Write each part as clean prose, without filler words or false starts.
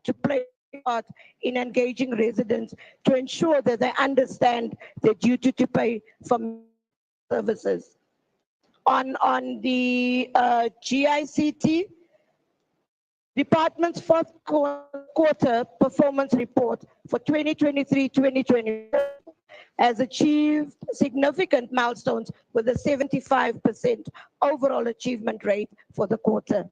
to play a part in engaging residents to ensure that they understand their duty to pay for services. On the GICT, Department's fourth quarter performance report for 2023-2024 has achieved significant milestones with a 75% overall achievement rate for the quarter.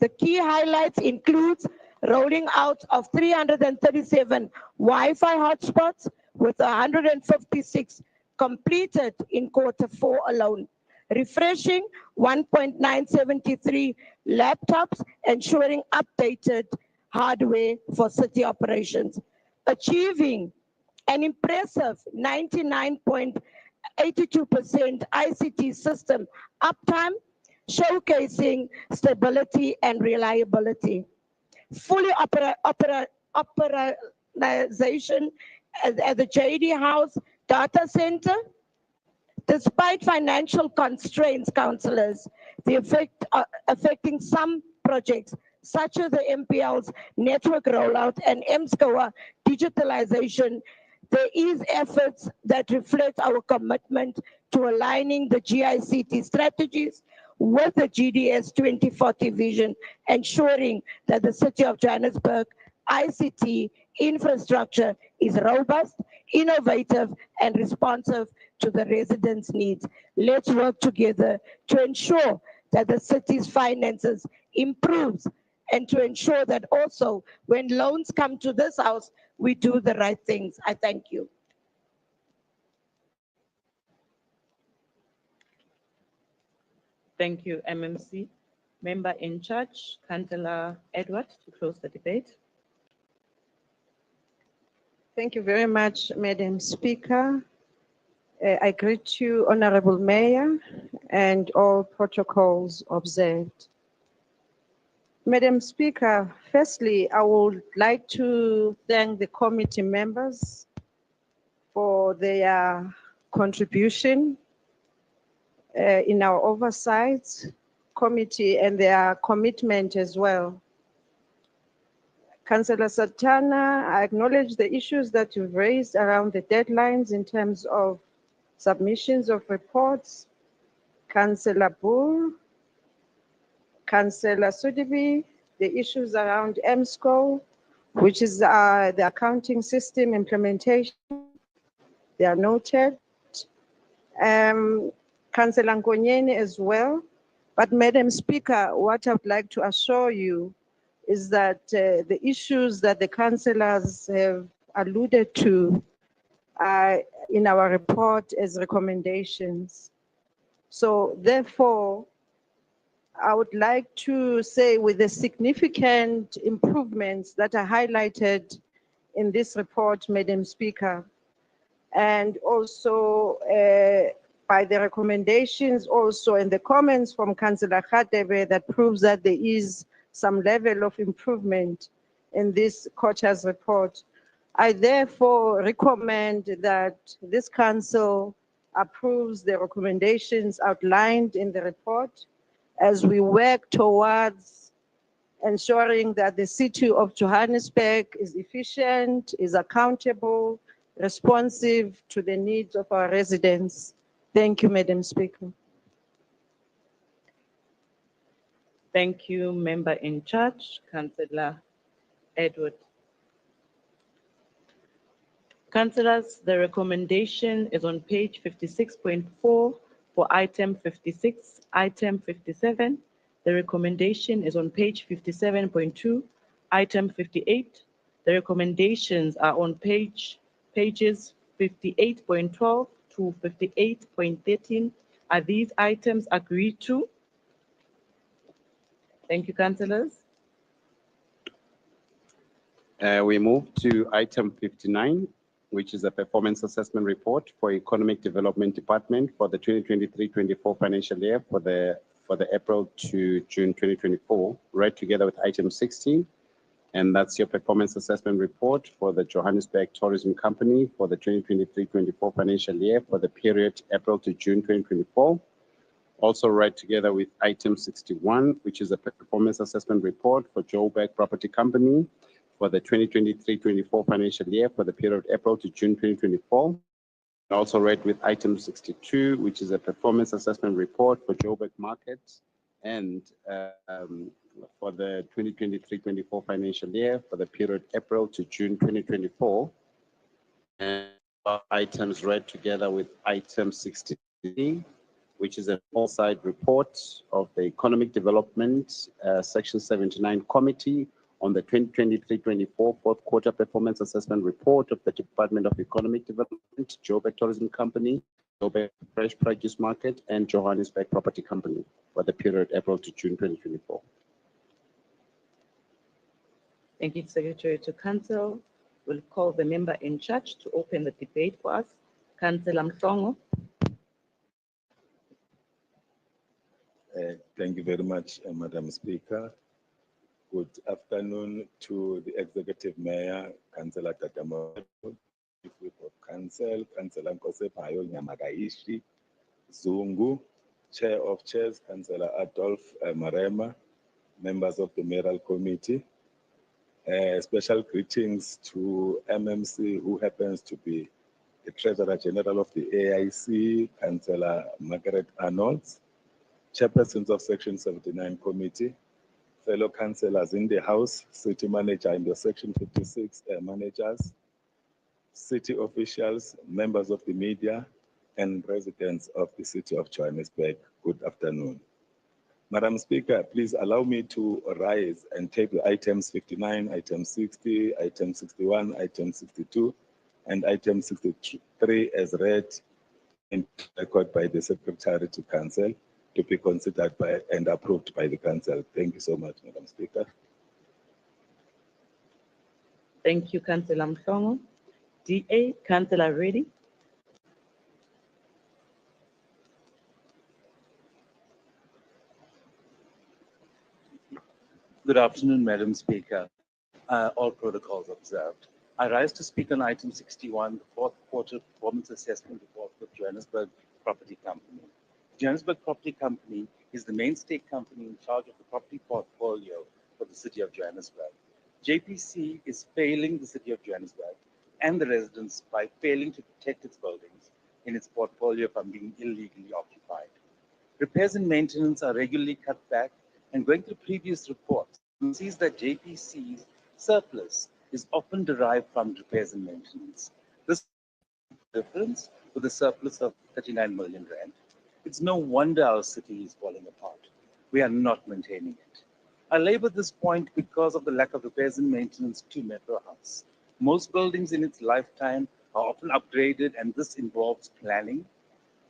The key highlights include rolling out of 337 Wi-Fi hotspots with 156 completed in Q4 alone, refreshing 1.973 laptops, ensuring updated hardware for city operations, achieving an impressive 99.82% ICT system uptime, showcasing stability and reliability. Fully operationalization at the JD House data center. Despite financial constraints, councillors, the affecting some projects, such as the MPL's network rollout and MSCOA digitalization, there is efforts that reflect our commitment to aligning the GICT strategies with the GDS 2040 vision, ensuring that the City of Johannesburg ICT infrastructure is robust, innovative, and responsive to the residents' needs. Let's work together to ensure that the city's finances improves and to ensure that also when loans come to this house, we do the right things. I thank you. Thank you, MMC. Member in charge, Councillor Edward, to close the debate. Thank you very much, Madam Speaker. I greet you, Honorable Mayor, and all protocols observed. Madam Speaker, firstly, I would like to thank the committee members for their contribution in our oversight committee and their commitment as well. Councillor Satana, I acknowledge the issues that you've raised around the deadlines in terms of submissions of reports. Councillor Bull, Councillor Sudibi, the issues around MSCO, which is the accounting system implementation, they are noted. Councillor Nkonyeni as well. But Madam Speaker, what I would like to assure you is that the issues that the councillors have alluded to are in our report as recommendations. So therefore, I would like to say with the significant improvements that are highlighted in this report, Madam Speaker, and also by the recommendations also in the comments from Councillor Khatebe that proves that there is some level of improvement in this quarter's report. I therefore recommend that this council approves the recommendations outlined in the report as we work towards ensuring that the City of Johannesburg is efficient, is accountable, responsive to the needs of our residents. Thank you, Madam Speaker. Thank you, Member in charge, Councillor Edward. Councillors, the recommendation is on page 56.4 for item 56, item 57. The recommendation is on page 57.2, item 58. The recommendations are on pages 58.12 to 58.13. Are these items agreed to? Thank you, councillors. We move to item 59, which is a performance assessment report for Economic Development Department for the 2023-24 financial year for the April to June 2024, right together with item 16. And that's your performance assessment report for the Johannesburg Tourism Company for the 2023-24 financial year for the period April to June 2024. Also read together with item 61, which is a performance assessment report for Joburg Property Company for the 2023-24 financial year for the period April to June 2024. Also read with item 62, which is a performance assessment report for Joburg Market and for the 2023-24 financial year for the period April to June 2024. And items read together with item 63, which is a full-side report of the Economic Development Section 79 Committee on the 2023-24 fourth quarter performance assessment report of the Department of Economic Development, Joburg Tourism Company, Joburg Fresh Produce Market, and Johannesburg Property Company for the period April to June 2024. Thank you, Secretary to Council. We'll call the member in charge to open the debate for us. Councillor Mthembu. Thank you very much, Madam Speaker. Good afternoon to the Executive Mayor, Councillor Tatamoro, Chief Whip of Council, Councillor Nkosepayo Nyamagaishi, Zungu, Chair of Chairs, Councillor Adolphe Marema, members of the Mayoral Committee. Special greetings to MMC, who happens to be the Treasurer General of the AIC, Councillor Margaret Arnolds, Chairpersons of Section 79 Committee, fellow councillors in the House, City Manager and the Section 56 managers, city officials, members of the media, and residents of the city of Johannesburg. Good afternoon. Madam Speaker, please allow me to rise and take the items 59, item 60, item 61, item 62, and item 63 as read in record by the Secretary to Council to be considered by and approved by the Council. Thank you so much, Madam Speaker. Thank you, Councillor Mthembu. DA, Councillor Reddy. Good afternoon, Madam Speaker. All protocols observed. I rise to speak on item 61, the fourth quarter performance assessment report for Johannesburg Property Company. Johannesburg Property Company is the main state company in charge of the property portfolio for the city of Johannesburg. JPC is failing the city of Johannesburg and the residents by failing to protect its buildings in its portfolio from being illegally occupied. Repairs and maintenance are regularly cut back, and going through previous reports, one sees that JPC's surplus is often derived from repairs and maintenance. This difference with a surplus of 39 million rand. It's no wonder our city is falling apart. We are not maintaining it. I labor this point because of the lack of repairs and maintenance to Metro House. Most buildings in its lifetime are often upgraded, and this involves planning.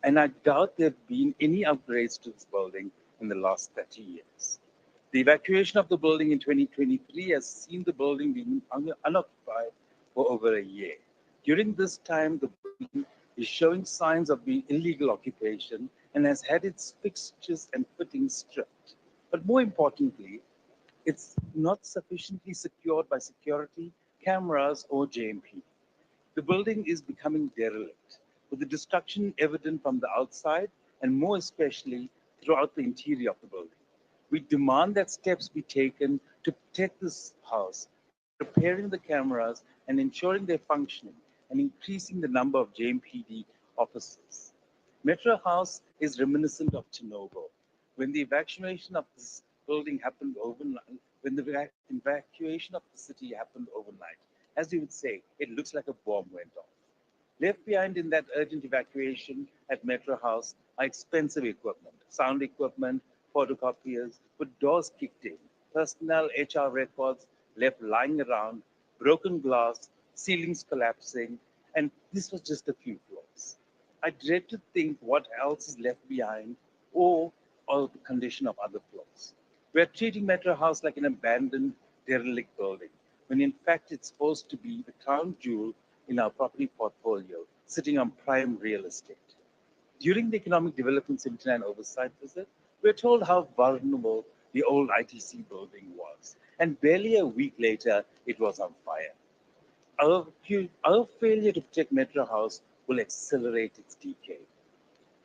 And I doubt there have been any upgrades to this building in the last 30 years. The evacuation of the building in 2023 has seen the building being unoccupied for over a year. During this time, the building is showing signs of being illegal occupation and has had its fixtures and fittings stripped. But more importantly, it's not sufficiently secured by security, cameras, or JMP. The building is becoming derelict, with the destruction evident from the outside and more especially throughout the interior of the building. We demand that steps be taken to protect this house, repairing the cameras and ensuring their functioning, and increasing the number of JMPD officers. Metro House is reminiscent of Chernobyl. When the evacuation of this building happened overnight, when the evacuation of the city happened overnight, as you would say, it looks like a bomb went off. Left behind in that urgent evacuation at Metro House are expensive equipment, sound equipment, photocopiers, with doors kicked in, personnel HR records left lying around, broken glass, ceilings collapsing, and this was just a few floors. I dread to think what else is left behind or the condition of other floors. We are treating Metro House like an abandoned, derelict building, when in fact it's supposed to be the crown jewel in our property portfolio, sitting on prime real estate. During the Economic Development 79 oversight visit, we were told how vulnerable the old ITC building was, and barely a week later, it was on fire. Our failure to protect Metro House will accelerate its decay.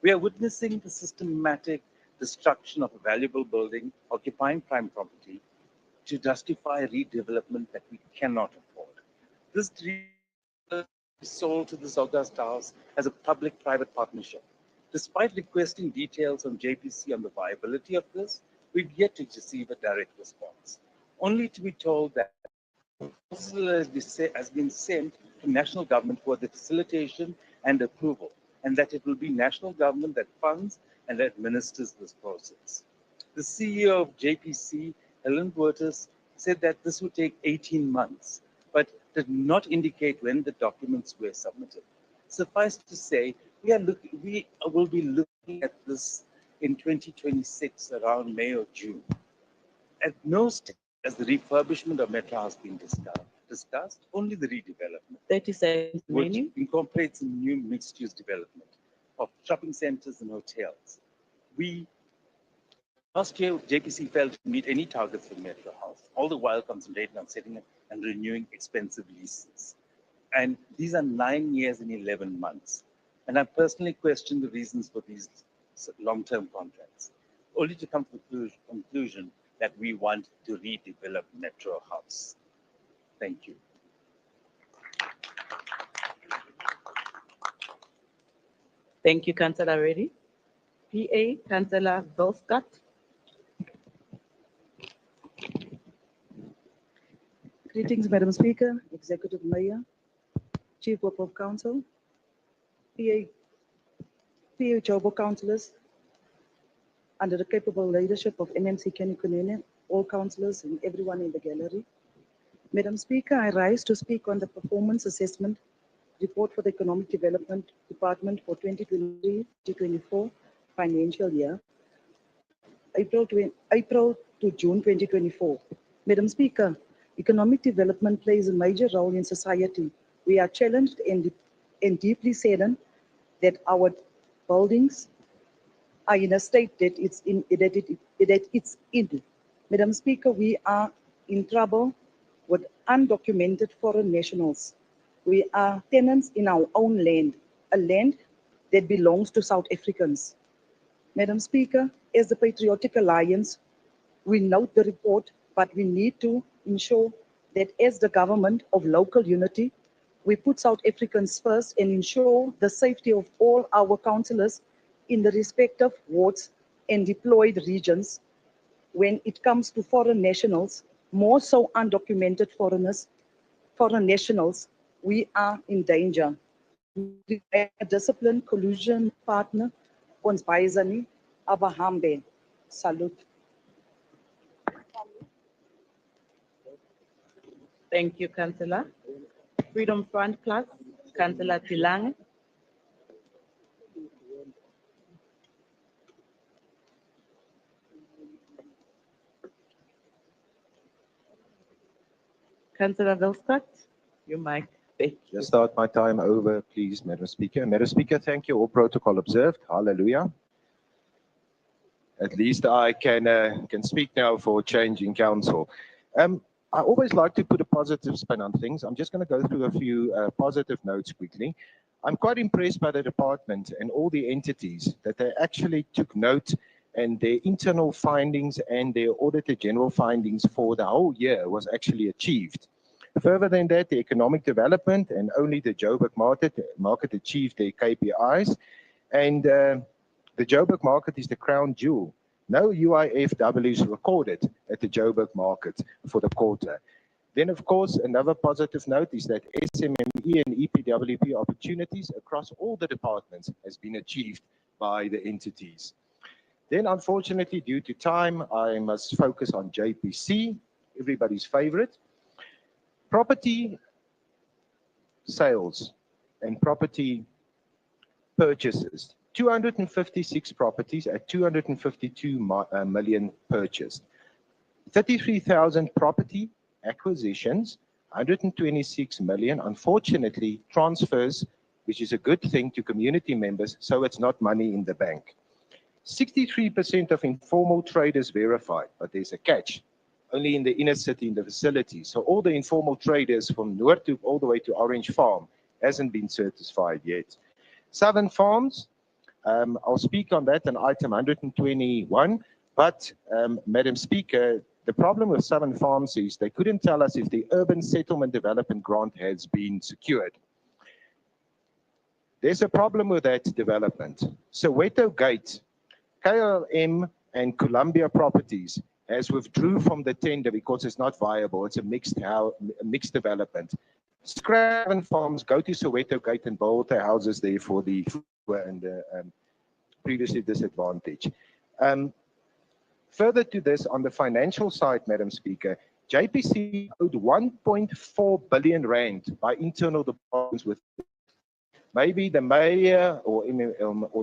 We are witnessing the systematic destruction of a valuable building occupying prime property to justify redevelopment that we cannot afford. This redevelopment is sold to this august house as a public-private partnership. Despite requesting details from JPC on the viability of this, we've yet to receive a direct response, only to be told that the proposal has been sent to national government for the facilitation and approval, and that it will be national government that funds and administers this process. The CEO of JPC, Helen Burtis, said that this would take 18 months, but did not indicate when the documents were submitted. Suffice to say, we will be looking at this in 2026, around May or June. At no stage has the refurbishment of Metro House been discussed, only the redevelopment, 30 seconds which remaining. incorporates a new mixed-use development of shopping centers and hotels. Last year, JPC failed to meet any targets for Metro House, all the while concentrating on setting and renewing expensive leases. And these are 9 years and 11 months. And I personally question the reasons for these long-term contracts, only to come to the conclusion that we want to redevelop Metro House. Thank you. Thank you, Councillor Reddy. PA, Councillor Volskat. Greetings, Madam Speaker, Executive Mayor, Chief Whip of Council, PA Joburg councillors, under the capable leadership of NMC Kenny Kunene, all councillors and everyone in the gallery. Madam Speaker, I rise to speak on the performance assessment report for the Economic Development Department for 2023-2024 financial year, April to June 2024. Madam Speaker, economic development plays a major role in society. We are challenged and deeply saddened that our buildings are in a state that it's in. Madam Speaker, we are in trouble with undocumented foreign nationals. We are tenants in our own land, a land that belongs to South Africans. Madam Speaker, as the Patriotic Alliance, we note the report, but we need to ensure that as the government of local unity, we put South Africans first and ensure the safety of all our councillors in the respective wards and deployed regions. When it comes to foreign nationals, more so undocumented foreign nationals, we are in danger. A disciplined collusion partner, ons Baizani, Abahambe. Salute. Thank you, Councillor. Freedom Front Plus, Councillor Tilang. Councillor Vilscott, your mic. Thank you. Just start my time over, please, Madam Speaker. Madam Speaker, thank you. All protocol observed. Hallelujah. At least I can speak now for change in council. I always like to put a positive spin on things. I'm just going to go through a few positive notes quickly. I'm quite impressed by the department and all the entities that they actually took note and their internal findings and their Auditor General findings for the whole year was actually achieved. Further than that, the economic development and only the Joburg market achieved their KPIs. And the Joburg market is the crown jewel. No UIFWs recorded at the Joburg market for the quarter. Then, of course, another positive note is that SMME and EPWP opportunities across all the departments has been achieved by the entities. Then, unfortunately, due to time, I must focus on JPC, everybody's favorite. Property sales and property purchases. 256 properties at 252 million purchased. 33,000 property acquisitions, 126 million. Unfortunately, transfers, which is a good thing to community members, so it's not money in the bank. 63% of informal traders verified, but there's a catch. Only in the inner city, in the facilities. So all the informal traders from Noordhoek all the way to Orange Farm hasn't been certified yet. Southern Farms, I'll speak on that in item 121. But, Madam Speaker, the problem with Southern Farms is they couldn't tell us if the urban settlement development grant has been secured. There's a problem with that development. Soweto Gate, KLM and Columbia Properties has withdrew from the tender because it's not viable. It's a mixed development. Scrap Southern Farms, go to Soweto Gate and build their houses there for the and previously disadvantaged. Further to this, on the financial side, Madam Speaker, JPC owed 1.4 billion rand by internal departments with maybe the mayor or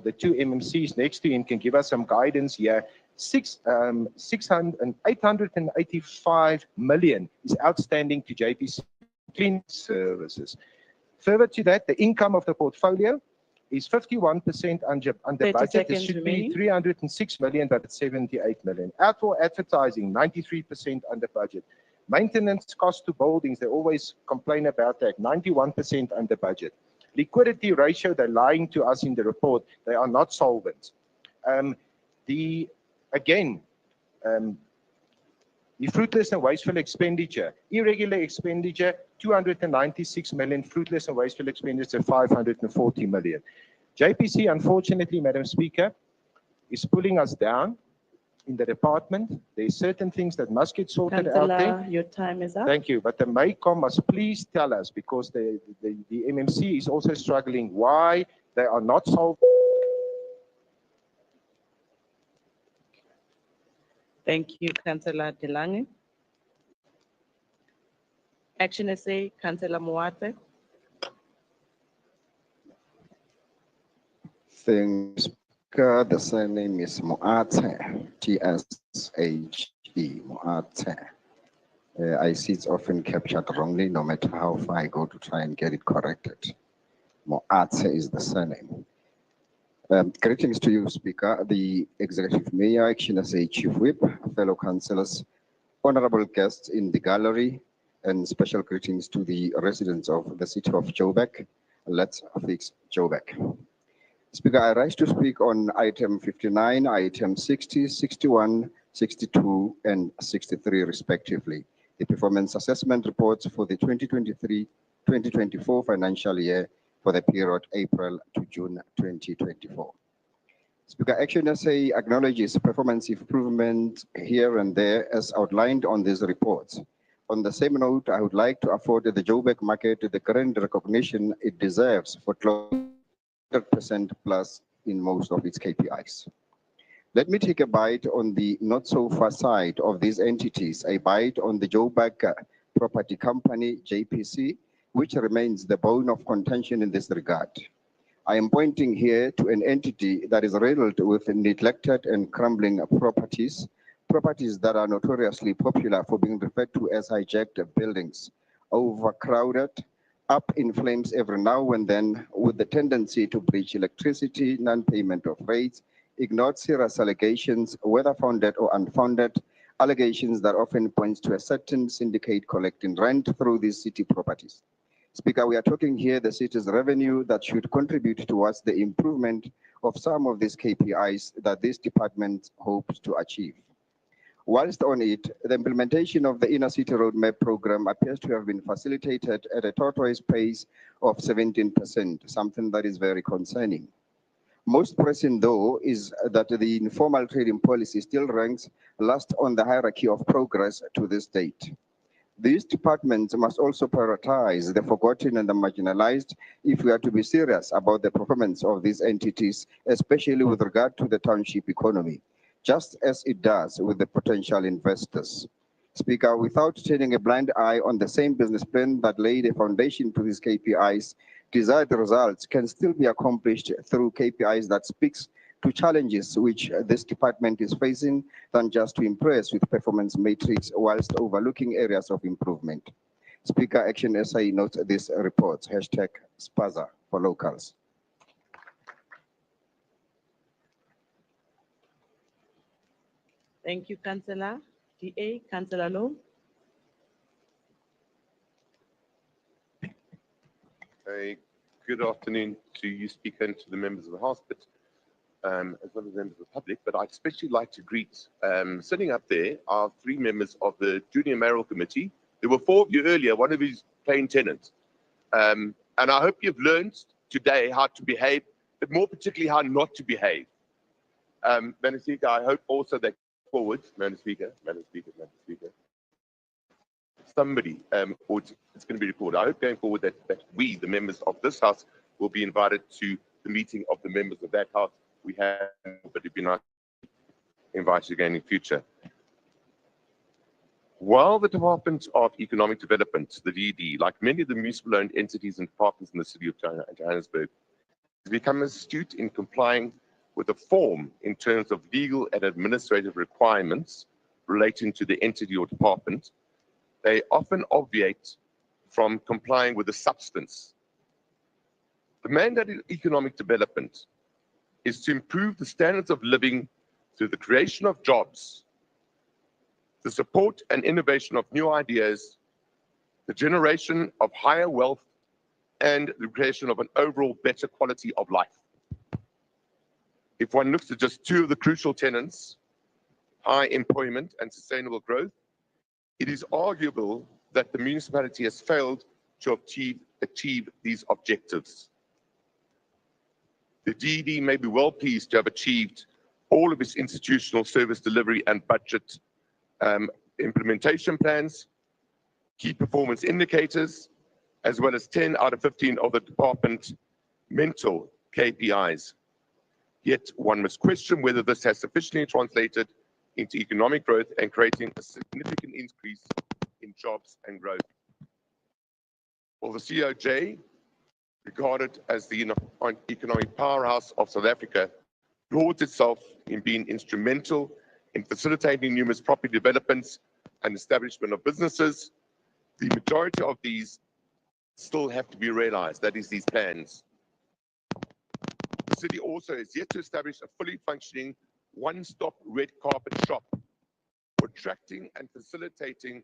the two MMCs next to him can give us some guidance here. 885 million is outstanding to JPC clean services. Further to that, the income of the portfolio is 51% under 30 budget. It seconds should remaining. be 306 million, but it's 78 million. Outdoor advertising, 93% under budget. Maintenance cost to buildings, they always complain about that, 91% under budget. Liquidity ratio, they're lying to us in the report, they are not solvent. The fruitless and wasteful expenditure, irregular expenditure, 296 million, fruitless and wasteful expenditure, 540 million. JPC, unfortunately, Madam Speaker, is pulling us down in the department. There are certain things that must get sorted out there. Councillor, your time is up. Thank you. But the MACOM must please tell us, because the MMC is also struggling, why they are not solved. Thank you, Councillor Delange. Action SA, Councillor Moate. Thanks, Speaker. The surname is Moate, T-S-H-E, Moate. I see it's often captured wrongly, no matter how far I go to try and get it corrected. Moate is the surname. Greetings to you, Speaker, the Executive Mayor, Action SA Chief Whip, fellow councillors, honorable guests in the gallery, and special greetings to the residents of the city of Joburg. Let's fix Joburg. Speaker, I rise to speak on item 59, item 60, 61, 62, and 63 respectively. The performance assessment reports for the 2023-2024 financial year for the period April to June 2024. Speaker, Action SA acknowledges performance improvement here and there as outlined on these reports. On the same note, I would like to afford the Joburg market the current recognition it deserves for close 100% plus in most of its KPIs. Let me take a bite on the not so far side of these entities, a bite on the Joburg Property Company, JPC, which remains the bone of contention in this regard. I am pointing here to an entity that is riddled with neglected and crumbling properties that are notoriously popular for being referred to as hijacked buildings, overcrowded, up in flames every now and then, with the tendency to breach electricity, non-payment of rates, ignored serious allegations, whether founded or unfounded, allegations that often points to a certain syndicate collecting rent through these city properties. Speaker, we are talking here the city's revenue that should contribute towards the improvement of some of these KPIs that this department hopes to achieve. Whilst on it, the implementation of the Inner City Roadmap program appears to have been facilitated at a tortoise pace of 17%, something that is very concerning. Most pressing, though, is that the informal trading policy still ranks last on the hierarchy of progress to this date. These departments must also prioritize the forgotten and the marginalized if we are to be serious about the performance of these entities, especially with regard to the township economy, just as it does with the potential investors. Speaker, without turning a blind eye on the same business plan that laid a foundation to these KPIs, desired results can still be accomplished through KPIs that speaks to challenges which this department is facing than just to impress with performance matrix whilst overlooking areas of improvement. Speaker, Action SA notes this report, hashtag SPAZA for locals. Thank you, Councillor. DA, Councillor Low. Good afternoon to you, Speaker, and to the members of the House. But as well as members of the public, but I'd especially like to greet, sitting up there, are 3 members of the Junior Mayoral Committee. There were 4 of you earlier, one of you is plain tenant. And I hope you've learned today how to behave, but more particularly how not to behave. Madam Speaker, I hope also that forward, Madam Speaker, somebody, or it's going to be recorded. I hope going forward that we, the members of this House, will be invited to the meeting of the members of that House. We have, but it'd be nice to invite you again in future. While the Department of Economic Development, the DED, like many of the municipal-owned entities and departments in the city of Johannesburg, has become astute in complying with the form in terms of legal and administrative requirements relating to the entity or department, they often obviate from complying with the substance. The mandate of economic development is to improve the standards of living through the creation of jobs, the support and innovation of new ideas, the generation of higher wealth, and the creation of an overall better quality of life. If one looks at just 2 of the crucial tenets, high employment and sustainable growth, it is arguable that the municipality has failed to achieve these objectives. The DED may be well pleased to have achieved all of its institutional service delivery and budget implementation plans, key performance indicators, as well as 10 out of 15 of the departmental KPIs. Yet one must question whether this has sufficiently translated into economic growth and creating a significant increase in jobs and growth. Well, the COJ, regarded as the economic powerhouse of South Africa, lauds itself in being instrumental in facilitating numerous property developments and establishment of businesses. The majority of these still have to be realized, that is, these plans. The city also has yet to establish a fully functioning one-stop red carpet shop for attracting and facilitating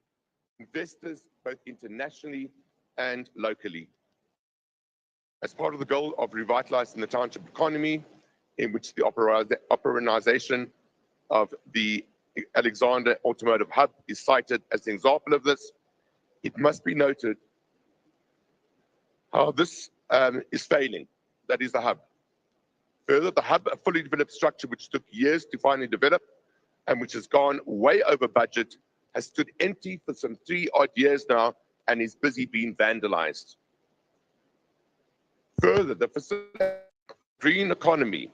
investors both internationally and locally. As part of the goal of revitalizing the township economy, in which the operationalization of the Alexander Automotive Hub is cited as an example of this, it must be noted how this is failing, that is the hub. Further, the hub, a fully developed structure which took years to finally develop and which has gone way over budget, has stood empty for some 3 odd years now and is busy being vandalized. Further, the green economy,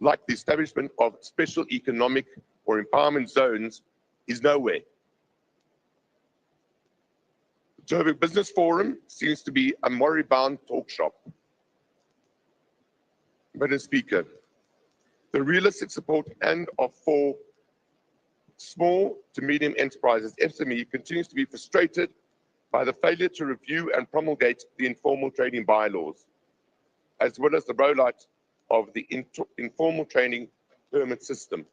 like the establishment of special economic or empowerment zones, is nowhere. The Joburg Business Forum seems to be a moribund talk shop. Madam Speaker, the realistic support for small to medium enterprises, SME, continues to be frustrated by the failure to review and promulgate the informal trading bylaws, as well as the rollout of the informal training permit system.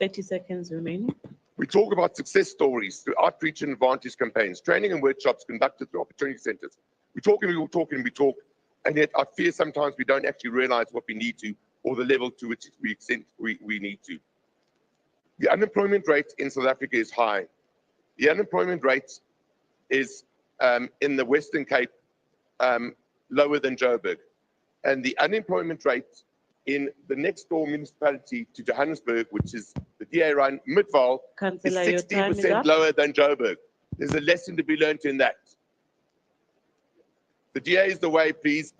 30 seconds remaining. We talk about success stories through outreach and advantage campaigns, training and workshops conducted through opportunity centers. We talk and we talk and we talk, and yet I fear sometimes we don't actually realize what we need to, or the level to which we need to. The unemployment rate in South Africa is high. The unemployment rate is in the Western Cape lower than Joburg. And the unemployment rate in the next door municipality to Johannesburg, which is the DA-run Mthembu, is Councillor, your time is 60% up. lower than Joburg. There's a lesson to be learned in that. The DA is the way, please.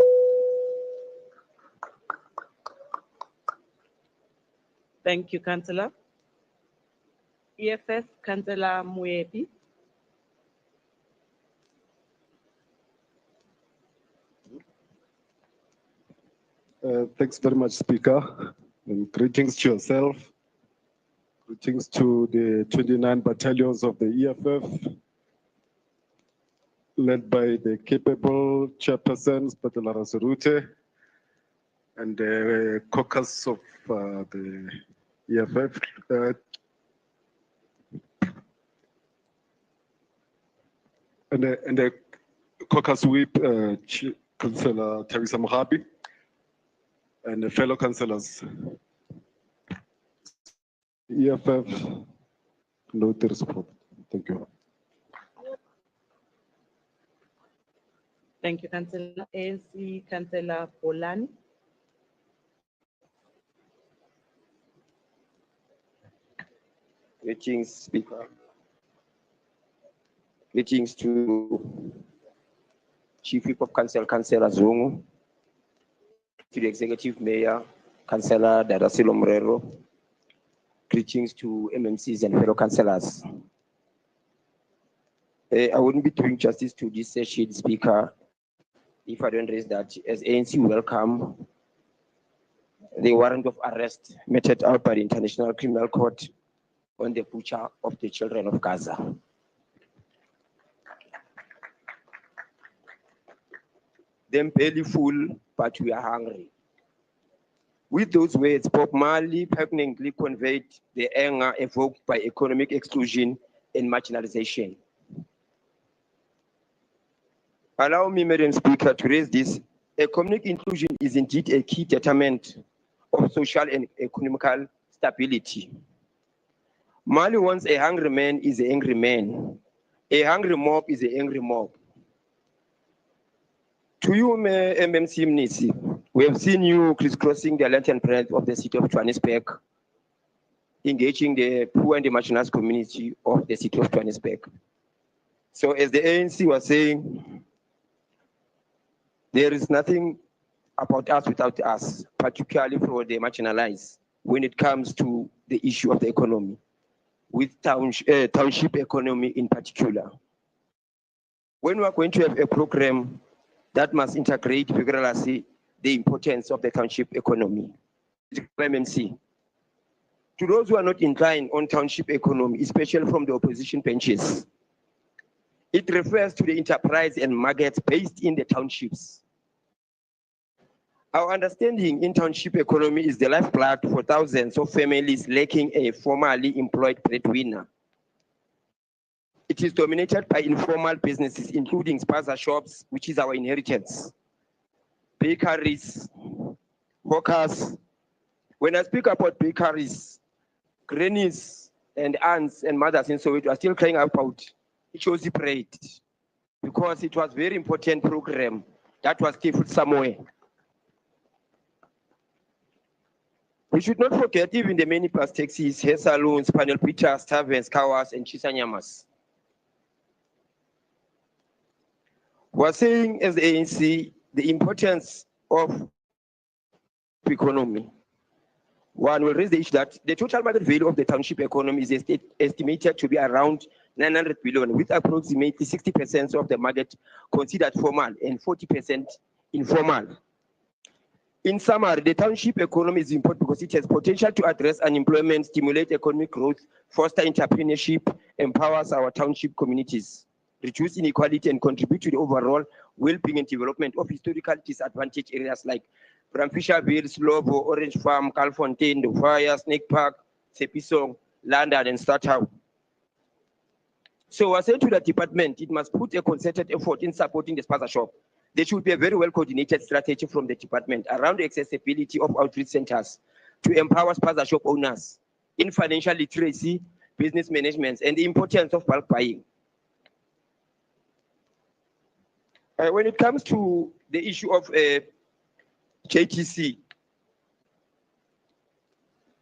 Thank you, Councillor. EFF, Councillor Muepi. Thanks very much, Speaker. And greetings to yourself. Greetings to the 29 battalions of the EFF, led by the capable chairperson, Spatala Raserute, and the caucus of the EFF. And the caucus whip, Councillor Thabisa Mogapi. and the fellow councillors. EFF, no to support. Thank you. Thank you, Councillor. ANC Councillor Polani. Greetings, Speaker. Greetings to Chief Whip of Council, Councillor Zungu, to the Executive Mayor, Councillor Dadasilo Mrero. Greetings to MMCs and fellow councillors. I wouldn't be doing justice to this session, Speaker, if I don't raise that as ANC welcome the warrant of arrest meted out by the International Criminal Court on the butcher of the children of Gaza. Them belly full, but we are hungry. With those words, Bob Marley poignantly conveyed the anger evoked by economic exclusion and marginalization. Allow me, Madam Speaker, to raise this. Economic inclusion is indeed a key determinant of social and economical stability. Marley wants a hungry man is an angry man. A hungry mob is an angry mob. To you, MMC Mnisi, we have seen you crisscrossing the length and breadth of the city of Johannesburg, engaging the poor and the marginalized community of the city of Johannesburg. So as the ANC was saying, there is nothing about us without us, particularly for the marginalized, when it comes to the issue of the economy, with township economy in particular. When we are going to have a program that must integrate vigorously the importance of the township economy, MMC. To those who are not inclined on township economy, especially from the opposition benches, it refers to the enterprise and markets based in the townships. Our understanding in township economy is the lifeblood for thousands of families lacking a formally employed breadwinner. It is dominated by informal businesses, including spaza shops, which is our inheritance, bakeries, hawkers. When I speak about bakeries, grannies and aunts and mothers in Soweto are still crying about Ichozi bread because it was a very important program that was stifled somewhere. We should not forget even the many bus taxis, hair salons, panel beaters, taverns, cars, and chisanyamas. We're saying as the ANC, the importance of economy. One will raise the issue that the total market value of the township economy is estimated to be around 900 billion, with approximately 60% of the market considered formal and 40% informal. In summary, the township economy is important because it has potential to address unemployment, stimulate economic growth, foster entrepreneurship, empowers our township communities, reduce inequality, and contribute to the overall well-being and development of historical disadvantaged areas like Bramfisherville, Slovo, Orange Farm, Calfontaine, The Fire, Snake Park, Sepisong, London, and Stadthouse. So I said to the department, it must put a concerted effort in supporting the spaza shop. There should be a very well-coordinated strategy from the department around the accessibility of outreach centers to empower spaza shop owners in financial literacy, business management, and the importance of bulk buying. When it comes to the issue of JTC,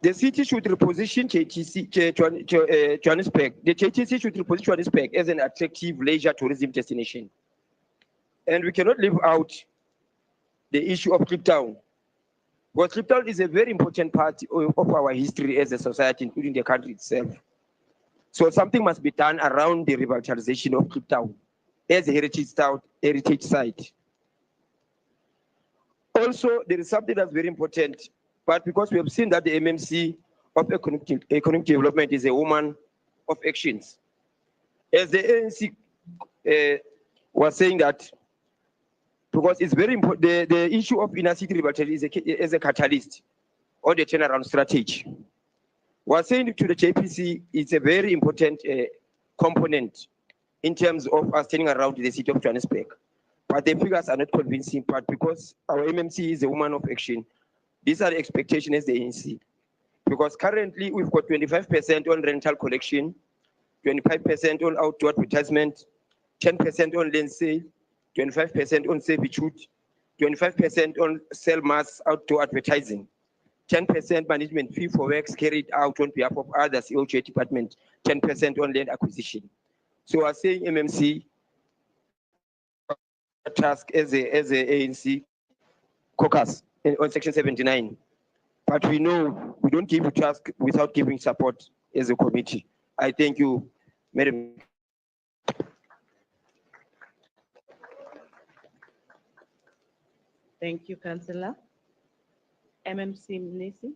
the city should reposition Johannesburg. The JTC should reposition Johannesburg as an attractive leisure tourism destination. And we cannot leave out the issue of Cape Town. Because Cape Town is a very important part of our history as a society, including the country itself. So something must be done around the revitalization of Cape Town as a heritage site. Also, there is something that's very important, but because we have seen that the MMC of economic development is a woman of actions. As the ANC was saying that, because it's very important, the issue of inner city revitalization is a catalyst or the turnaround strategy. We're saying to the JPC, it's a very important component in terms of us turning around the city of Johannesburg. But the figures are not convincing, but because our MMC is a woman of action, These are the expectations as the ANC. Because currently we've got 25% on rental collection, 25% on outdoor advertisement, 10% on land sale, 25% on servitude, 25% on sell mass outdoor advertising, 10% management fee for works carried out on behalf of other COJ department, 10% on land acquisition. So I was saying MMC task as a ANC caucus on section 79. But we know we don't give a task without giving support as a committee. I thank you, Madam. Thank you, Councillor. MMC Mnisi.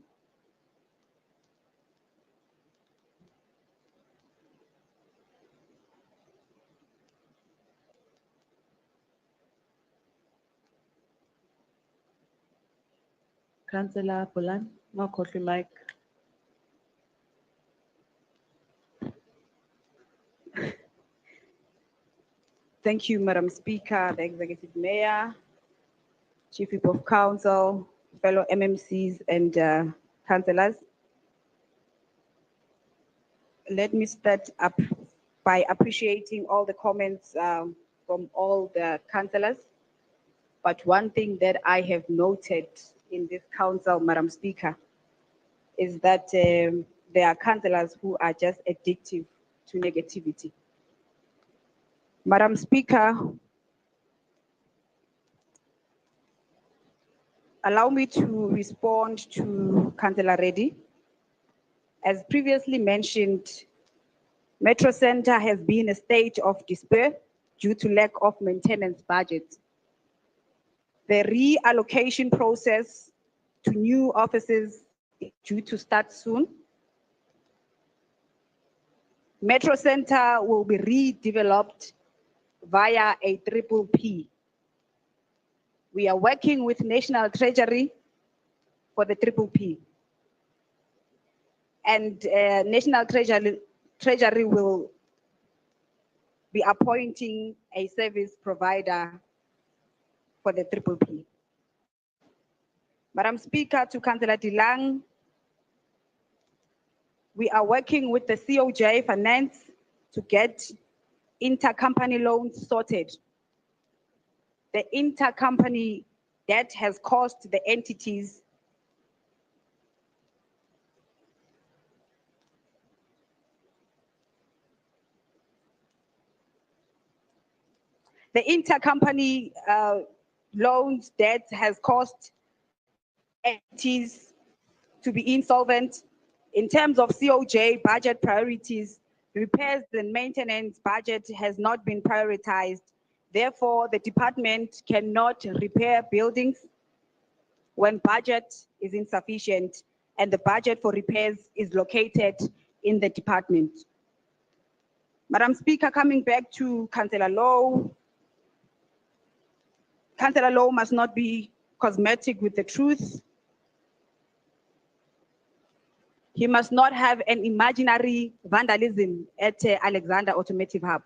Councillor Polan, no coffee mic. Thank you, Madam Speaker, the Executive Mayor, Chief Whip of Council, fellow MMCs and councillors. Let me start up by appreciating all the comments from all the councillors. But one thing that I have noted in this council, Madam Speaker, is that there are councillors who are just addictive to negativity. Madam Speaker, allow me to respond to Councillor Reddy. As previously mentioned, Metro Center has been a state of despair due to lack of maintenance budget. The reallocation process to new offices is due to start soon. Metro Center will be redeveloped via a PPP. We are working with National Treasury for the PPP. And National Treasury will be appointing a service provider for the PPP. Madam Speaker, to Councillor Dilang, we are working with the COJ Finance to get intercompany loans sorted. The intercompany debt has cost the entities loans debt has caused entities to be insolvent. In terms of COJ budget priorities, repairs and maintenance budget has not been prioritized. Therefore, the department cannot repair buildings when budget is insufficient and the budget for repairs is located in the department. Madam Speaker, coming back to Councillor Low, Councillor Low must not be cosmetic with the truth. He must not have an imaginary vandalism at Alexander Automotive Hub.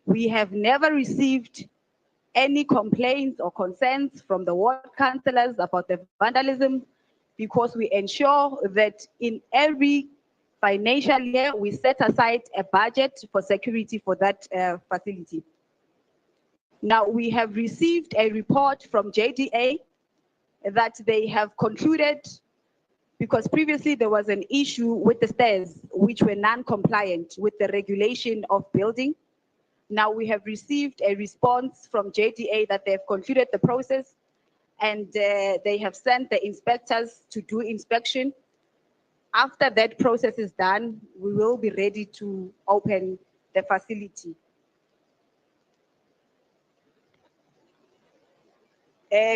We have never received any complaints or concerns from the ward councillors about the vandalism because we ensure that in every financial year we set aside a budget for security for that facility. Now we have received a report from JDA that they have concluded, because previously there was an issue with the stairs which were non-compliant with the regulation of building. Now we have received a response from JDA that they have concluded the process and they have sent the inspectors to do inspection. After that process is done, we will be ready to open the facility.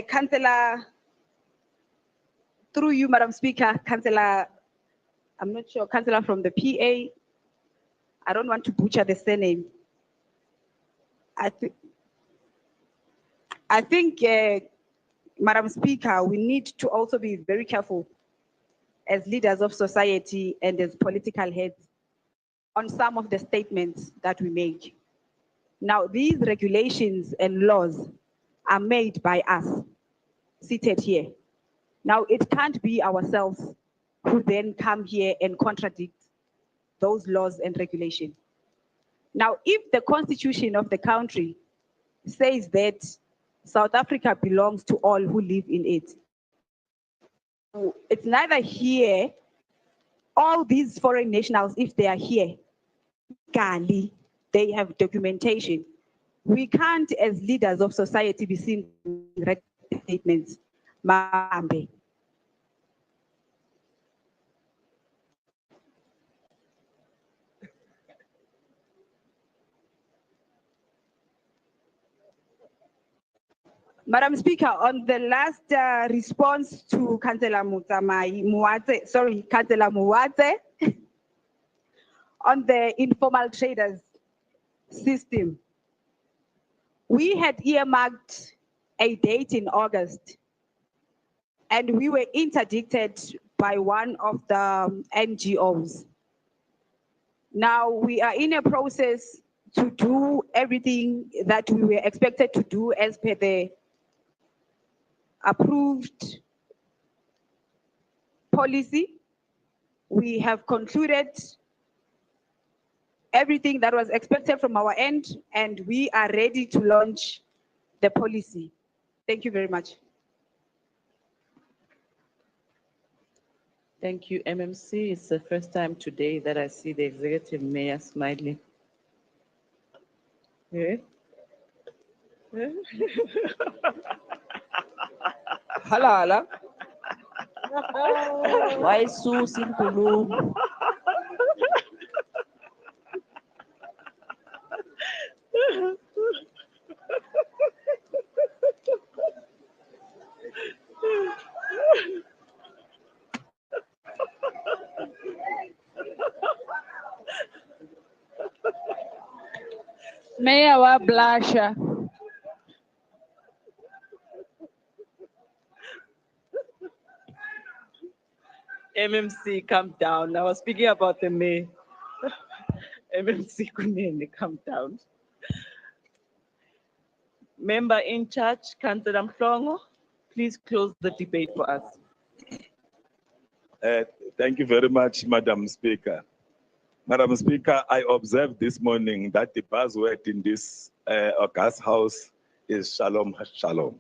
Councillor, through you, Madam Speaker, Councillor, I'm not sure, Councillor from the PA, I don't want to butcher the surname. I think, Madam Speaker, we need to also be very careful as leaders of society and as political heads on some of the statements that we make. Now, these regulations and laws are made by us, seated here. Now, it can't be ourselves who then come here and contradict those laws and regulations. Now, if the constitution of the country says that South Africa belongs to all who live in it, it's neither here, all these foreign nationals, if they are here, legally, they have documentation. We can't, as leaders of society, be seen statements. Mambe. Madam Speaker, on the last response to Councillor Councillor Muwate, on the informal traders system, we had earmarked a date in August, and we were interdicted by one of the NGOs. Now we are in a process to do everything that we were expected to do as per the approved policy. We have concluded everything that was expected from our end, and we are ready to launch the policy. Thank you very much. Thank you, MMC. It's the first time today that I see the executive mayor smiling. Yeah. Halala. Why so simple? Mayor wa blasha. MMC, calm down. I was speaking about the mayor. MMC, Kunene, calm down. Member in charge, Councillor Mhlongo, please close the debate for us. Thank you very much, Madam Speaker. Madam Speaker, I observed this morning that the buzzword in this August House is Shalom, Shalom.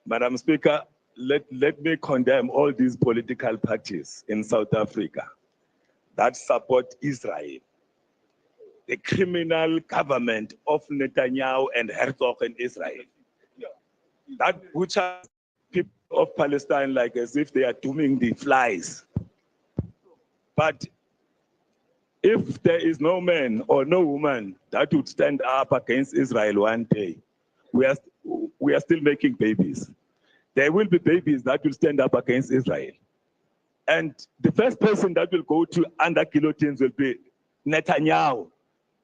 Madam Speaker, let me condemn all these political parties in South Africa that support Israel, the criminal government of Netanyahu and Herzog in Israel, that butchers people of Palestine like as if they are dooming the flies. But if there is no man or no woman that would stand up against Israel one day, we are still making babies. There will be babies that will stand up against Israel. And the first person that will go to under guillotines will be Netanyahu.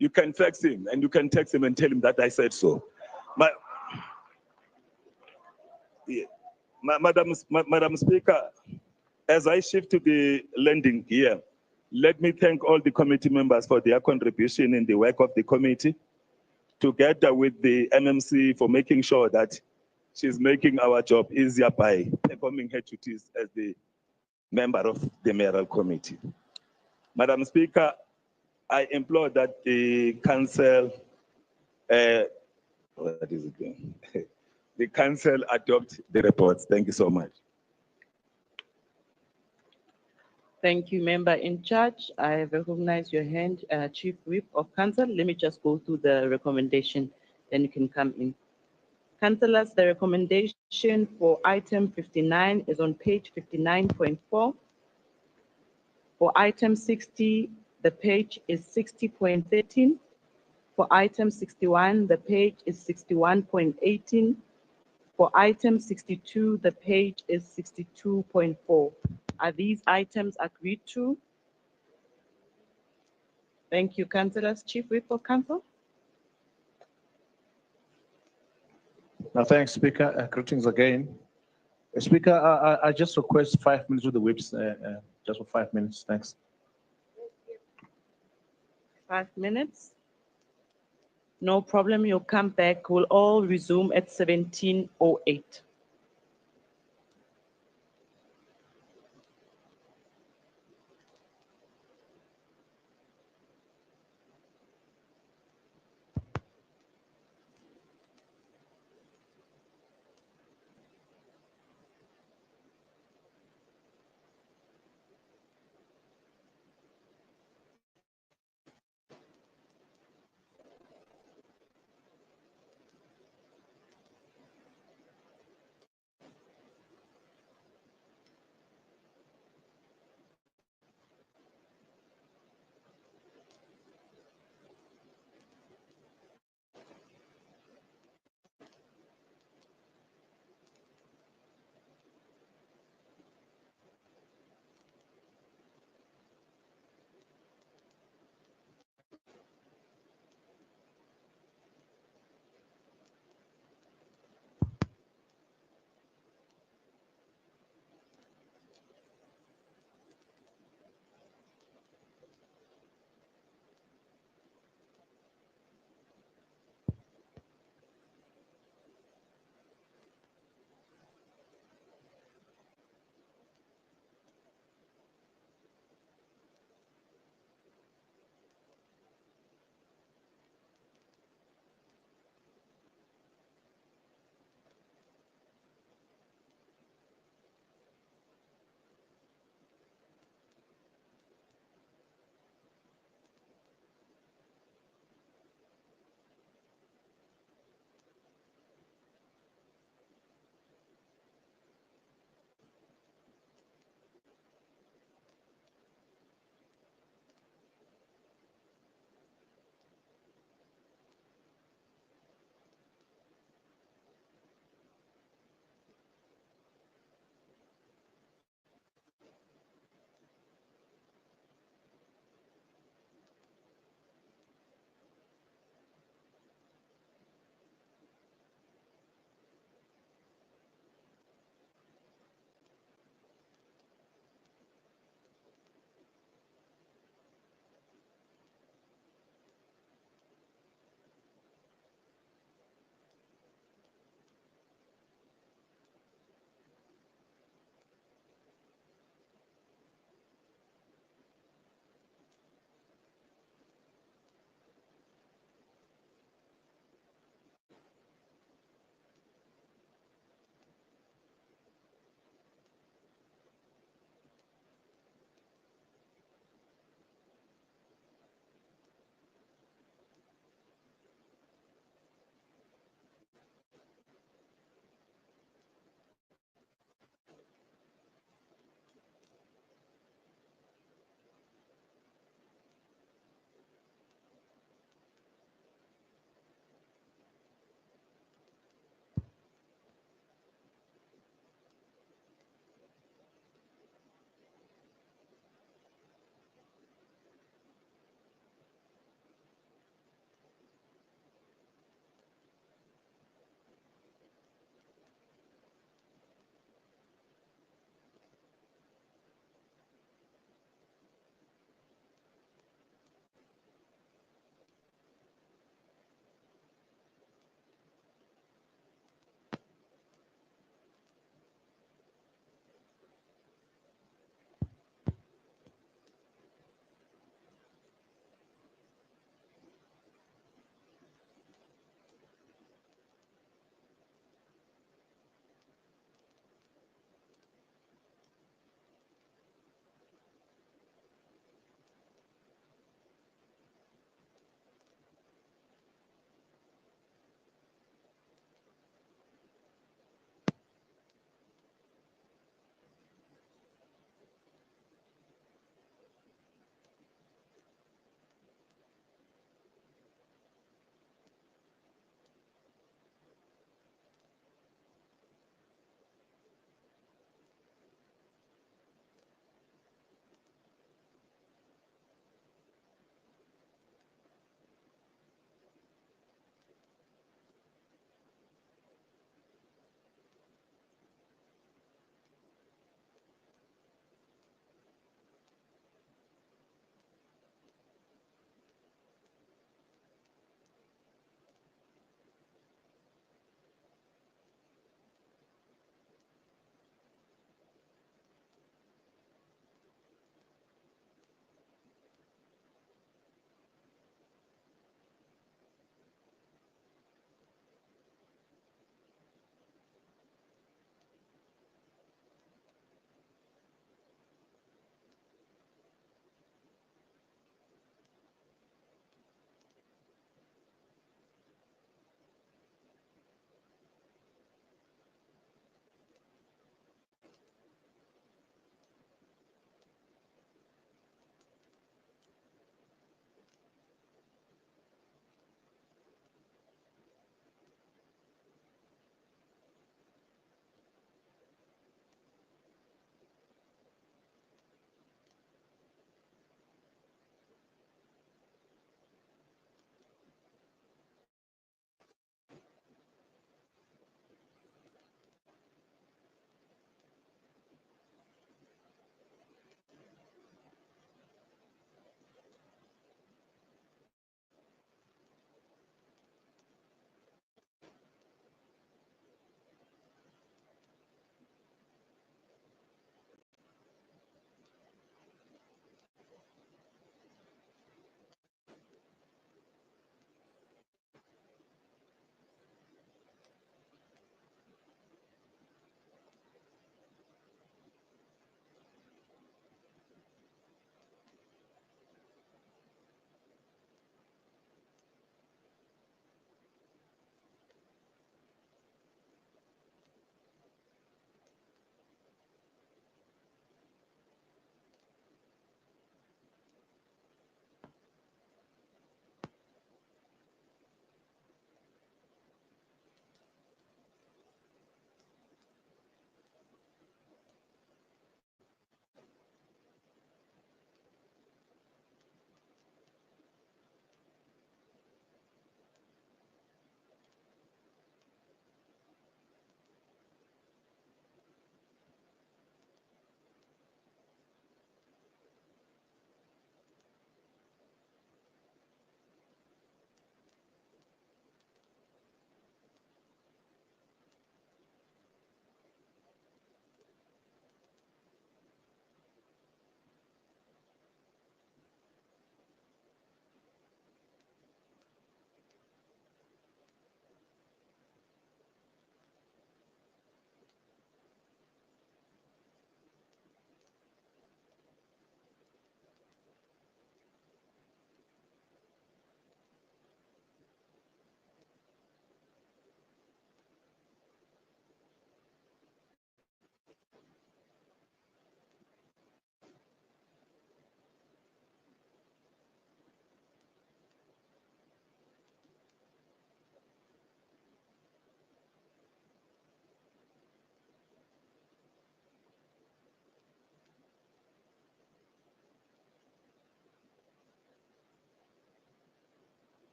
You can fax him and you can text him and tell him that I said so. Madam Speaker, as I shift to the landing gear, let me thank all the committee members for their contribution in the work of the committee, together with the MMC for making sure that she's making our job easier by performing her duties as the member of the mayoral committee. Madam Speaker, I implore that the council, what is it doing? The council adopt the reports. Thank you so much. Thank you, member in charge. I recognize your hand, Chief Whip of Council. Let me just go through the recommendation, then you can come in. Councillors, the recommendation for item 59 is on page 59.4. For item 60, the page is 60.13. For item 61, the page is 61.18. For item 62, the page is 62.4. Are these items agreed to? Thank you, councillors. Chief Whip of Council. Thanks, Speaker. Greetings again. Speaker, I just request 5 minutes with the whips, just for 5 minutes. Thanks. 5 minutes. No problem. You'll come back. We'll all resume at 17:08.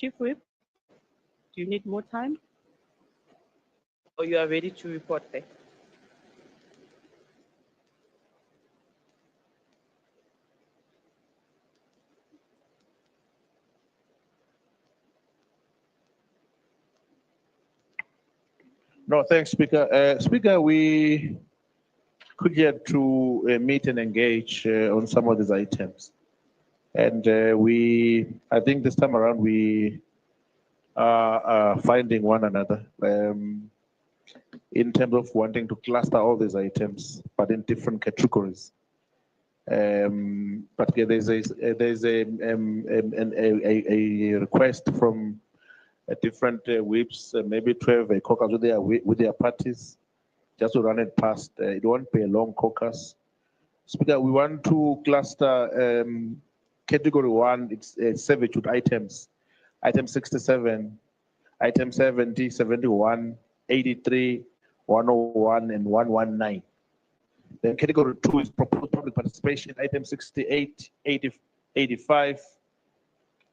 Chief Whip, do you need more time? Or you are ready to report back? No, thanks, Speaker. Speaker, we could get to meet and engage on some of these items. And I think this time around, we are finding one another in terms of wanting to cluster all these items, but in different categories. But yeah, there's a request from different whips, maybe to have a caucus with their parties, just to run it past. It won't be a long caucus. Speaker, we want to cluster category 1, it's servitude items, item 67, item 70, 71, 83, 101, and 119. Then category 2 is proposed public participation, item 68, 80, 85,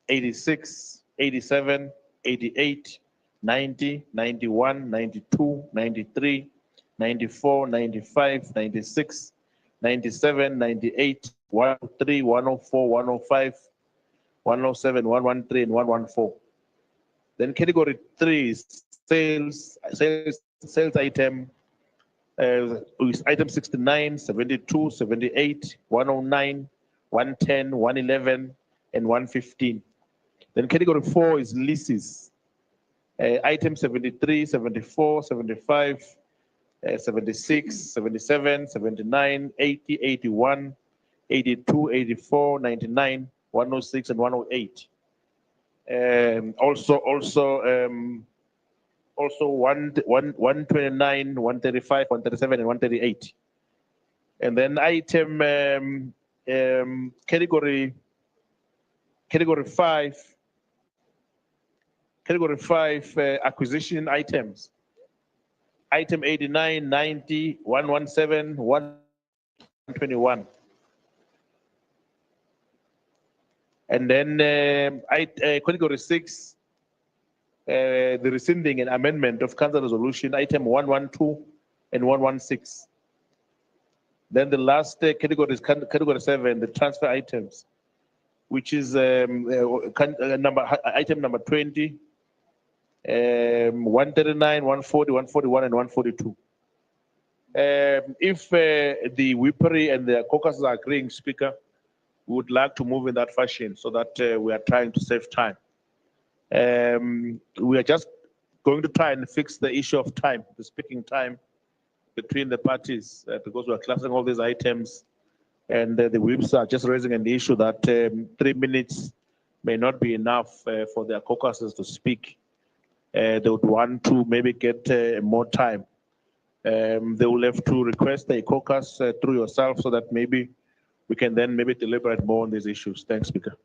86, 87, 88, 90, 91, 92, 93, 94, 95, 96, 97, 98, 103, 104, 105, 107, 113, and 114. Then category 3 is sales item, item 69, 72, 78, 109, 110, 111, and 115. Then category 4 is leases. Item 73, 74, 75, 76, 77, 79, 80, 81, 82, 84, 99, 106, and 108. Also 129, 135, 137, and 138. And then item category 5 acquisition items. Item 89, 90, 117, 121. And then category 6, the rescinding and amendment of council resolution, item 112 and 116. Then the last category is category 7, the transfer items, which is item number 20, 139, 140, 141, and 142. If the whippery and the caucus are agreeing, Speaker, we would like to move in that fashion so that we are trying to save time. We are just going to try and fix the issue of time, the speaking time between the parties, because we are clustering all these items, and the whips are just raising an issue that 3 minutes may not be enough for their caucuses to speak. They would want to maybe get more time. They will have to request a caucus through yourself so that maybe we can then maybe deliberate more on these issues. Thanks, Speaker.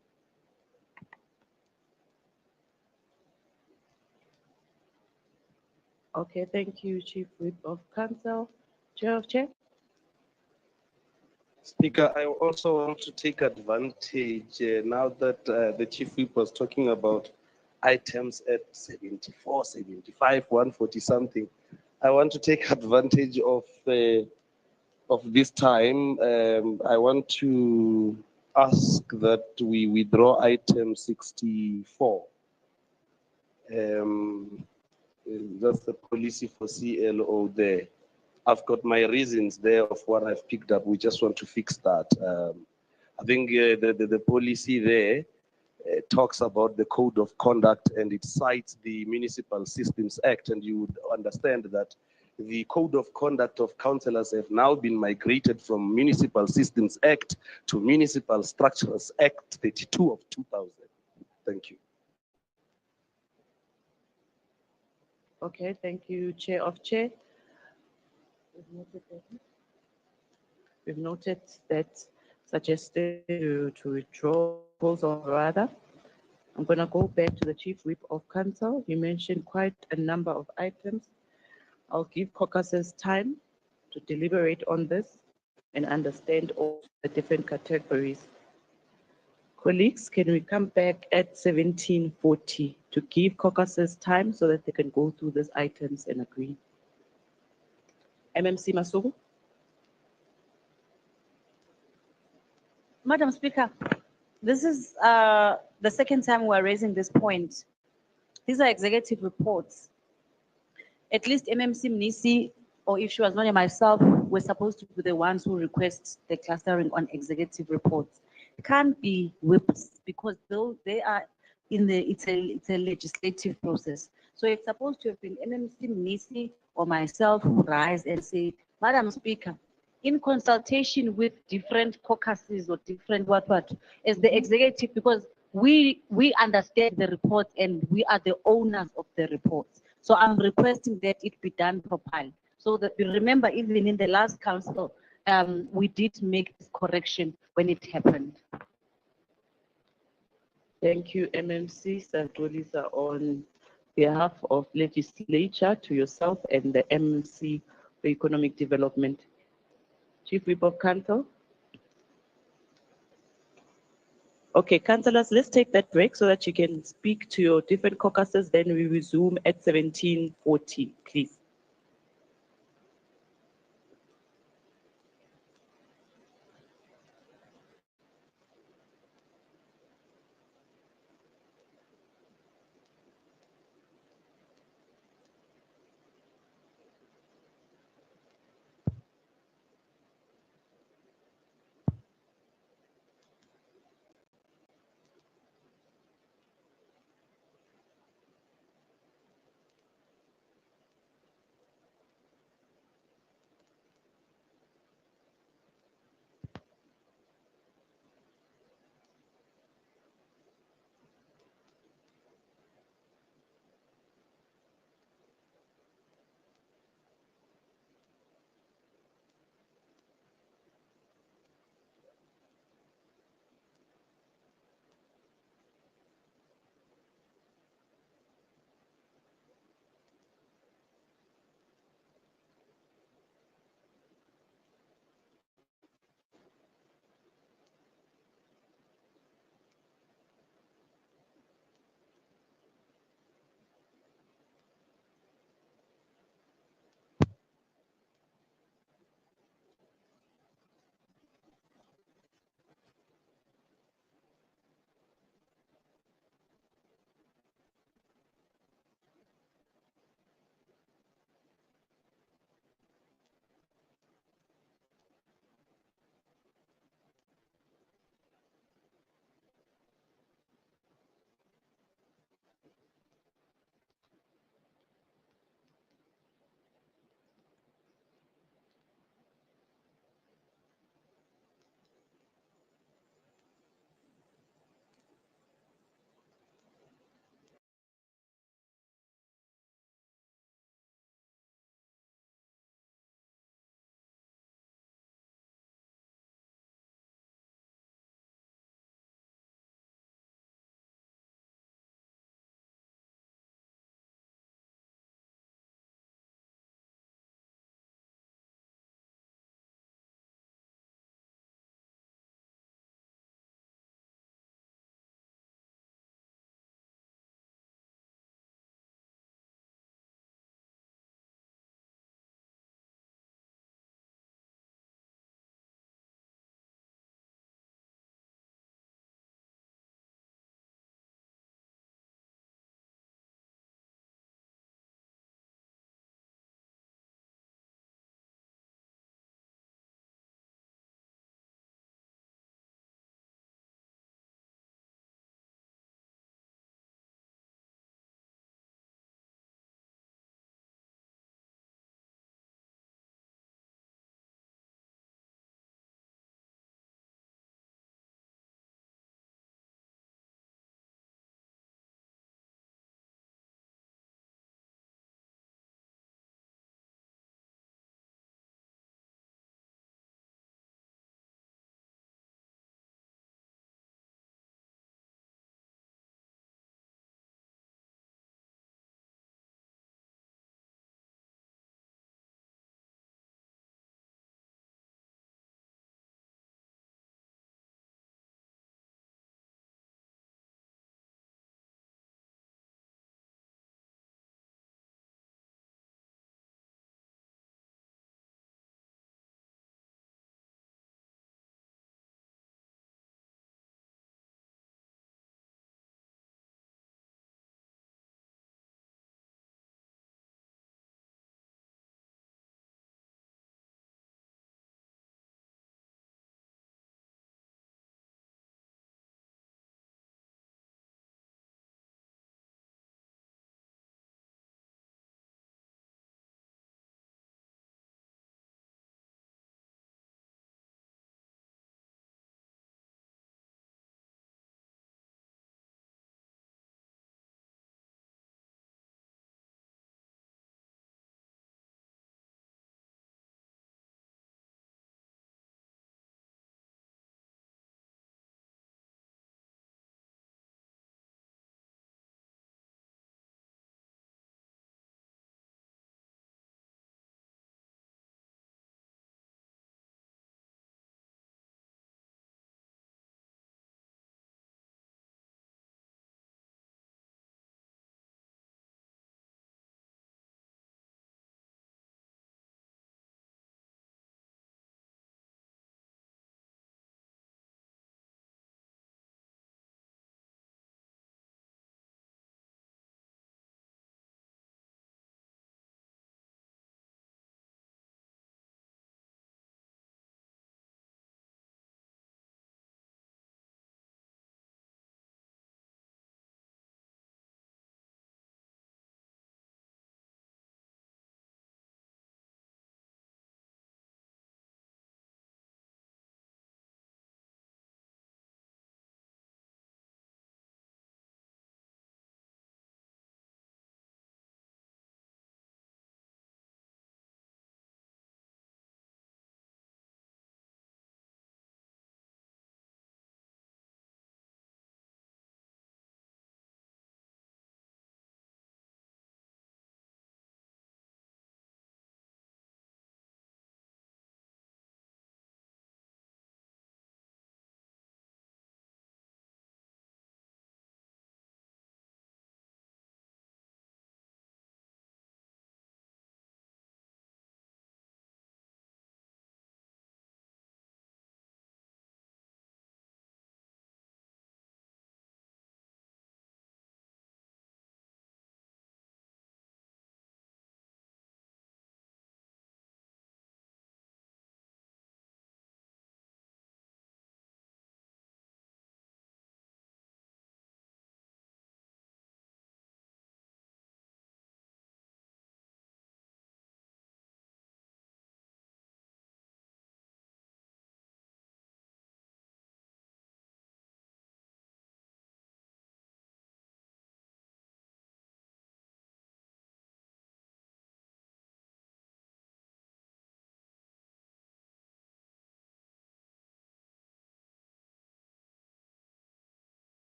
Okay, thank you, Chief Whip of Council. Chair of Chair. Speaker, I also want to take advantage now that the Chief Whip was talking about items at 74, 75, 140 something. I want to take advantage of this time. I want to ask that we withdraw item 64. That's the policy for CLO there. I've got my reasons there of what I've picked up. We just want to fix that. I think the policy there talks about the code of conduct, and it cites the Municipal Systems Act, and you would understand that the code of conduct of councillors have now been migrated from Municipal Systems Act to Municipal Structures Act 32 of 2000. Thank you. Okay, thank you, Chair of Chair. We've noted that suggested to withdraw proposal rather. I'm going to go back to the Chief Whip of Council. You mentioned quite a number of items. I'll give caucuses time to deliberate on this and understand all the different categories. Colleagues, can we come back at 17:40 to give caucuses time so that they can go through these items and agree? MMC Masuku? Madam Speaker, this is the second time we're raising this point. These are executive reports. At least MMC Mnisi, or if she was not myself, we're supposed to be the ones who request the clustering on executive reports. It can't be whips because though they are in the, it's a legislative process. So it's supposed to have been MMC Mnisi or myself who rise and say, Madam Speaker, in consultation with different caucuses or different what, as the executive, because we understand the reports and we are the owners of the reports. So I'm requesting that it be done properly. So that you remember, even in the last council, we did make this correction when it happened. Thank you, MMC Santolisa, on behalf of legislature to yourself and the MMC for Economic Development. Chief Whip of Council. Okay, councillors, let's take that break so that you can speak to your different caucuses. Then we resume at 17:40, please.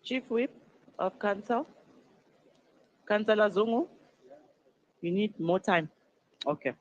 Chief Whip of Council, Councillor Zungu, you need more time. Okay.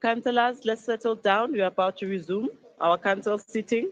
Councillors, let's settle down. We are about to resume our council sitting.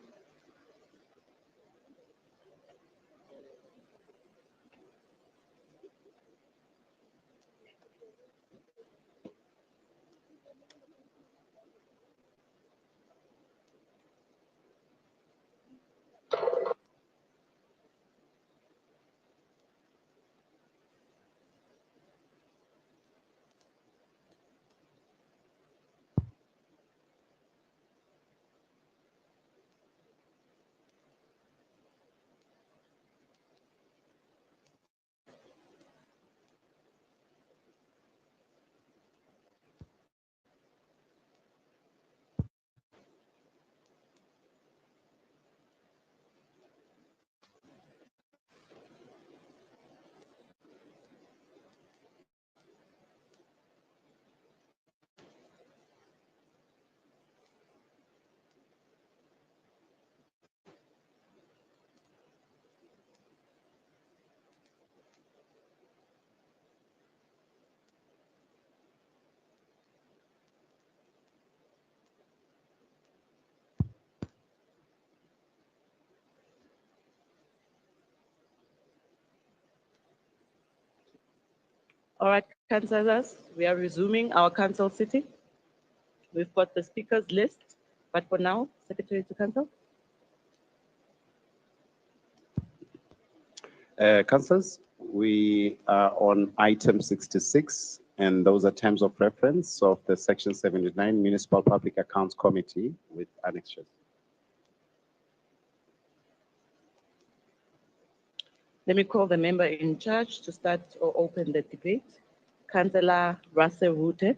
All right, councillors, we are resuming our council sitting. We've got the speakers list, but for now, Secretary to Council. Councillors, we are on item 66, and those are terms of reference of the Section 79 Municipal Public Accounts Committee with annexures. Let me call the member in charge to start or open the debate. Councillor Russell Rute.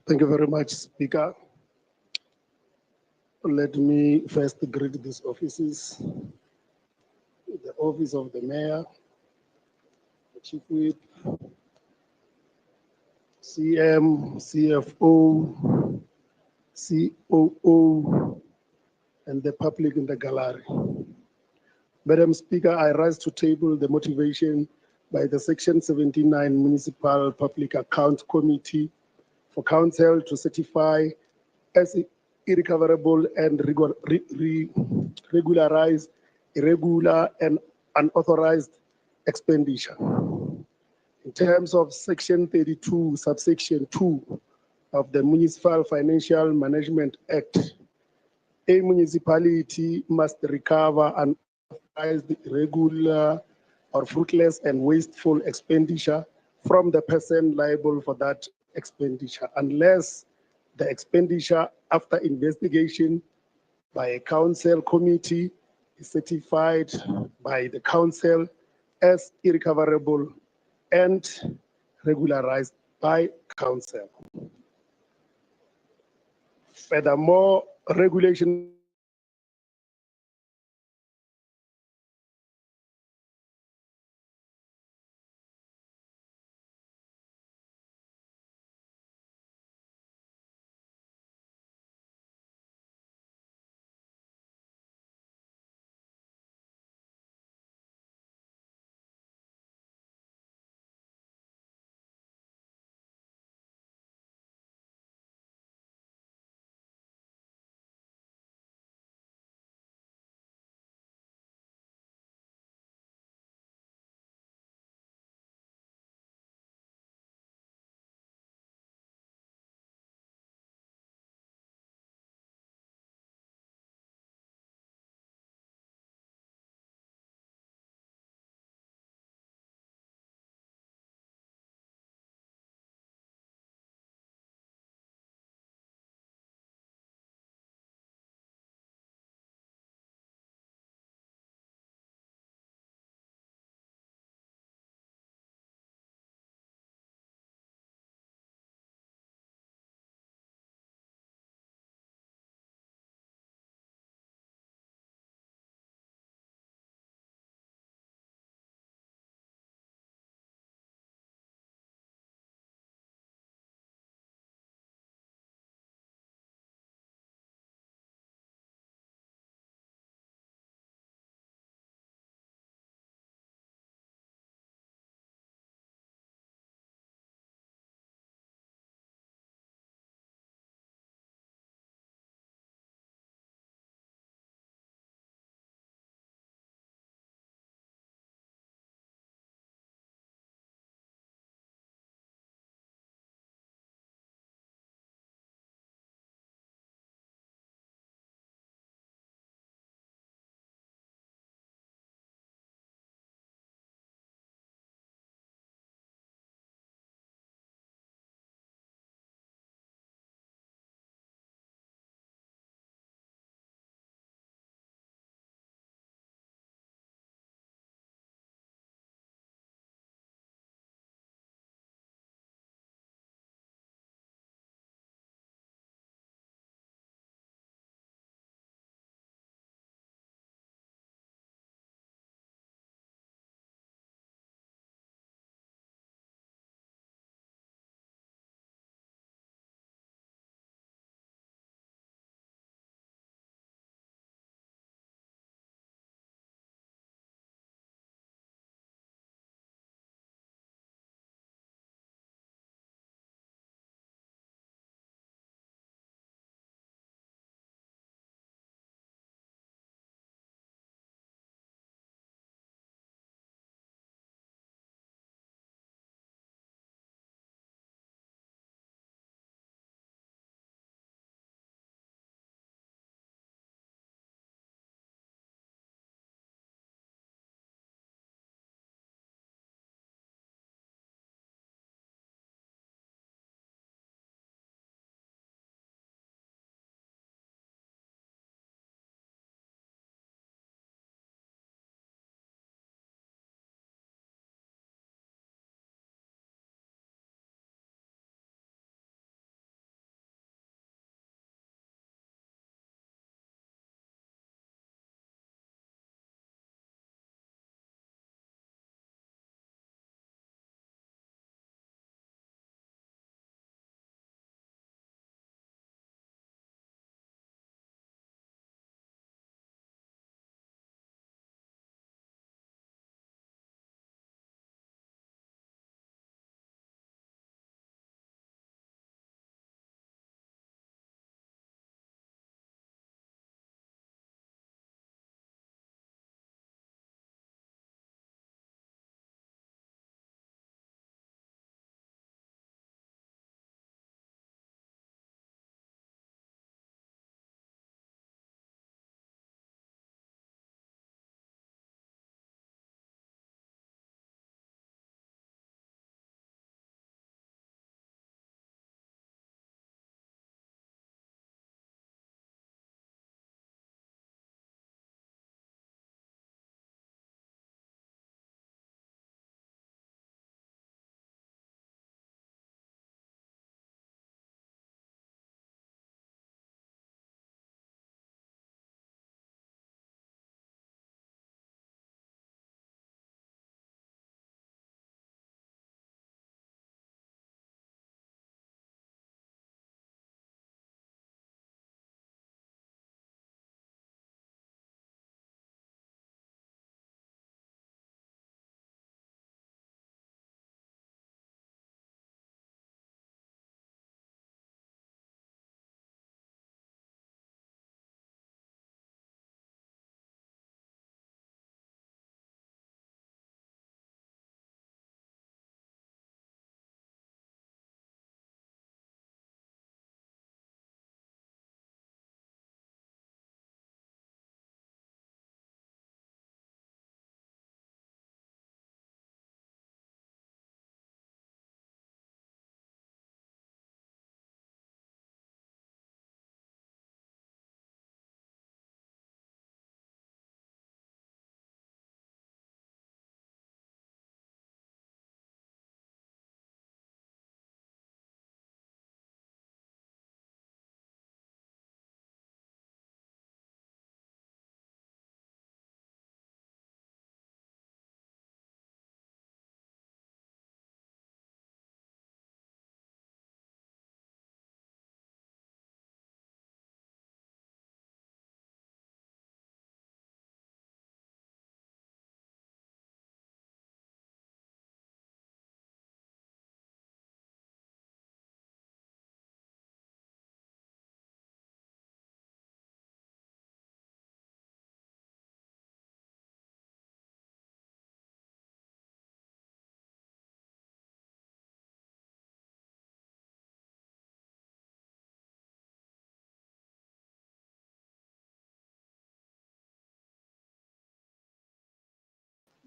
Thank you very much, Speaker. Let me first greet these offices, the Office of the Mayor, the Chief Whip, CM, CFO, COO, and the public in the gallery. Madam Speaker, I rise to table the motivation by the Section 79 Municipal Public Accounts Committee for Council to certify as irrecoverable and regularize irregular and unauthorized expenditure. In terms of Section 32, subsection 2 of the Municipal Financial Management Act, a municipality must recover unauthorized, irregular, or fruitless and wasteful expenditure from the person liable for that expenditure, unless the expenditure after investigation by a council committee is certified by the council as irrecoverable and regularized by council. Furthermore, regulation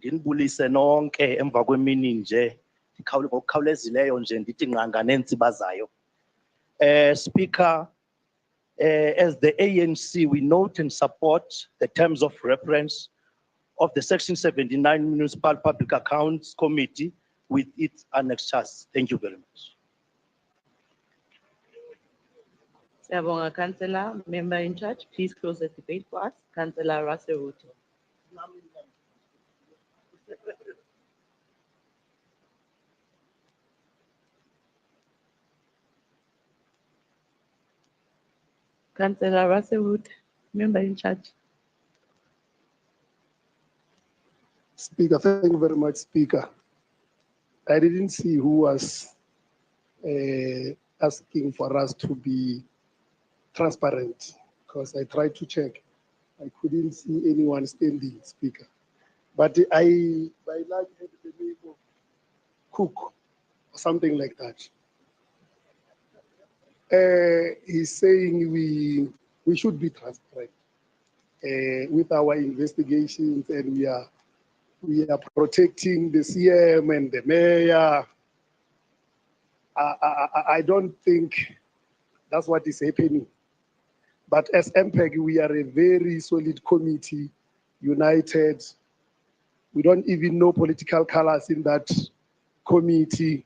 ndinibulise nonke emva kwemini nje ngokukhawulezileyo nje ndithi nqanga neentsiba zayo. Speaker, as the ANC, we note and support the terms of reference of the Section 79 Municipal Public Accounts Committee with its annexures. Thank you very much. Siyabonga, Councillor. Member in charge, please close the debate for us. Councillor Russell. Councillor Russell, member in charge. Speaker, thank you very much, Speaker. I didn't see who was asking for us to be transparent because I tried to check. I couldn't see anyone standing, Speaker. But I like the name of Cook or something like that. He's saying we should be transparent with our investigations, and we are protecting the CM and the mayor. I don't think that's what is happening. But as MPEG, we are a very solid committee, united. We don't even know political colors in that committee.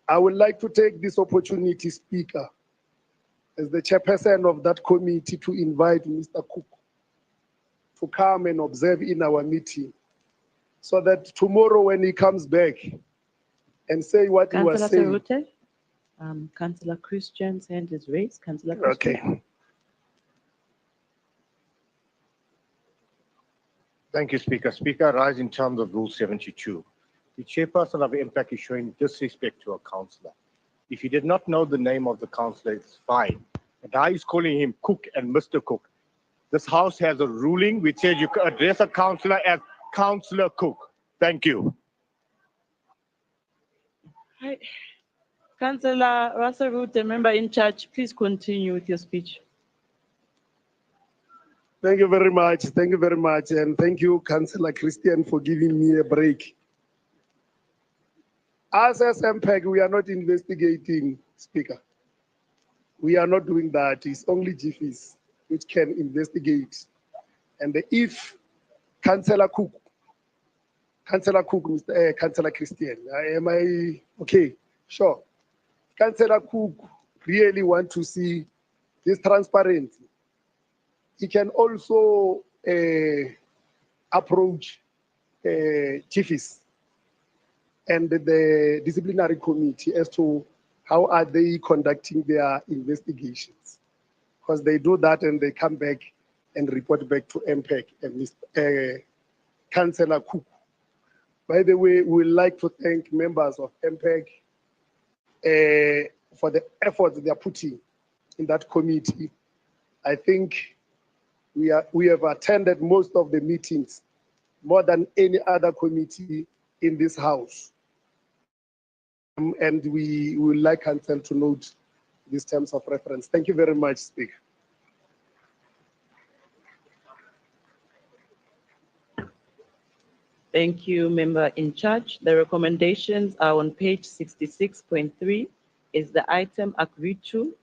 I would like to take this opportunity, Speaker, as the chairperson of that committee, to invite Mr. Cook to come and observe in our meeting, so that tomorrow when he comes back and say what he was saying. Councillor Christian's hand is raised. Councillor Christian. Okay. Thank you, Speaker. Speaker, I rise in terms of Rule 72. The chairperson of MPAC is showing disrespect to a councillor. If he did not know the name of the councillor, it's fine. And now he's calling him Cook and Mr. Cook. This house has a ruling which says you can address a councillor as Councillor Cook. Thank you. Hi. Councillor Russell, the member in charge, please continue with your speech. Thank you very much. Thank you very much. And thank you, Councillor Christian, for giving me a break. As MPEG, we are not investigating, Speaker. We are not doing that. It's only GFIS which can investigate. And if Councillor Cook, Councillor Christian, am I okay? Sure. Councillor Cook really want to see this transparency. He can also approach GFIS and the disciplinary committee as to how are they conducting their investigations. Because they do that and they come back and report back to MPEC and Councillor Cook. By the way, we would like to thank members of MPEC for the efforts they are putting in that committee. I think we have attended most of the meetings, more than any other committee in this house. And we would like Council to note these terms of reference. Thank you very much, Speaker. Thank you, member in charge. The recommendations are on page 66.3. Is the item agreed to?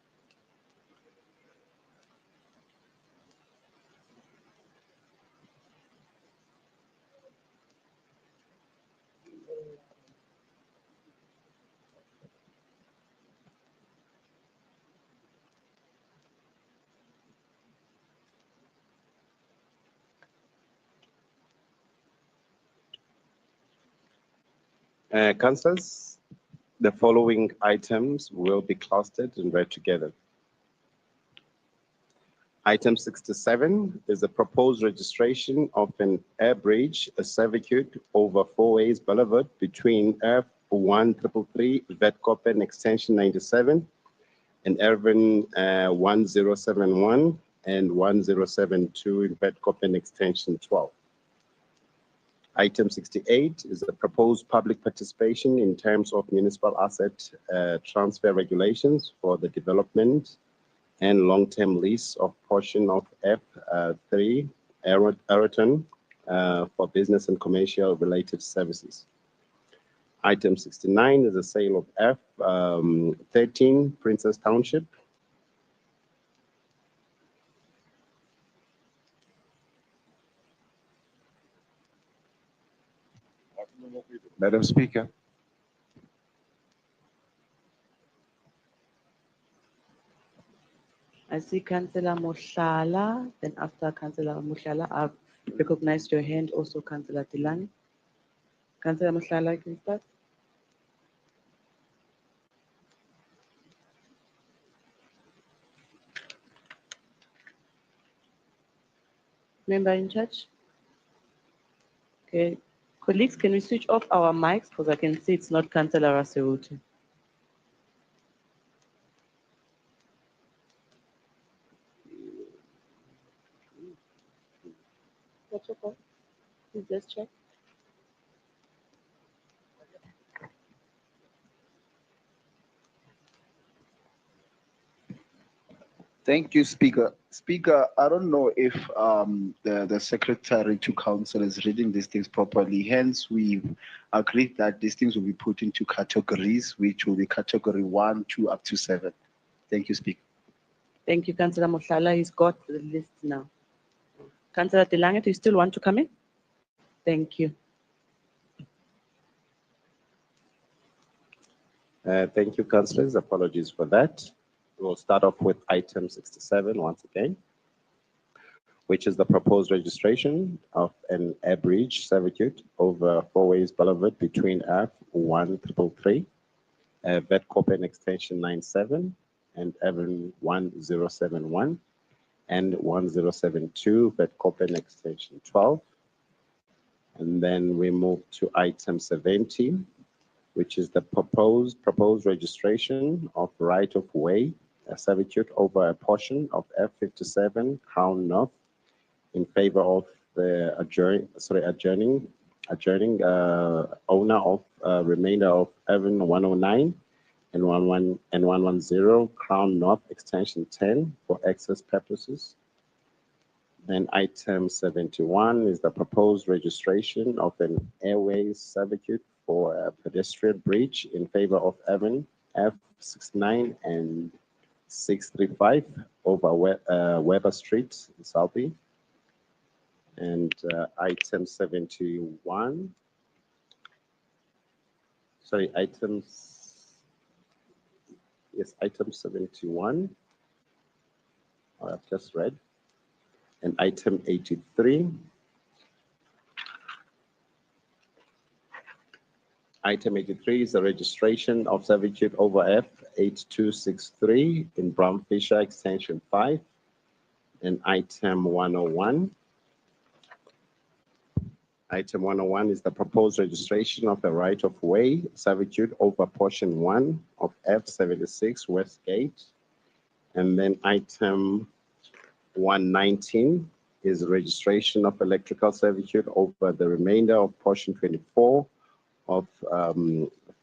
Councillors, the following items will be clustered and read together. Item 67 is a proposed registration of an air bridge, a servitude over 4 ways boulevard between F1333 Vetkoppen extension 97 and Erwin 1071 and 1072 in Vetkoppen extension 12. Item 68 is a proposed public participation in terms of municipal asset transfer regulations for the development and long-term lease of portion of F3 Aeroton for business and commercial related services. Item 69 is the sale of F13 Princess Township. Madam Speaker. I see Councillor Moshala, then after Councillor Moshala, I've recognized your hand, also Councillor Tilani. Councillor Moshala, can you start? Member in charge? Okay, colleagues, can we switch off our mics because I can see it's not Councillor Rasewuti. What's your call? Please just check. Thank you, Speaker. Speaker, I don't know if the Secretary to Council is reading these things properly. Hence, we've agreed that these things will be put into categories, which will be category 1, 2, up to 7. Thank you, Speaker. Thank you, Councillor Moshala. He's got the list now. Councillor Tilange, do you still want to come in? Thank you. Thank you, councillors. Apologies for that. We'll start off with item 67 once again, which is the proposed registration of an air bridge servitude over Fourways Boulevard between F1333, Vetkopen extension 97, and Evan 1071, and 1072, Vetkopen extension 12. And then we move to item 70, which is the proposed registration of right-of-way servitude over a portion of F57 Crown North in favor of the adjourning owner of remainder of Evan 109 and 110 Crown North extension 10 for access purposes. Then item 71 is the proposed registration of an airways servitude for a pedestrian bridge in favor of Evan F69 and 635 over Weber Street in Southie. And item 71, item 71, I've just read. And item 83. Item 83 is the registration of servitude over F8263 in Brown Fisher extension 5. And item 101. Item 101 is the proposed registration of the right-of-way servitude over portion 1 of F76 Westgate. And then item 119 is registration of electrical servitude over the remainder of portion 24 of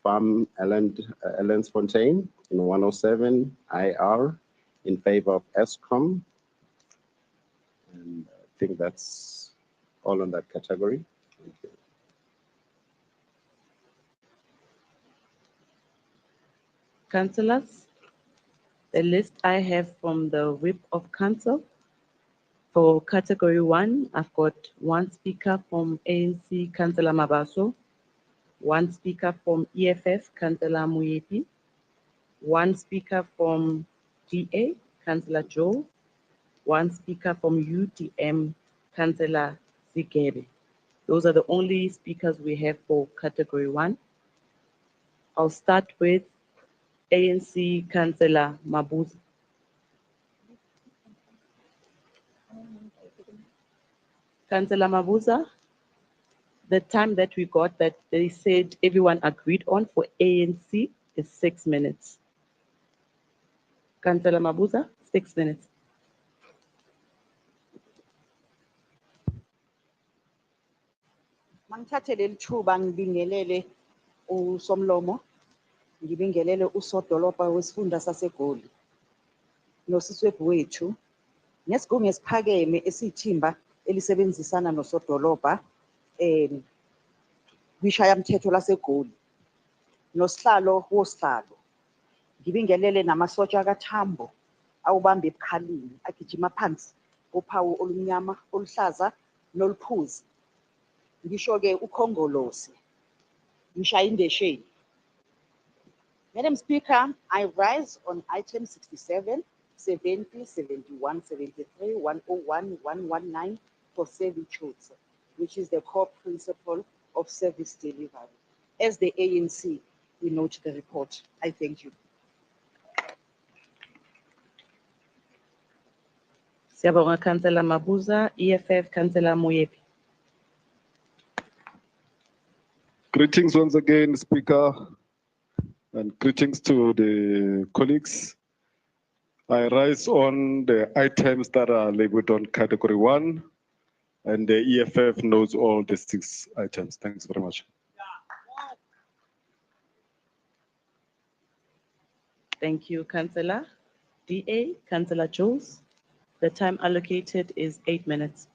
Farm Ellensfontein in 107 IR in favor of ESCOM. And I think that's all on that category. Thank you. Councillors, the list I have from the Whip of Council. For category 1, I've got 1 speaker from ANC, Councillor Mabaso, 1 speaker from EFF, Councillor Muyepi, 1 speaker from DA, Councillor Joe, 1 speaker from UDM, Councillor Zigebe. Those are the only speakers we have for category 1. I'll start with ANC Councillor Mabuza. Councillor Mabuza, the time that we got that they said everyone agreed on for ANC is 6 minutes. Councillor Mabuza, 6 minutes. Mangithathele lithuba ngibingelele uSomlomo, ngibingelele usodolopha wesifunda saseGoli, nosiswephu wethu, nesigungu esiphakeme esithimba elisebenzisana nosodolobha kwishayamthetho laseGoli nosihlalo wosihlalo ngibingelele namasotsha kaThambo awubamba ebukhalini agijima phansi uphawu olumnyama oluhlaza noluphuzi ngisho-ke ukhongolose ngishaya indesheni. Madam Speaker, I rise on item 67, 70, 71, 73, 101, 119 for servitudes, which is the core principle of service delivery. As the ANC, we note the report. I thank you. Siyabonga Councillor Mabuza, EFF Councillor Moyepi. Greetings once again, Speaker, and greetings to the colleagues. I rise on the items that are labeled on category 1, and the EFF knows all the 6 items. Thanks very much. Thank you, Councillor. DA, Councillor Jules. The time allocated is 8 minutes.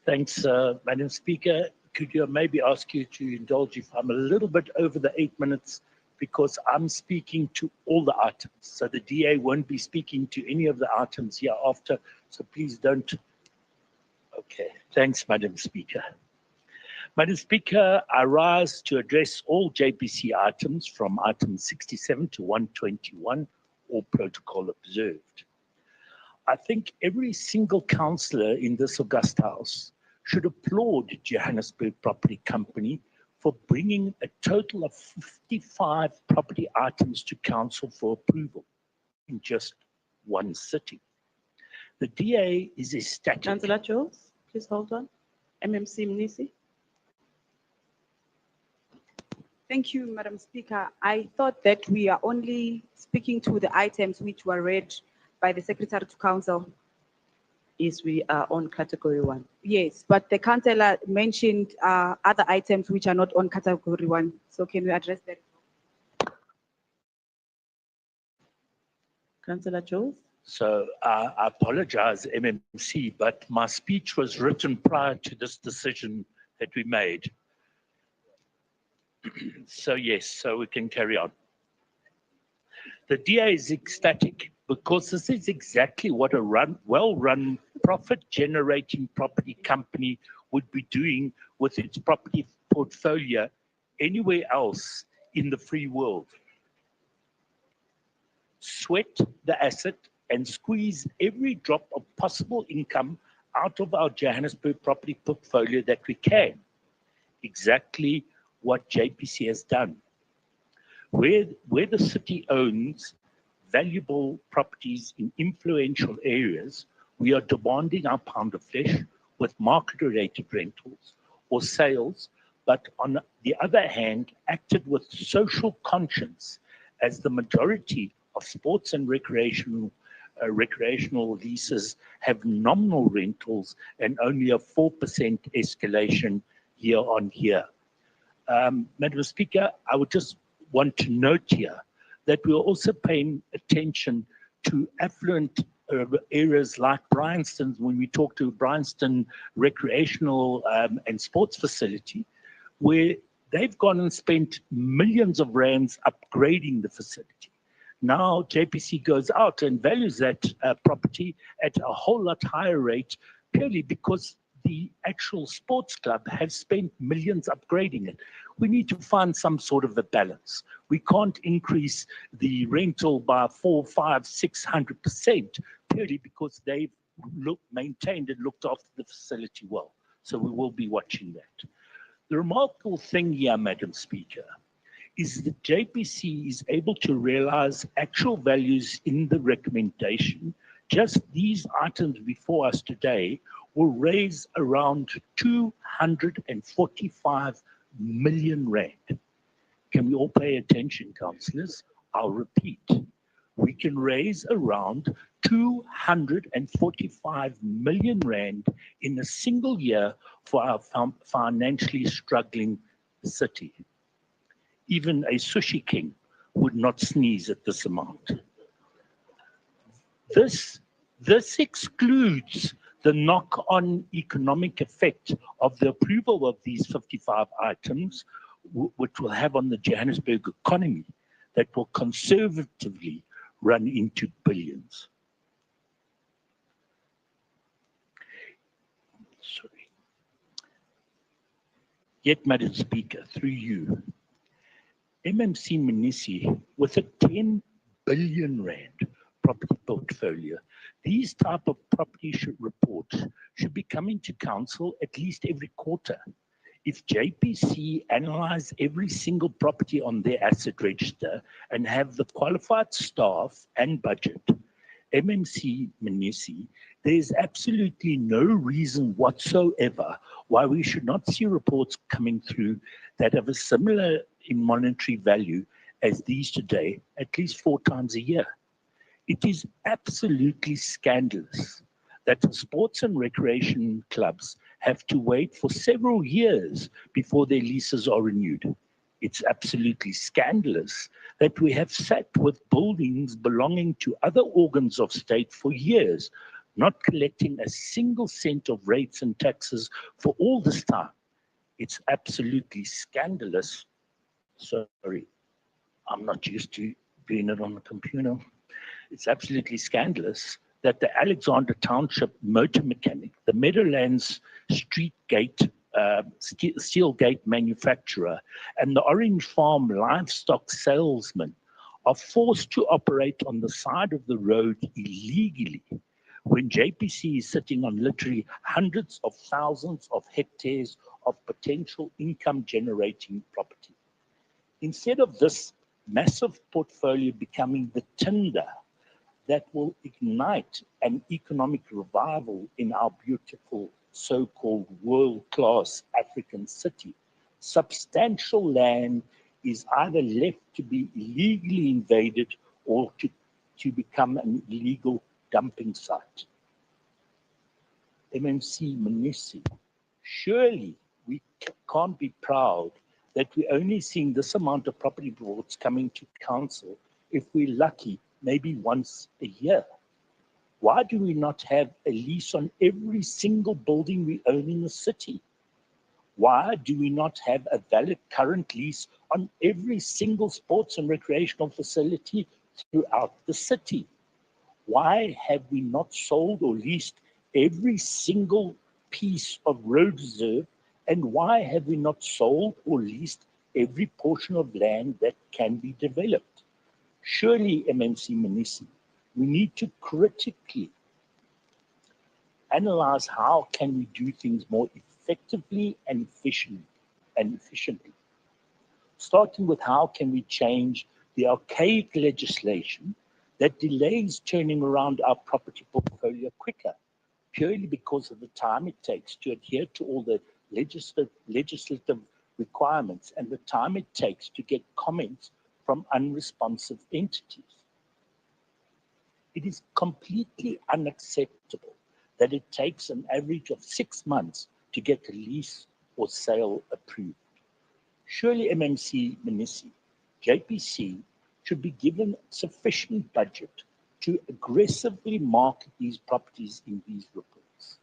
Thanks, Madam Speaker. Could I maybe ask you to indulge if I'm a little bit over the 8 minutes because I'm speaking to all the items. So the DA won't be speaking to any of the items here after. So please don't. Okay, thanks, Madam Speaker. Madam Speaker, I rise to address all JPC items from item 67 to 121, all protocol observed. I think every single councillor in this august house should applaud Johannesburg Property Company for bringing a total of 55 property items to council for approval in just one sitting. The DA is ecstatic. Councillor Jules, please hold on. MMC Mnisi. Thank you, Madam Speaker. I thought that we are only speaking to the items which were read by the Secretary to Council. Yes, we are on category 1. Yes, but the councillor mentioned other items which are not on category 1. So can we address that? Councillor Jules. So I apologize, MMC, but my speech was written prior to this decision that we made. So yes, so we can carry on. The DA is ecstatic because this is exactly what a well-run, profit-generating property company would be doing with its property portfolio anywhere else in the free world. Sweat the asset and squeeze every drop of possible income out of our Johannesburg property portfolio that we can. Exactly what JPC has done. Where the city owns valuable properties in influential areas, we are demanding our pound of flesh with market-related rentals or sales, but on the other hand, acted with social conscience as the majority of sports and recreational leases have nominal rentals and only a 4% escalation year on year. Madam Speaker, I would just want to note here that we are also paying attention to affluent areas like Bryanston when we talk to Bryanston recreational and sports facility, where they've gone and spent millions of rands upgrading the facility. Now JPC goes out and values that property at a whole lot higher rate purely because the actual sports club has spent millions upgrading it. We need to find some sort of a balance. We can't increase the rental by 400, 500, 600% purely because they've maintained and looked after the facility well. So we will be watching that. The remarkable thing here, Madam Speaker, is that JPC is able to realize actual values in the recommendation. Just these items before us today will raise around 245 million rand. Can we all pay attention, councillors? I'll repeat. We can raise around 245 million rand in a single year for our financially struggling city. even a sushi king would not sneeze at this amount. This excludes the knock-on economic effect of the approval of these 55 items, which will have on the Johannesburg economy, that will conservatively run into billions. Sorry. Yet, Madam Speaker, through you, MMC Mnisi, with a 10 billion rand property portfolio, these type of property reports should be coming to council at least every quarter. If JPC analyze every single property on their asset register and have the qualified staff and budget, MMC Mnisi, there is absolutely no reason whatsoever why we should not see reports coming through that have a similar in monetary value as these today, at least 4 times a year. It is absolutely scandalous that the sports and recreation clubs have to wait for several years before their leases are renewed. It's absolutely scandalous that we have sat with buildings belonging to other organs of state for years, not collecting a single cent of rates and taxes for all this time. It's absolutely scandalous. Sorry, I'm not used to doing it on the computer. It's absolutely scandalous that the Alexander Township motor mechanic, the Meadowlands Street Gate, steel gate manufacturer, and the Orange Farm livestock salesman are forced to operate on the side of the road illegally when JPC is sitting on literally hundreds of thousands of hectares of potential income generating property. Instead of this massive portfolio becoming the tinder that will ignite an economic revival in our beautiful so-called world-class African city, substantial land is either left to be illegally invaded or to become an illegal dumping site. MMC Mnisi, surely we can't be proud that we're only seeing this amount of property reports coming to council, if we're lucky, maybe once a year. Why do we not have a lease on every single building we own in the city? Why do we not have a valid current lease on every single sports and recreational facility throughout the city? Why have we not sold or leased every single piece of road reserve? And why have we not sold or leased every portion of land that can be developed? Surely, MMC Mnisi, we need to critically analyze how can we do things more effectively and efficiently. Starting with how can we change the archaic legislation that delays turning around our property portfolio quicker, purely because of the time it takes to adhere to all the legislative requirements and the time it takes to get comments from unresponsive entities. It is completely unacceptable that it takes an average of 6 months to get a lease or sale approved. Surely MMC Mnisi, JPC should be given sufficient budget to aggressively market these properties in these reports.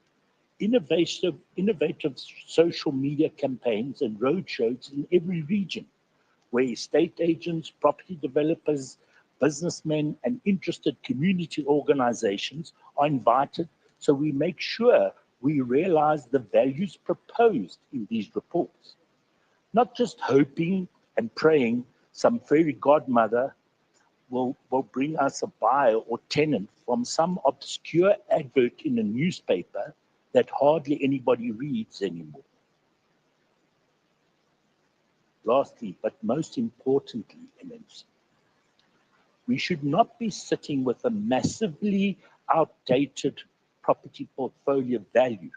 Innovative social media campaigns and roadshows in every region where estate agents, property developers, businessmen, and interested community organizations are invited so we make sure we realize the values proposed in these reports. Not just hoping and praying some fairy godmother will bring us a buyer or tenant from some obscure advert in a newspaper that hardly anybody reads anymore. Lastly, but most importantly, MMC, we should not be sitting with a massively outdated property portfolio value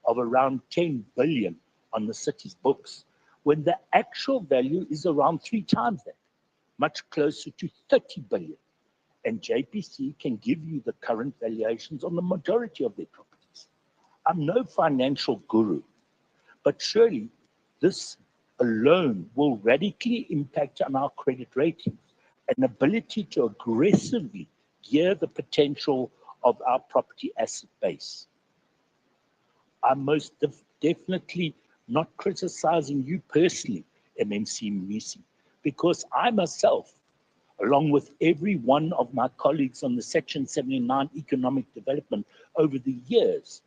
of around 10 billion on the city's books, when the actual value is around 3 times that, much closer to 30 billion. And JPC can give you the current valuations on the majority of their properties. I'm no financial guru, but surely this alone will radically impact on our credit ratings and ability to aggressively gear the potential of our property asset base. I'm most definitely not criticizing you personally, MMC Mnisi, because I myself, along with every one of my colleagues on the Section 79 economic development over the years,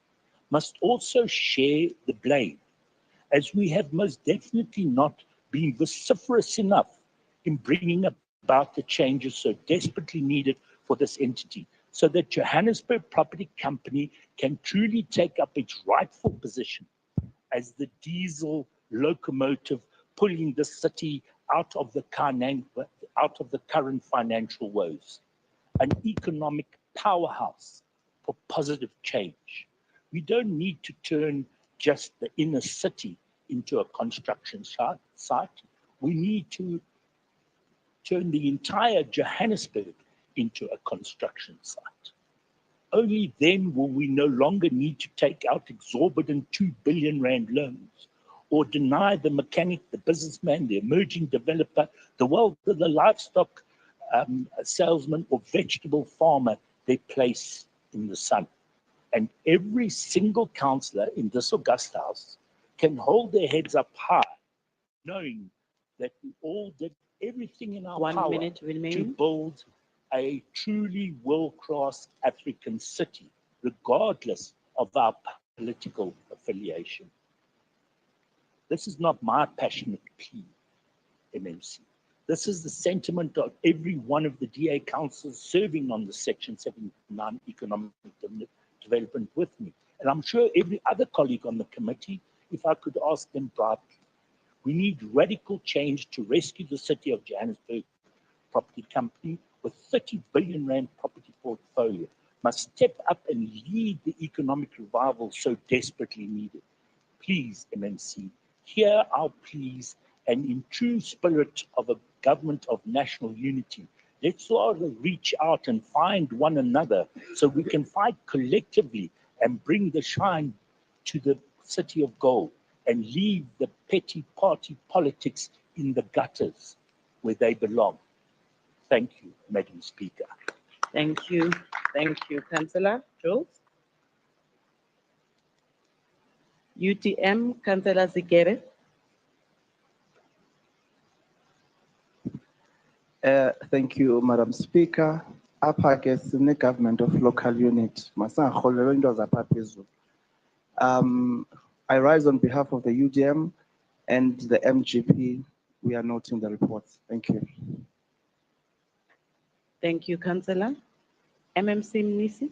must also share the blame, as we have most definitely not been vociferous enough in bringing about the changes so desperately needed for this entity, so that Johannesburg Property Company can truly take up its rightful position as the diesel locomotive pulling the city out of the current financial woes, an economic powerhouse for positive change. We don't need to turn just the inner city into a construction site. We need to turn the entire Johannesburg into a construction site. Only then will we no longer need to take out exorbitant 2 billion rand loans or deny the mechanic, the businessman, the emerging developer, the livestock salesman or vegetable farmer their place in the sun. And every single councillor in this august house can hold their heads up high, knowing that we all did everything in our power to build a truly world-class African city, regardless of our political affiliation. This is not my passionate plea, MMC. This is the sentiment of every one of the DA councils serving on the Section 79 economic development with me. And I'm sure every other colleague on the committee, if I could ask them brightly. We need radical change to rescue the city of Johannesburg Property Company with 30 billion rand property portfolio, must step up and lead the economic revival so desperately needed. Please, MMC, hear our pleas, and in true spirit of a government of national unity, let's all reach out and find one another so we can fight collectively and bring the shine to the city of gold and leave the petty party politics in the gutters where they belong. Thank you, Madam Speaker. Thank you. Thank you, Councillor Jules. UTM, Councillor Zikere. Thank you, Madam Speaker. Apha ke sine government of local unit. Masangirholelwe into zapha phezulu. I rise on behalf of the UDM and the MGP. We are noting the reports. Thank you. Thank you, Councillor. MMC Mnisi.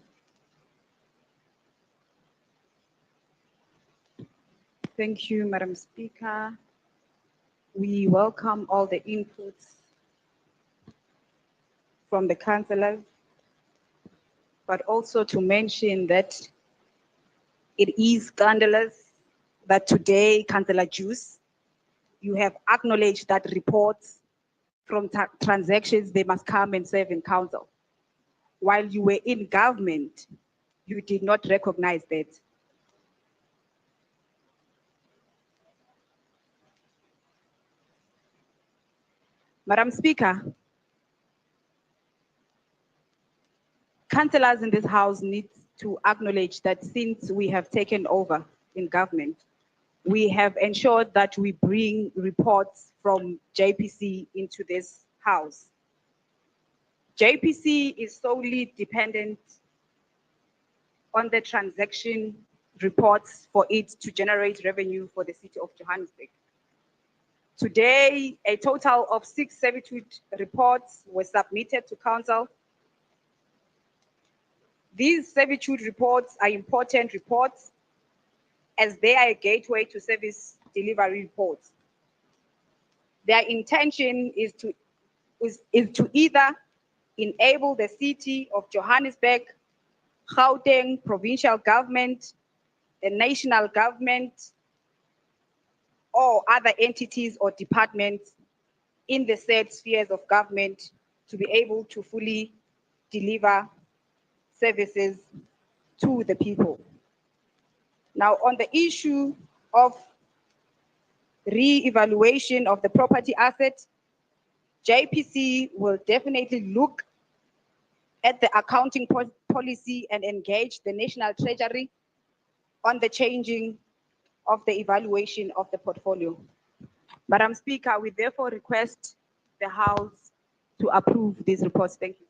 Thank you, Madam Speaker. We welcome all the inputs from the councillors, but also to mention that it is scandalous that today, Councillor Juice, you have acknowledged that reports from transactions, they must come and serve in council. While you were in government, you did not recognize that. Madam Speaker, councillors in this house need to acknowledge that since we have taken over in government, we have ensured that we bring reports from JPC into this house. JPC is solely dependent on the transaction reports for it to generate revenue for the city of Johannesburg. Today, a total of 6 servitude reports were submitted to council. These servitude reports are important reports as they are a gateway to service delivery reports. Their intention is to either enable the city of Johannesburg, Gauteng provincial government, the national government, or other entities or departments in the said spheres of government to be able to fully deliver services to the people. Now, on the issue of re-evaluation of the property asset. JPC will definitely look at the accounting policy and engage the National Treasury on the changing of the evaluation of the portfolio. Madam Speaker, we therefore request the House to approve these reports. Thank you.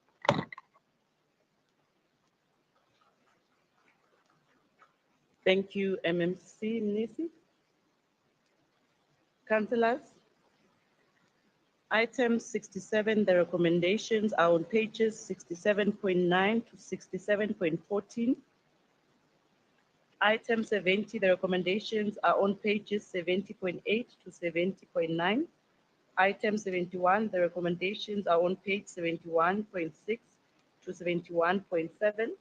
Thank you, MMC Mnisi. Councillors, item 67, the recommendations are on pages 67.9 to 67.14. Item 70, the recommendations are on pages 70.8 to 70.9. Item 71, the recommendations are on page 71.6 to 71.7.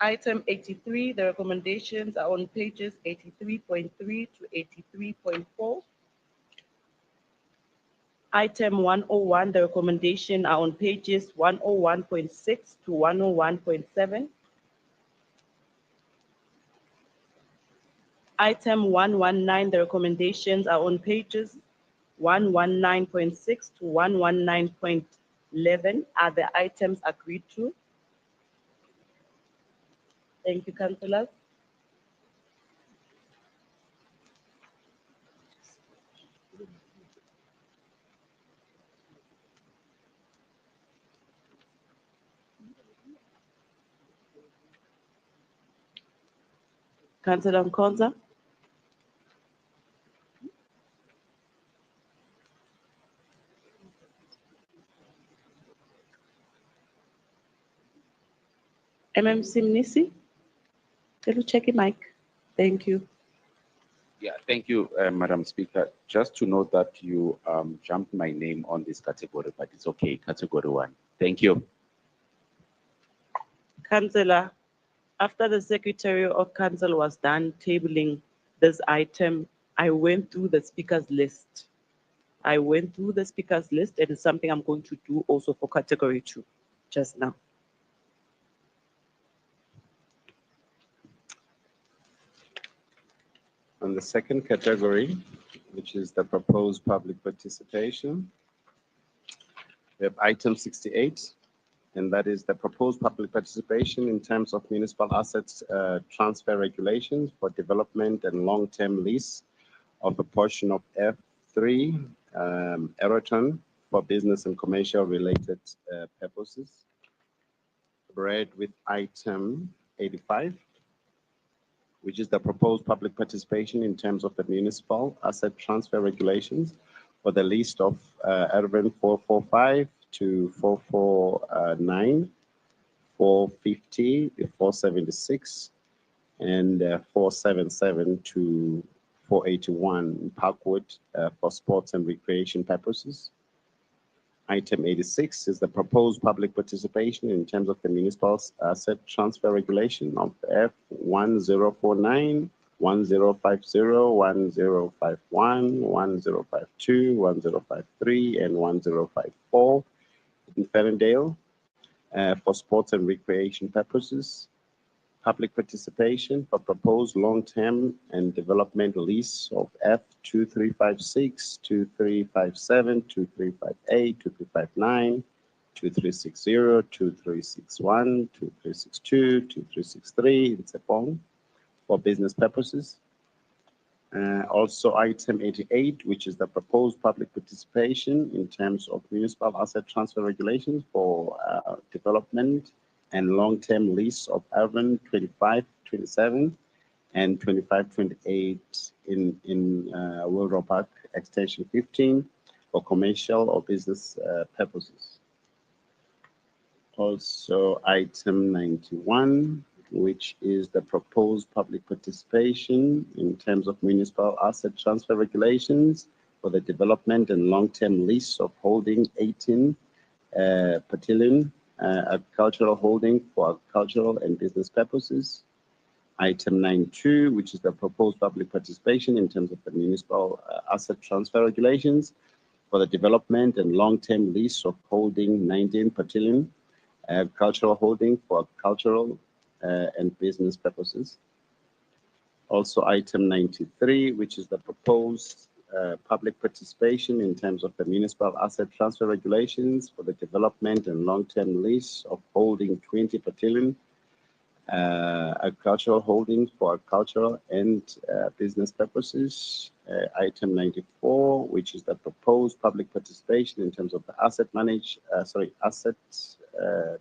Item 83, the recommendations are on pages 83.3 to 83.4. Item 101, the recommendation are on pages 101.6 to 101.7. Item 119, the recommendations are on pages 119.6 to 119.11. Are the items agreed to? Thank you, councillors. Councillor Nkonza. MMC Mnisi. Can you check your mic? Thank you. Yeah, thank you, Madam Speaker. Just to note that you jumped my name on this category, but it's okay, category 1. Thank you. Councillor, after the Secretary of Council was done tabling this item, I went through the speakers list. And it's something I'm going to do also for category 2 just now. On the second category, which is the proposed public participation, we have item 68, and that is the proposed public participation in terms of municipal assets transfer regulations for development and long-term lease of a portion of F3 Aeroton for business and commercial related purposes. Read with item 85, which is the proposed public participation in terms of the municipal asset transfer regulations for the list of Urban 445 to 449, 450, 476, and 477 to 481 Parkwood for sports and recreation purposes. Item 86 is the proposed public participation in terms of the municipal asset transfer regulation of F1049, 1050, 1051, 1052, 1053, and 1054 in Ferndale for sports and recreation purposes. Public participation for proposed long-term and development lease of F2356, 2357, 2358, 2359, 2360, 2361, 2362, 2363 in Tsepong for business purposes. Also item 88, which is the proposed public participation in terms of municipal asset transfer regulations for development and long-term lease of Urban 2527 and 2528 in Willow Park Extension 15 for commercial or business purposes. Also item 91, which is the proposed public participation in terms of municipal asset transfer regulations for the development and long-term lease of holding 18 Patillion agricultural holding for agricultural and business purposes. Item 92, which is the proposed public participation in terms of the municipal asset transfer regulations for the development and long-term lease of holding 19 Patillion agricultural holding for agricultural and business purposes. Also item 93, which is the proposed public participation in terms of the municipal asset transfer regulations for the development and long-term lease of holding 20 battalion agricultural holdings for agricultural and business purposes. Item 94, which is the proposed public participation in terms of the asset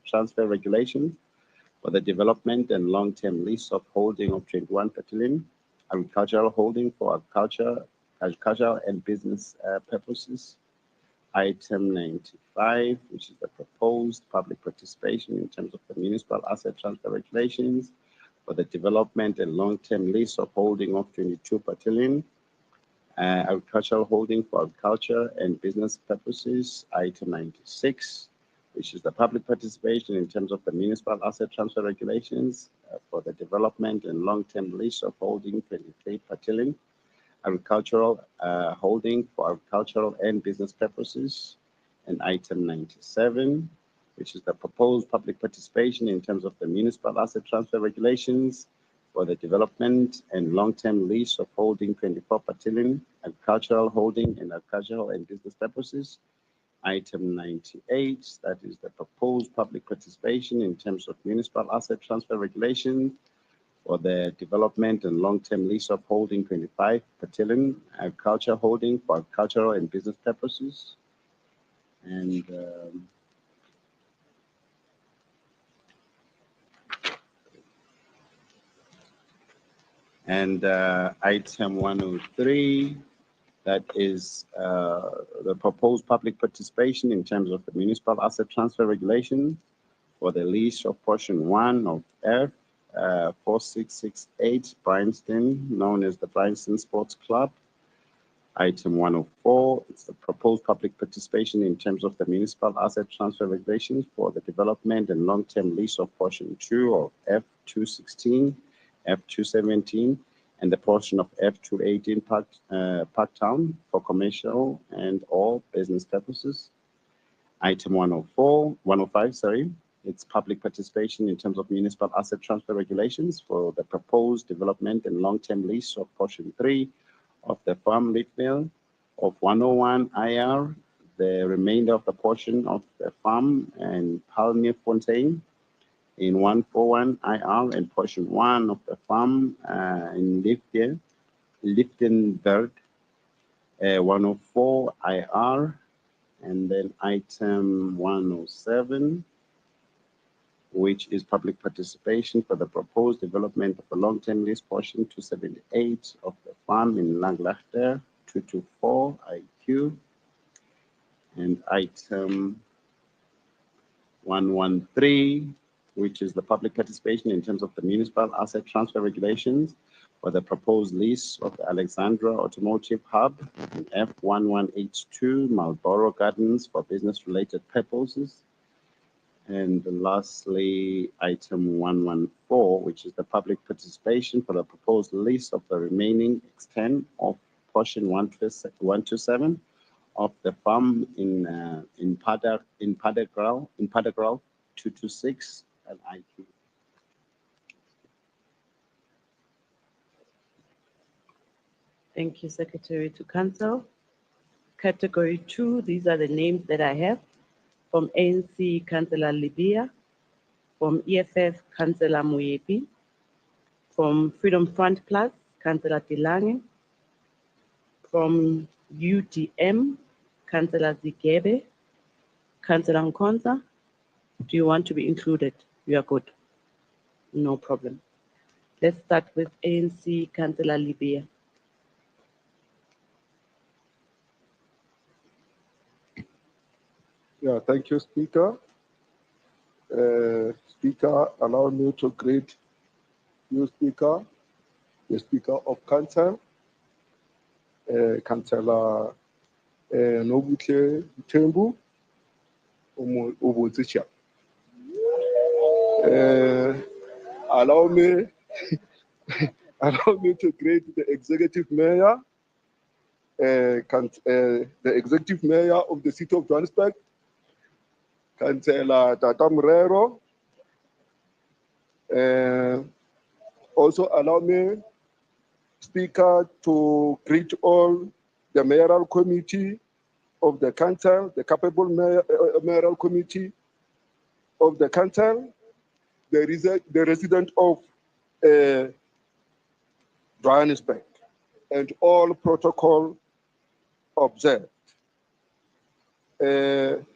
transfer regulation for the development and long-term lease of holding of 21 battalion agricultural holding for agricultural and business purposes. Item 95, which is the proposed public participation in terms of the municipal asset transfer regulations for the development and long-term lease of holding of 22 battalion agricultural holding for agriculture and business purposes. Item 96, which is the public participation in terms of the municipal asset transfer regulations for the development and long-term lease of holding 23 battalion agricultural holding for agricultural and business purposes. And item 97, which is the proposed public participation in terms of the municipal asset transfer regulations for the development and long-term lease of holding 24 battalion agricultural holding and agricultural and business purposes. Item 98, that is the proposed public participation in terms of municipal asset transfer regulations for the development and long-term lease of holding 25 battalion agriculture holding for agricultural and business purposes. And item 103, that is the proposed public participation in terms of the municipal asset transfer regulation for the lease of portion 1 of F 4668 Bryanston, known as the Bryanston Sports Club. Item 104, it's the proposed public participation in terms of the municipal asset transfer regulations for the development and long-term lease of portion 2 of F216, F217, and the portion of F218 Parktown for commercial and all business purposes. Item 105, it's public participation in terms of municipal asset transfer regulations for the proposed development and long-term lease of portion 3 of the farm leaf mill of 101 IR, the remainder of the portion of the farm and Palmier Fontaine in 141 IR, and portion 1 of the farm in Lichtenberg 104 IR, and then item 107, which is public participation for the proposed development of a long-term lease portion 278 of the farm in Langlachter 224 IQ, and item 113, which is the public participation in terms of the municipal asset transfer regulations for the proposed lease of the Alexandra Automotive Hub in F1182 Marlborough Gardens for business-related purposes. And lastly, item 114, which is the public participation for the proposed lease of the remaining extent of portion 127 of the farm in Padergrau 226 and IQ. Thank you, Secretary to Council. Category 2, these are the names that I have. From ANC, Councillor Libya. From EFF, Councillor Muyepi. From Freedom Front Plus, Councillor Tilange. From UDM, Councillor Zigebe. Councillor Nkonza, do you want to be included? You are good. No problem. Let's start with ANC, Councillor Libya. Yeah, thank you, Speaker. Speaker, allow me to greet you, Speaker, the Speaker of Council, Councillor Nobuhle Mthembu, Ubuzicha. Allow me to greet the Executive Mayor, the Executive Mayor of the City of Johannesburg, Councillor Tata Mrero, Also allow me, Speaker, to greet all the mayoral committee of the council, the capable mayoral committee of the council, the resident of Johannesburg, and all protocol observed. Madam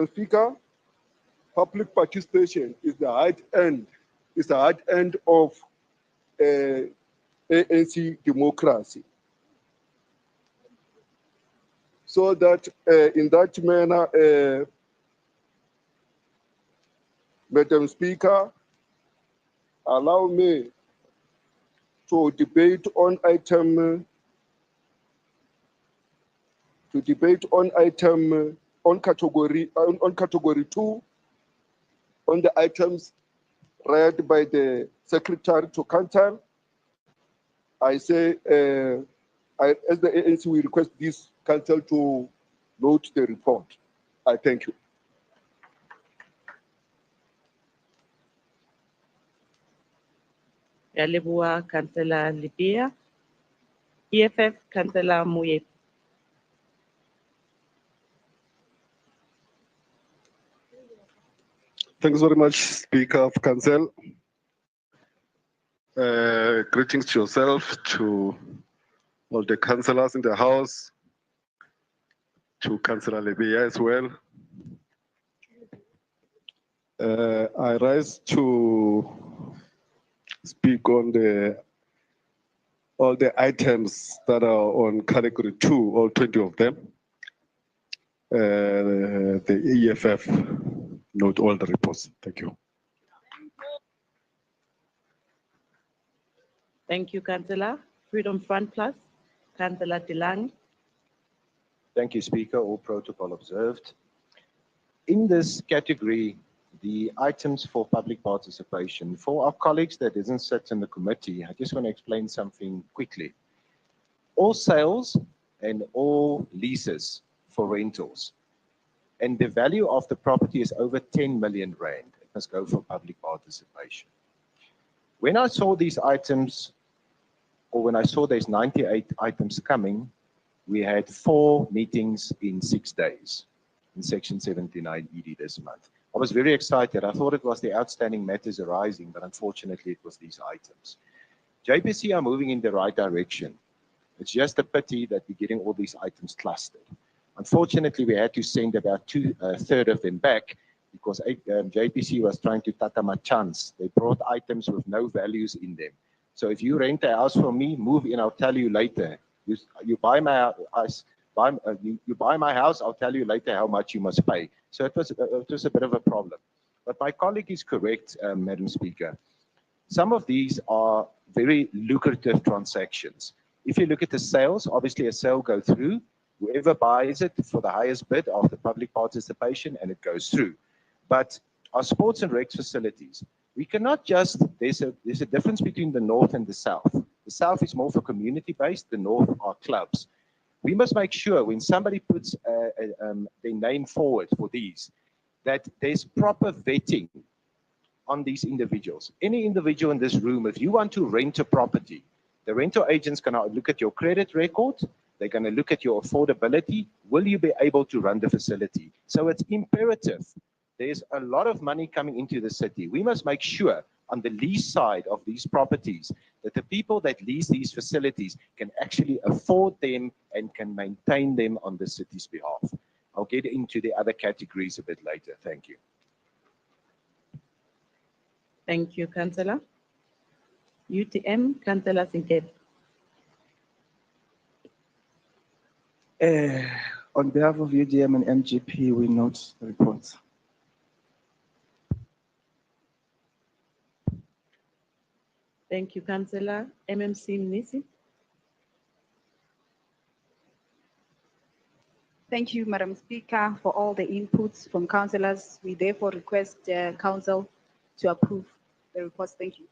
Speaker, public participation is the hard end of ANC democracy. So that in that manner, Madam Speaker, allow me to debate on item on category 2 on the items read by the Secretary to Council. I say, as the ANC, we request this Council to note the report. I thank you. Yalebua, Councillor Libya. EFF, Councillor Muye. Thanks very much, Speaker of Council. Greetings to yourself, to all the councillors in the House, to Councillor Libya as well. I rise to speak on all the items that are on category 2, all 20 of them. The EFF note all the reports. Thank you. Thank you, Councillor. Freedom Front Plus, Councillor Tilang. Thank you, Speaker. All protocol observed. In this category, the items for public participation, for our colleagues that didn't sit in the committee, I just want to explain something quickly. All sales and all leases for rentals, and the value of the property is over 10 million rand. It must go for public participation. When I saw these items, or when I saw there's 98 items coming, we had 4 meetings in 6 days in Section 79 ED this month. I was very excited. I thought it was the outstanding matters arising, but unfortunately it was these items. JPC are moving in the right direction. It's just a pity that we're getting all these items clustered. Unfortunately, we had to send about 2/3 of them back because JPC was trying to tata my chance. They brought items with no values in them. So if you rent a house from me, move in, I'll tell you later. You buy my house, you buy my house, I'll tell you later how much you must pay. So it was a bit of a problem. But my colleague is correct, Madam Speaker. Some of these are very lucrative transactions. If you look at the sales, obviously a sale goes through. Whoever buys it for the highest bid of the public participation, and it goes through. But our sports and rec facilities, we cannot just, there's a difference between the north and the south. The south is more for community-based, the north are clubs. We must make sure when somebody puts their name forward for these, that there's proper vetting on these individuals. Any individual in this room, if you want to rent a property, the rental agent's gonna look at your credit record, they're gonna look at your affordability, will you be able to run the facility? So it's imperative. There's a lot of money coming into the city. We must make sure on the lease side of these properties that the people that lease these facilities can actually afford them and can maintain them on the city's behalf. I'll get into the other categories a bit later. Thank you. Thank you, Councillor. UTM, Councillor Sinkep. On behalf of UDM and MGP, we note the reports. Thank you, Councillor. MMC Mnisi. Thank you, Madam Speaker, for all the inputs from councillors. We therefore request Council to approve the reports. Thank you.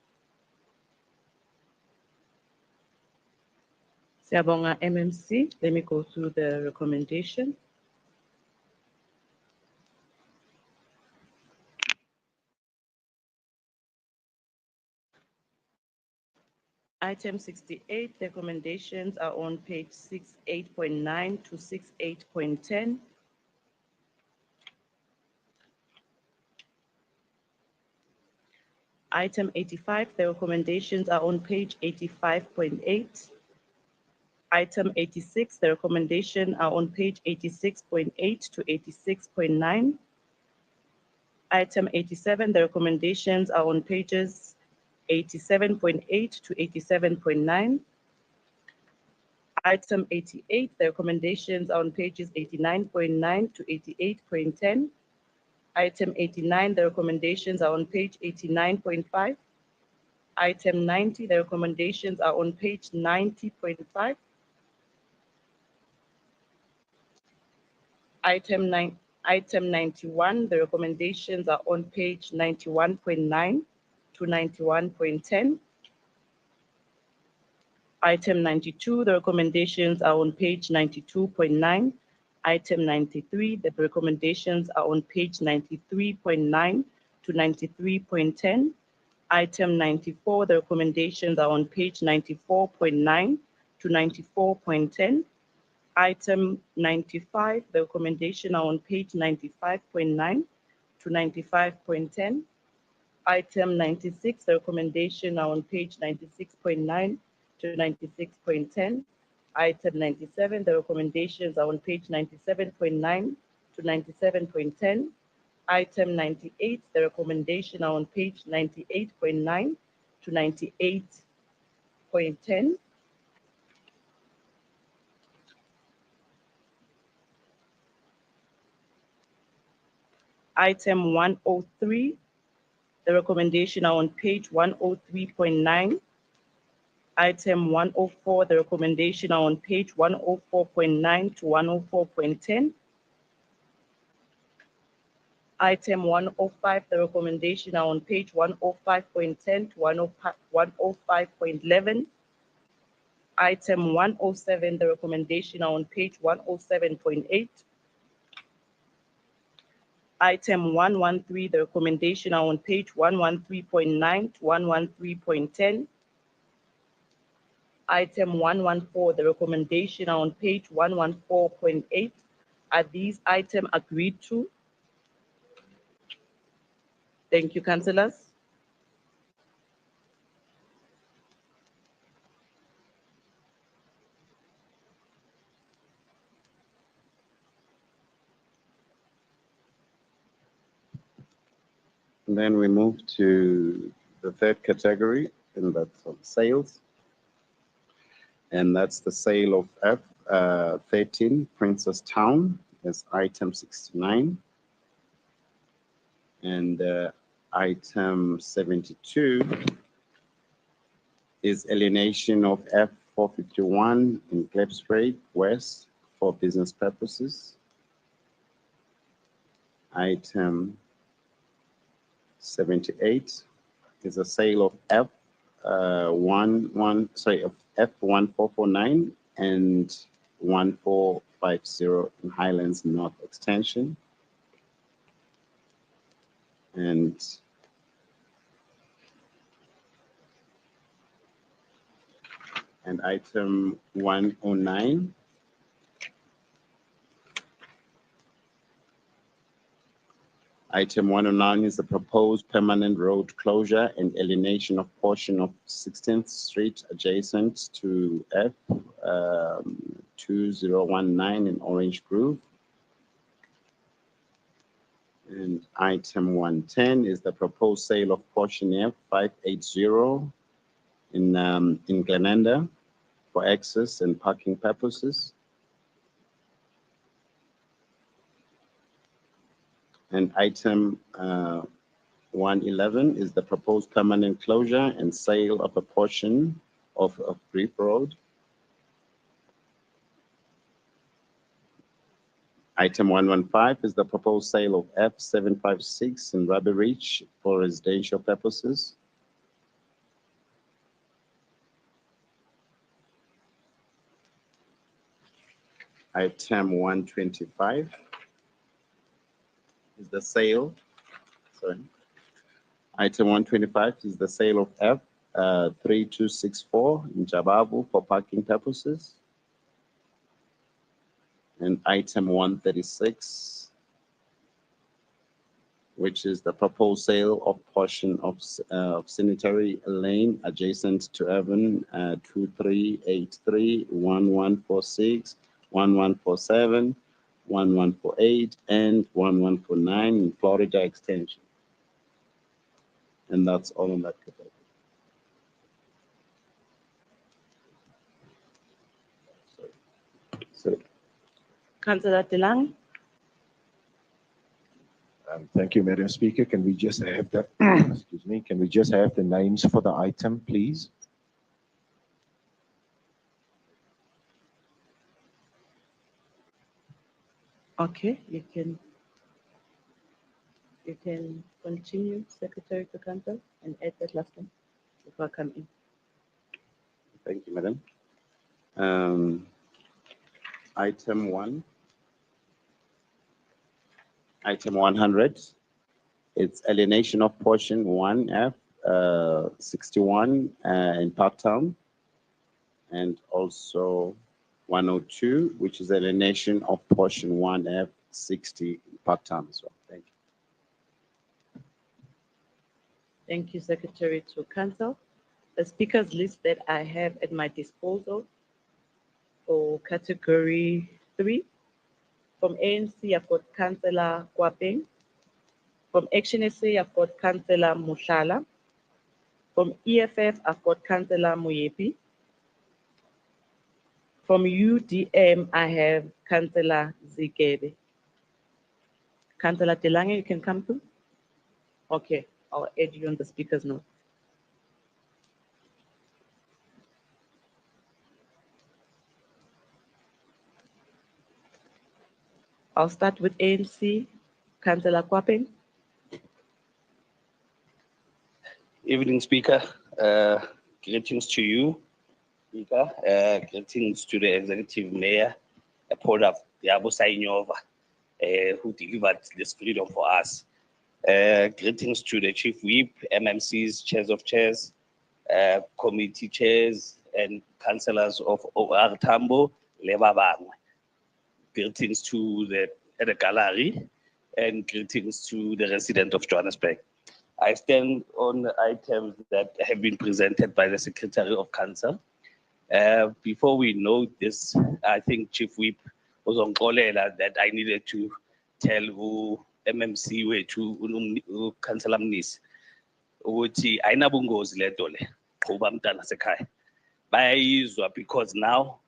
Siabonga MMC. Let me go through the recommendation. Item 68, the recommendations are on page 68.9 to 68.10. Item 85, the recommendations are on page 85.8. Item 86, the recommendation are on page 86.8 to 86.9. Item 87, the recommendations are on pages 87.8 to 87.9. Item 88, the recommendations are on pages 89.9 to 88.10. Item 89, the recommendations are on page 89.5. Item 90, the recommendations are on page 90.5. Item 91, the recommendations are on page 91.9 to 91.10. Item 92, the recommendations are on page 92.9. Item 93, the recommendations are on page 93.9 to 93.10. Item 94, the recommendations are on page 94.9 to 94.10. Item 95, the recommendation are on page 95.9 to 95.10. Item 96, the recommendation are on page 96.9 to 96.10. Item 97, the recommendations are on page 97.9 to 97.10. Item 98, the recommendation are on page 98.9 to 98.10. Item 103, the recommendation are on page 103.9. Item 104, the recommendation are on page 104.9 to 104.10. Item 105, the recommendation are on page 105.10 to 105.11. Item 107, the recommendation are on page 107.8. Item 113, the recommendation are on page 113.9 to 113.10. Item 114, the recommendation are on page 114.8. Are these items agreed to? Thank you, councillors. And then we move to the third category, and that's on sales. And that's the sale of F13 Princess Town as item 69. And item 72 is alienation of F451 in Cllr West for business purposes. Item 78 is a sale of F1449 and 1450 in Highlands North Extension. And item 109 Item 109 is the proposed permanent road closure and alienation of portion of 16th Street adjacent to F2019 in Orange Grove. And item 110 is the proposed sale of portion F580 in Glenanda for access and parking purposes. And item 111 is the proposed permanent closure and sale of a portion of Brief Road. Item 115 is the proposed sale of F756 in Rubber Reach for residential purposes. Item 125 is the sale, Item 125 is the sale of 3264 in Jabavu for parking purposes. And item 136, which is the proposed sale of portion of sanitary lane adjacent to Urban 2383, 1146, 1147, 1148, and 1149 in Florida Extension. And that's all in that category. So, Councillor Delang. Thank you, Madam Speaker. Can we just have the, excuse me, can we just have the names for the item, please? Okay, you can continue, Secretary to Council, and add that last one before I come in. Thank you, Madam. Item 100, it's alienation of portion 1F 61 in Parktown, and also 102, which is alienation of portion 1F 60 in Parktown as well. Thank you. Thank you, Secretary to Council. The speakers list that I have at my disposal for category 3. From ANC, I've got Councillor Kwapeng. From Action SA, I've got Councillor Mushala. From EFF, I've got Councillor Muyepi. From UDM, I have Councillor Zikebe. Councillor Delange, you can come through? Okay, I'll add you on the speaker's note. I'll start with ANC, Councillor Kwapeng. Evening, Speaker. Greetings to you, Speaker. Greetings to the Executive Mayor, Paula Sainyova, who delivered this freedom for us. Greetings to the Chief Whip, MMCs, Chairs of Chairs, Committee Chairs, and Councillors of Mthembu, Lebabang. Greetings to the gallery, and greetings to the resident of Johannesburg. I stand on the items that have been presented by the Secretary of Council. Before we know this, I think Chief Whip was on Kolela that I needed to tell who MMC were to Councillor Mnis. Uthi ayinabungozi le nto le qhuba mntana sekhaya. Bayayizwa because now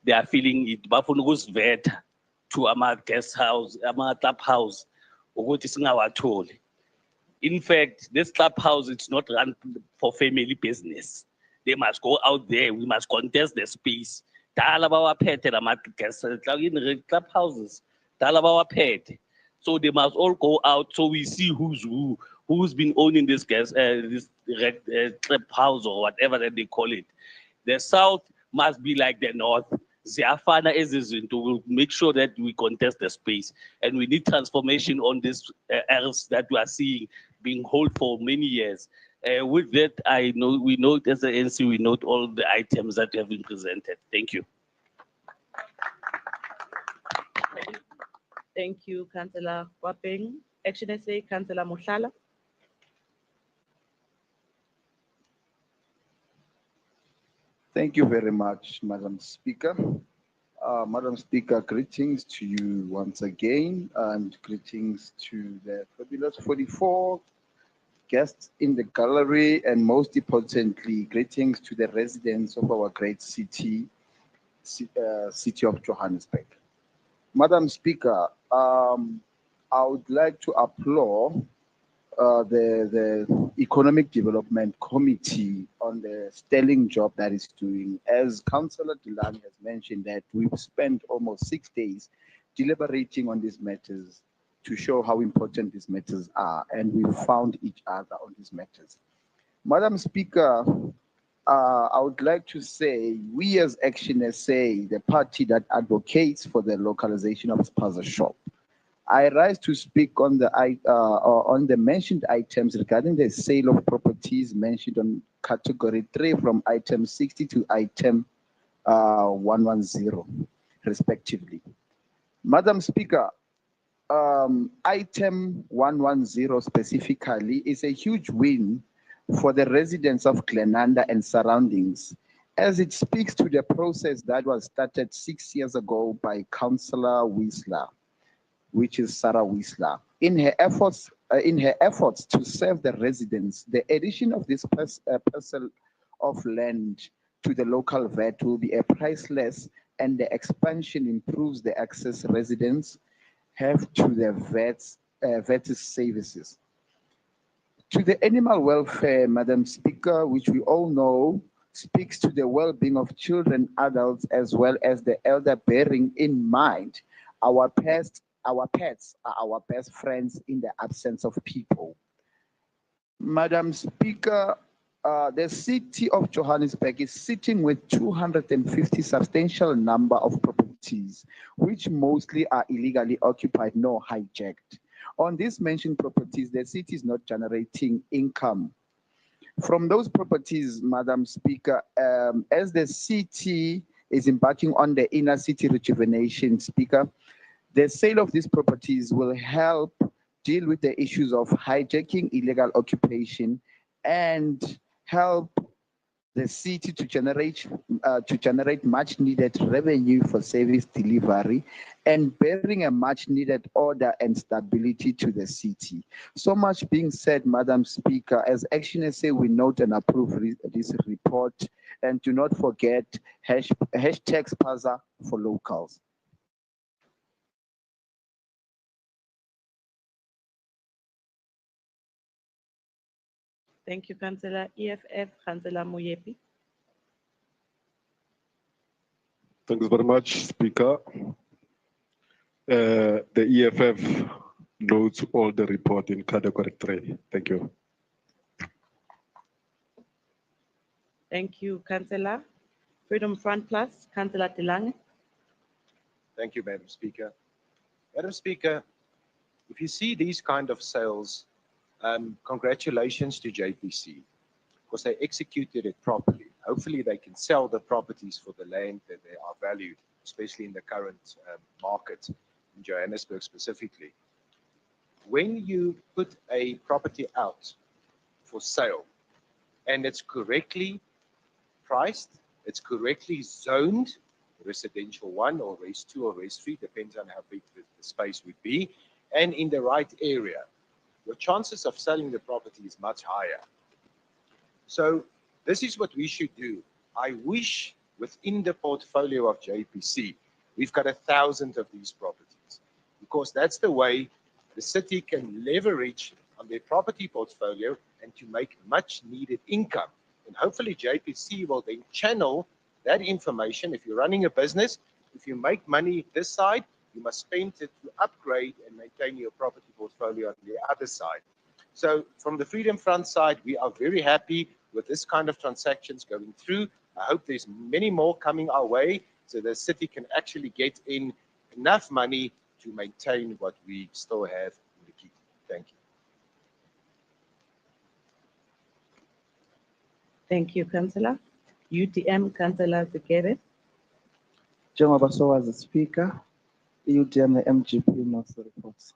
they are feeling it bafuna ukusiveta to ama guest house, ama clubhouse ukuthi singawatholi. In fact, this clubhouse, it's not run for family business. They must go out there. We must contest the space. Clubhouses. So they must all go out so we see who's been owning this clubhouse or whatever that they call it. The South must be like the North. Ziafana is to make sure that we contest the space, and we need transformation on this else that we are seeing being held for many years. With that, we note as the NC, we note all the items that have been presented. Thank you. Thank you, Councillor Kwapeng. Action SA, Councillor Mushala. Thank you very much, Madam Speaker. Madam Speaker, greetings to you once again, and greetings to the fabulous 44 guests in the gallery, and most importantly, greetings to the residents of our great city of Johannesburg. Madam Speaker, I would like to applaud the Economic Development Committee on the sterling job that it's doing. As Councillor Delang has mentioned, that we've spent almost 6 days deliberating on these matters to show how important these matters are, and we found each other on these matters. Madam Speaker, I would like to say, we as Action SA, the party that advocates for the localization of spaza shop, I rise to speak on the mentioned items regarding the sale of properties mentioned on category 3 from item 60 to item 110, respectively. Madam Speaker, item 110 specifically is a huge win for the residents of Glenanda and surroundings, as it speaks to the process that was started 6 years ago by Councillor Whistler, which is Sarah Whistler. In her efforts to serve the residents, the addition of this parcel of land to the local VAT will be a priceless, and the expansion improves the access residents have to the VAT services. To the animal welfare, Madam Speaker, which we all know speaks to the well-being of children, adults, as well as the elder, bearing in mind our pets are our best friends in the absence of people. Madam Speaker, the city of Johannesburg is sitting with 250 substantial number of properties, which mostly are illegally occupied nor hijacked. On these mentioned properties, the city is not generating income. From those properties, Madam Speaker, as the city is embarking on the inner city rejuvenation, Speaker, the sale of these properties will help deal with the issues of hijacking, illegal occupation, and help the city to generate much needed revenue for service delivery and bring a much needed order and stability to the city. So much being said, Madam Speaker, as Action SA, we note and approve this report, and do not forget hashtag Spaza for locals. Thank you, Councillor. EFF, Councillor Moyepi. Thanks very much, Speaker. The EFF notes all the report in category 3. Thank you. Thank you, Councillor. Freedom Front Plus, Councillor Tilange. Thank you, Madam Speaker. Madam Speaker, if you see these kind of sales, congratulations to JPC, because they executed it properly. Hopefully they can sell the properties for the land that they are valued, especially in the current market in Johannesburg specifically. When you put a property out for sale and it's correctly priced, it's correctly zoned, residential 1 or res 2 or res 3, depends on how big the space would be, and in the right area, your chances of selling the property is much higher. So this is what we should do. I wish within the portfolio of JPC, we've got 1,000 of these properties, because that's the way the city can leverage on their property portfolio and to make much needed income. And hopefully JPC will then channel that information. If you're running a business, if you make money this side, you must spend it to upgrade and maintain your property portfolio on the other side. So from the Freedom Front side, we are very happy with this kind of transactions going through. I hope there's many more coming our way so the city can actually get in enough money to maintain what we still have in the key. Thank you. Thank you, Councillor. UTM, Councillor Zikere. Njengoba sowazi Speaker, UTM ne-MGP notes the reports.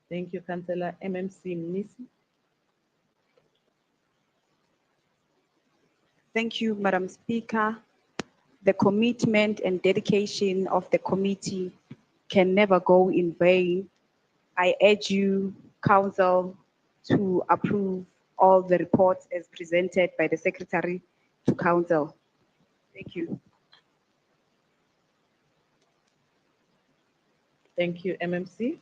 Thank you, Councillor MMC Mnisi. Thank you, Madam Speaker. The commitment and dedication of the committee can never go in vain. I urge you, Council, to approve all the reports as presented by the Secretary to Council. Thank you. Thank you, MMC.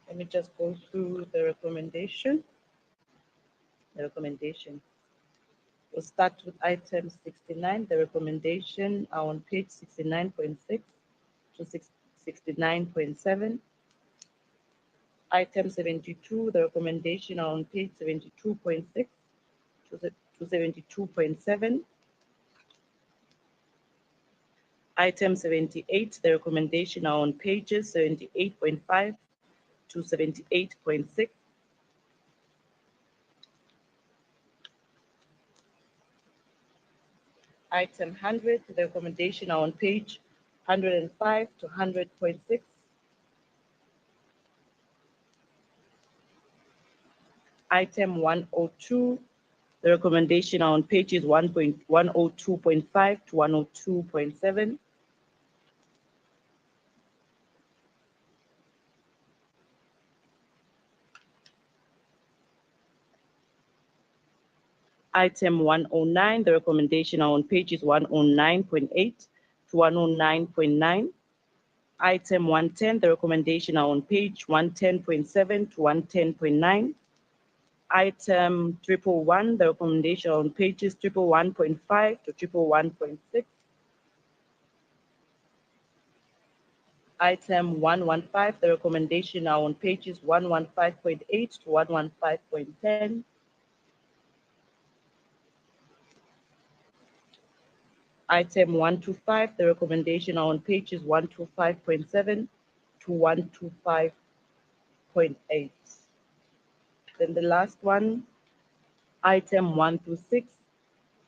Let me just go through the recommendation. We'll start with item 69. The recommendation are on page 69.6 to 69.7. Item 72, the recommendation are on page 72.6 to 72.7. Item 78, the recommendation are on pages 78.5 to 78.6. Item 100, the recommendation are on page 105 to 100.6. Item 102, the recommendation are on pages 1.102.5 to 102.7. Item 109, the recommendation are on pages 109.8 to 109.9. Item 110, the recommendation are on page 110.7 to 110.9. Item 111, the recommendation on pages 111.5 to 111.6. Item 115, the recommendation are on pages 115.8 to 115.10. Item 125, the recommendation are on pages 125.7 to 125.8. Then the last one, item 1 through 6,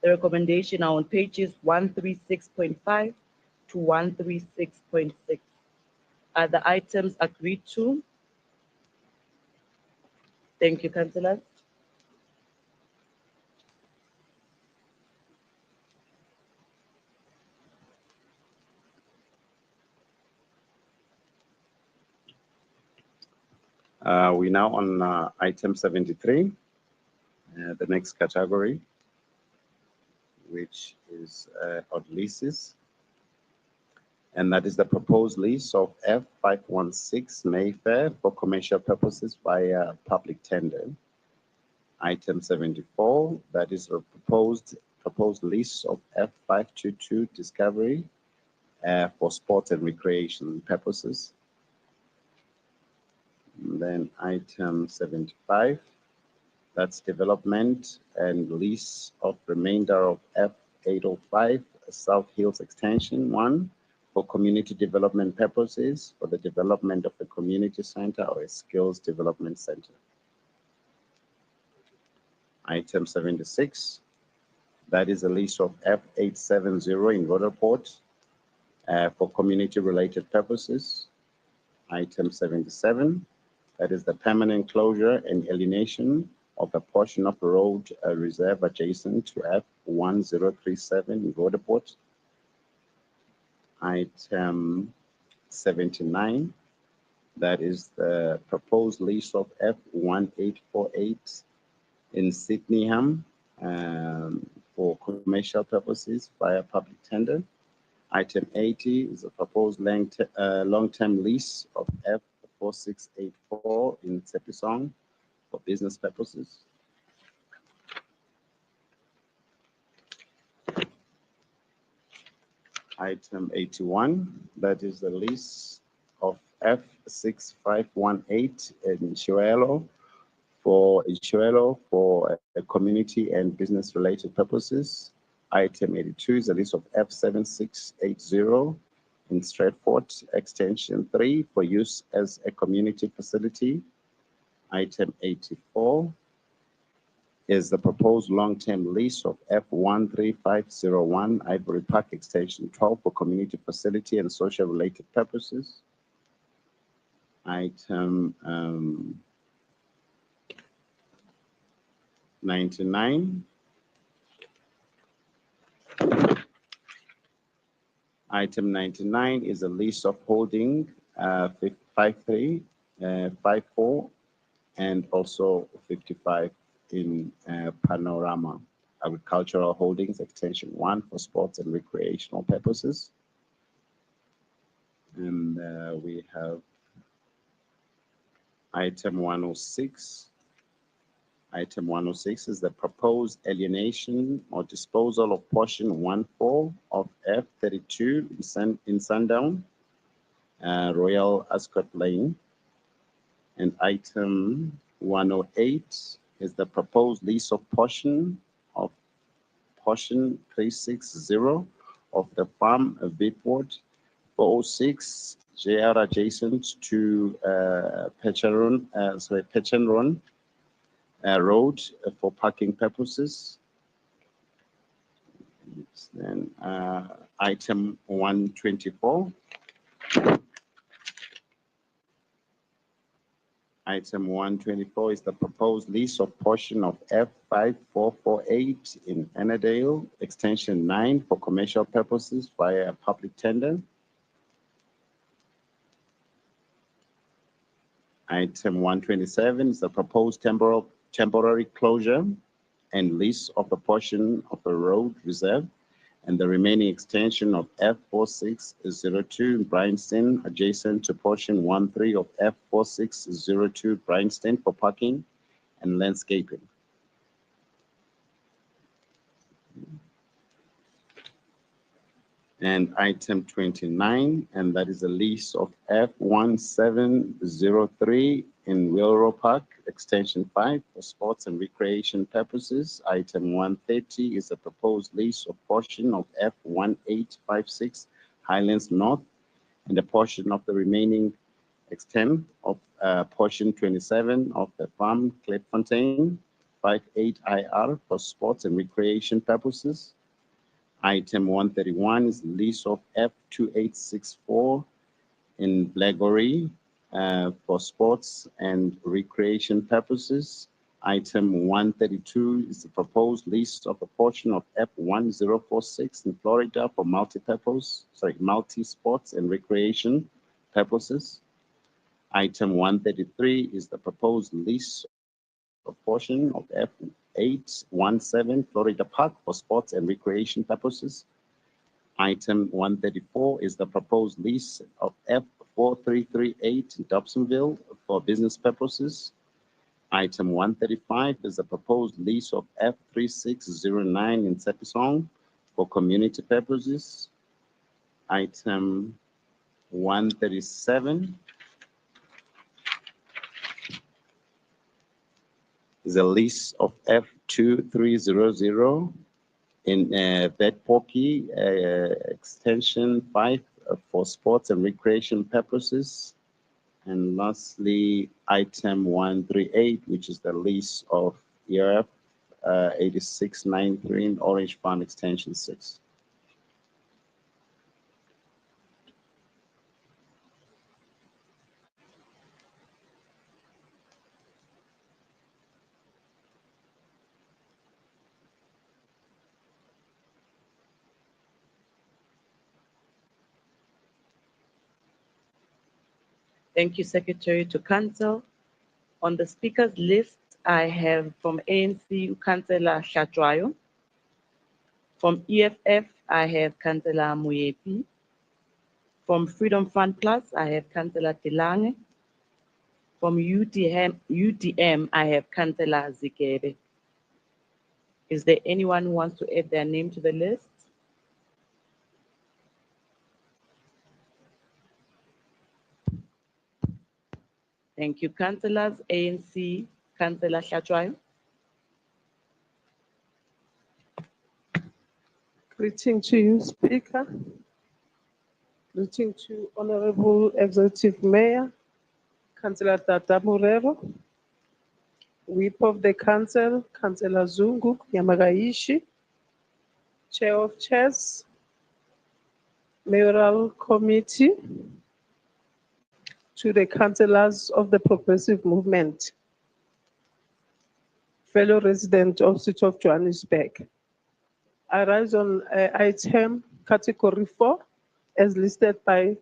the recommendation are on pages 136.5 to 136.6. Are the items agreed to? Thank you, Councillors. We're now on item 73, the next category, which is on leases. And that is the proposed lease of F516 Mayfair for commercial purposes via public tender. Item 74, that is a proposed lease of F522 Discovery for sports and recreation purposes. And then item 75, that's development and lease of remainder of F805 South Hills Extension 1 for community development purposes for the development of a community center or a skills development center. Item 76, that is a lease of F870 in Rotherport for community related purposes. Item 77, that is the permanent closure and alienation of a portion of road reserve adjacent to F1037 in Rotherport. Item 79, that is the proposed lease of F1848 in Sydneyham for commercial purposes via public tender. Item 80 is a proposed long-term lease of F4684 in Sepisong for business purposes. Item 81, that is the lease of F6518 in Chuelo for a community and business related purposes. Item 82 is a lease of F7680 in Stratford Extension 3 for use as a community facility. Item 84 is the proposed long-term lease of F13501 Ivory Park Extension 12 for community facility and social related purposes. Item 99. Item 99 is a lease of holding 5354 and also 55 in Panorama Agricultural Holdings Extension 1 for sports and recreational purposes. And we have item 106. Item 106 is the proposed alienation or disposal of portion 14 of F32 in Sundown, Royal Ascot Lane. And item 108 is the proposed lease of portion 360 of the farm, Bitport, 406 JR adjacent to Pechenron Road for parking purposes. Then item 124. Item 124 is the proposed lease of portion of F5448 in Annandale, extension 9 for commercial purposes via a public tender. Item 127 is the proposed temporary closure and lease of a portion of the road reserve and the remaining extension of F4602 in Bryanston, adjacent to portion 13 of F4602 Bryanston for parking and landscaping. And item 29, and that is a lease of F1703 in Willow Park, extension 5 for sports and recreation purposes. Item 130 is a proposed lease of portion of F1856 Highlands North and a portion of the remaining extent of portion 27 of the farm Kleeffontein 58 IR for sports and recreation purposes. Item 131 is lease of F2864 in Blackberry for sports and recreation purposes. Item 132 is the proposed lease of a portion of F1046 in Florida for multi-sports and recreation purposes. Item 133 is the proposed lease of a portion of F817 Florida Park for sports and recreation purposes. Item 134 is the proposed lease of F4338 in Dobsonville for business purposes. Item 135 is the proposed lease of F3609 in Sepisong for community purposes. Item 137 is a lease of F2300 in Bedpoki, extension 5 for sports and recreation purposes. And lastly, item 138, which is the lease of ERF 8693 in Orange Farm extension 6. Thank you, Secretary to Council. On the speakers list, I have from ANC, Councillor Hlatshwayo. From EFF, I have Councillor Moepi. From Freedom Front Plus, I have Councillor Tilange. From UDM, I have Councillor Zikebe. Is there anyone who wants to add their name to the list? Thank you, councillors. ANC, Councillor Hlatshwayo. Greeting to you, Speaker. Greeting to Honorable Executive Mayor, Councillor Tata Morero, Whip of the Council, Councillor Zungu Yamagaishi, Chair of Chairs, Mayoral Committee, to the councillors of the Progressive Movement, fellow resident of City of Johannesburg. I rise on item category 4 as listed by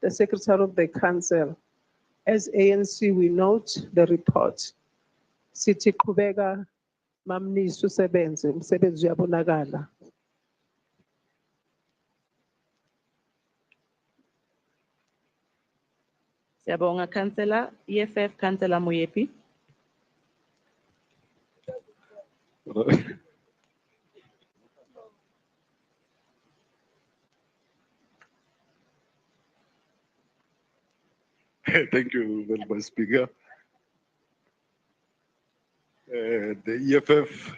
the Secretary of the Council. As ANC, we note the report. Sithi qhubeka mamnisi usebenze, umsebenzi uyabonakala. Siyabonga, Councillor. EFF, Councillor Moepi. Thank you very much, Speaker. The EFF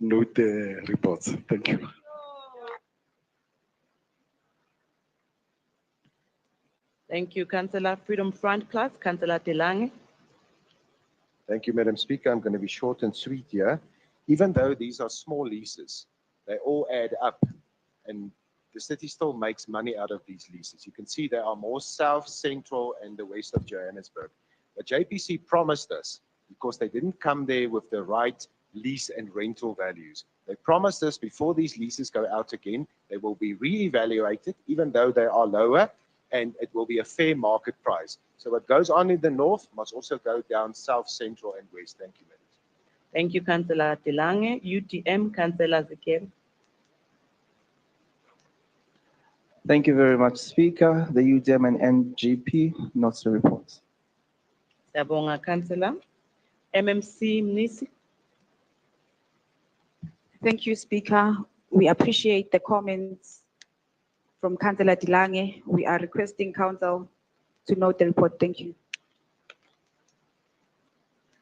note the reports. Thank you. Thank you, Councillor. Freedom Front Plus, Councillor Delange. Thank you, Madam Speaker. I'm going to be short and sweet here. Even though these are small leases, they all add up, and the city still makes money out of these leases. You can see they are more south, central, and the west of Johannesburg. But JPC promised us, because they didn't come there with the right lease and rental values. They promised us before these leases go out again, they will be re-evaluated, even though they are lower, and it will be a fair market price. So what goes on in the north must also go down south, central, and west. Thank you, Madam. Thank you, Councillor Delange. UTM, Councillor Zikir. Thank you very much, Speaker. The UTM and NGP notes the report. Siyabonga, Councillor. MMC Mnisi. Thank you, Speaker. We appreciate the comments from Councillor Delange. We are requesting Council to note the report. Thank you.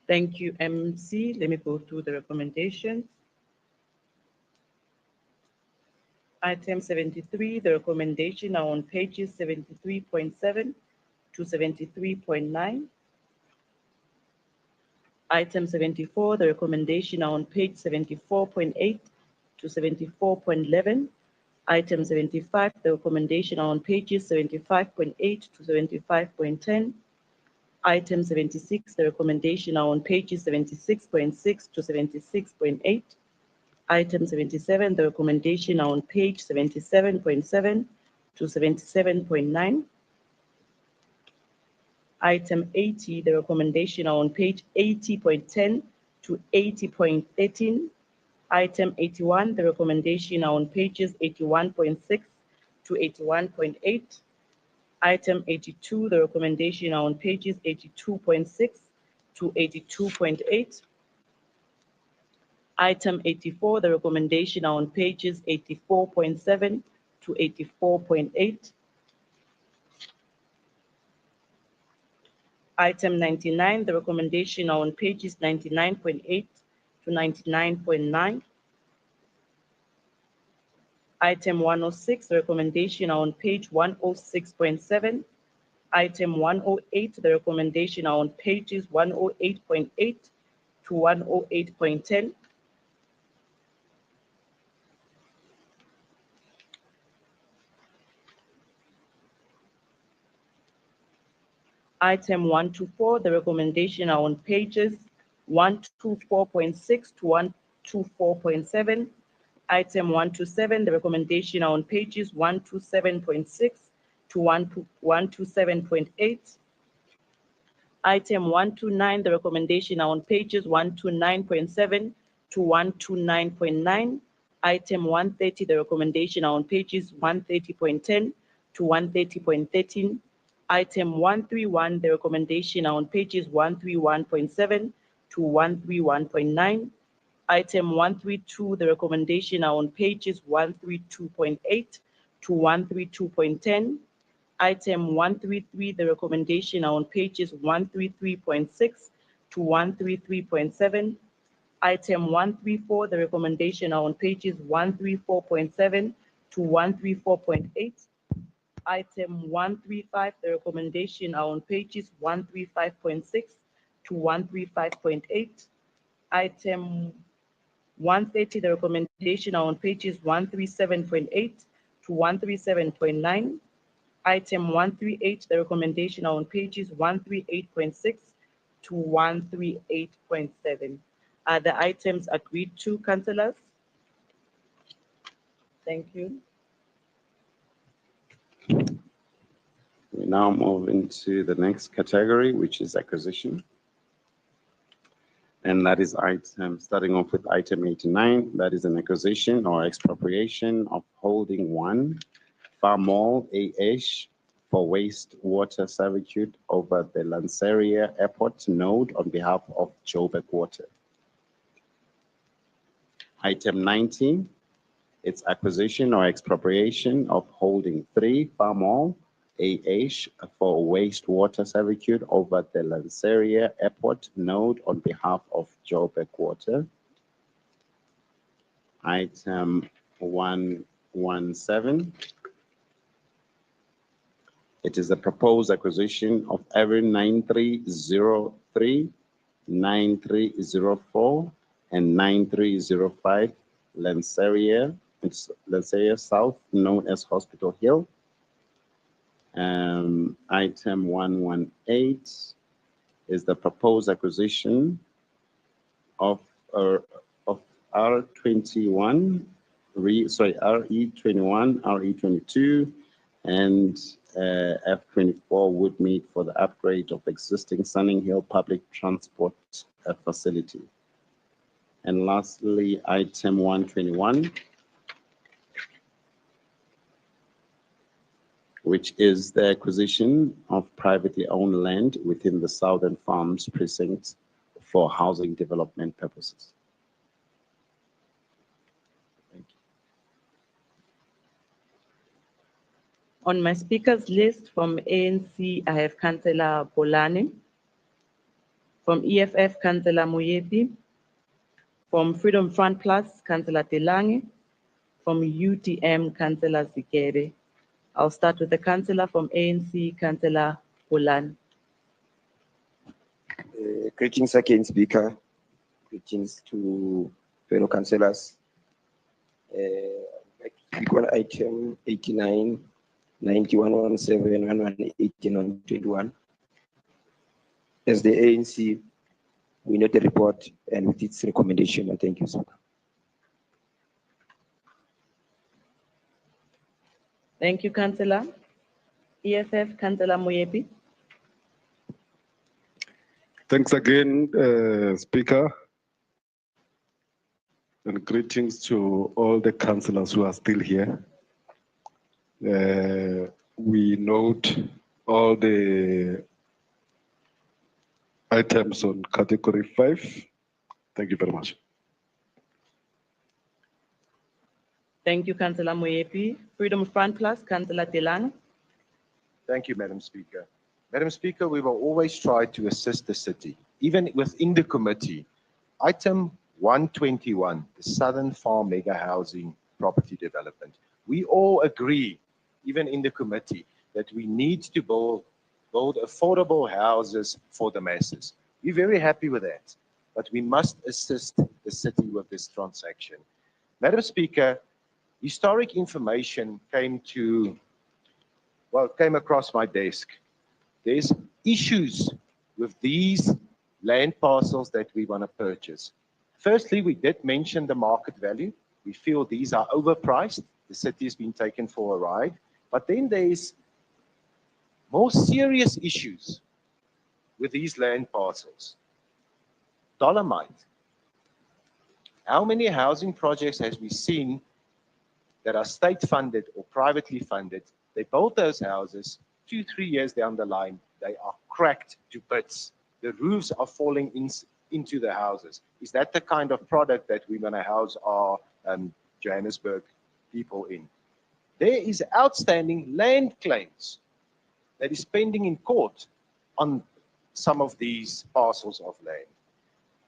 Thank you, MC. Let me go through the recommendations. Item 73, the recommendation are on pages 73.7 to 73.9. Item 74, the recommendation are on page 74.8 to 74.11. Item 75, the recommendation are on pages 75.8 to 75.10. Item 76, the recommendation are on pages 76.6 to 76.8. Item 77, the recommendation are on page 77.7 to 77.9. Item 80, the recommendation are on page 80.10 to 80.13. Item 81, the recommendation are on pages 81.6 to 81.8. Item 82, the recommendation are on pages 82.6 to 82.8. Item 84, the recommendation are on pages 84.7 to 84.8. Item 99, the recommendation are on pages 99.8 to 99.9. Item 106, the recommendation are on page 106.7. Item 108, the recommendation are on pages 108.8 to 108.10. Item 124, the recommendation are on pages 124.6 to 124.7. Item 127, the recommendation are on pages 127.6 to 127.8. Item 129, the recommendation are on pages 129.7 to 129.9. Item 130, the recommendation are on pages 130.10 to 130.13. Item 131, the recommendation are on pages 131.7 to 131.9. Item 132, the recommendation are on pages 132.8 to 132.10. Item 133, the recommendation are on pages 133.6 to 133.7. Item 134, the recommendation are on pages 134.7 to 134.8. Item 135, the recommendation are on pages 135.6 to 135.8. Item 130, the recommendation are on pages 137.8 to 137.9. Item 138, the recommendation are on pages 138.6 to 138.7. Are the items agreed to, councillors? Thank you. We now move into the next category, which is acquisition. And that is item, starting off with item 89, that is an acquisition or expropriation of holding 1, Farm Mall AH for wastewater servitude over the Lanseria Airport node on behalf of Joburg Water. Item 19, it's acquisition or expropriation of holding 3, Farm Mall AH for wastewater servitude over the Lanseria Airport node on behalf of Joburg Water. Item 117, It is the proposed acquisition of every 9303, 9304, and 9305 Lanceria. It's Lanceria South, known as Hospital Hill. Item 118 is the proposed acquisition of R21, RE21, RE22, and F24 Woodmead for the upgrade of the existing Sunning Hill public transport facility. And lastly, item 121, which is the acquisition of privately owned land within the Southern Farms precinct for housing development purposes. On my speakers list from ANC, I have Councillor Bolani. From EFF, Councillor Moyepi. From Freedom Front Plus, Councillor Telange. From UTM, Councillor Zikere. I'll start with the councillor from ANC, Councillor Bolani. Greetings again, Speaker. Greetings to fellow councillors. Speak on item 89, 9117, 1118, 121. As the ANC, we note the report and with its recommendation, and thank you, Speaker. Thank you, Councillor. EFF, Councillor Moyepi. Thanks again, Speaker. And greetings to all the councillors who are still here. We note all the items on category 5. Thank you very much. Thank you, Councillor Moyepi. Freedom Front Plus, Councillor Telange. Thank you, Madam Speaker. Madam Speaker, we will always try to assist the city, even within the committee. Item 121, the Southern Farm Mega Housing Property Development. We all agree, even in the committee, that we need to build affordable houses for the masses. We're very happy with that, but we must assist the city with this transaction. Madam Speaker, historic information came across my desk. There's issues with these land parcels that we want to purchase. Firstly, we did mention the market value. We feel these are overpriced. The city has been taken for a ride. But then there's more serious issues with these land parcels. Dolomite. How many housing projects has we seen that are state-funded or privately funded? They build those houses, 2-3 years down the line, they are cracked to bits. The roofs are falling into the houses. Is that the kind of product that we're going to house our Johannesburg people in? There is outstanding land claims that is pending in court on some of these parcels of land.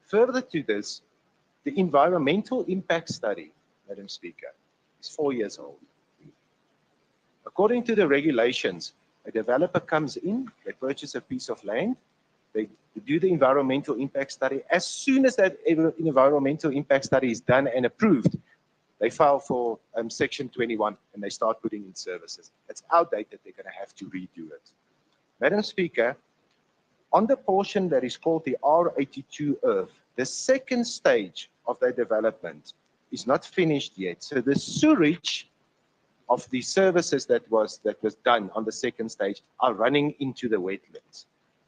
Further to this, the environmental impact study, Madam Speaker, is 4 years old. According to the regulations, a developer comes in, they purchase a piece of land, they do the environmental impact study. As soon as that environmental impact study is done and approved, they file for Section 21 and they start putting in services. It's outdated, they're going to have to redo it. Madam Speaker, on the portion that is called the R82 Earth, the second stage of their development is not finished yet. So the sewage of the services that was done on the second stage are running into the wetlands.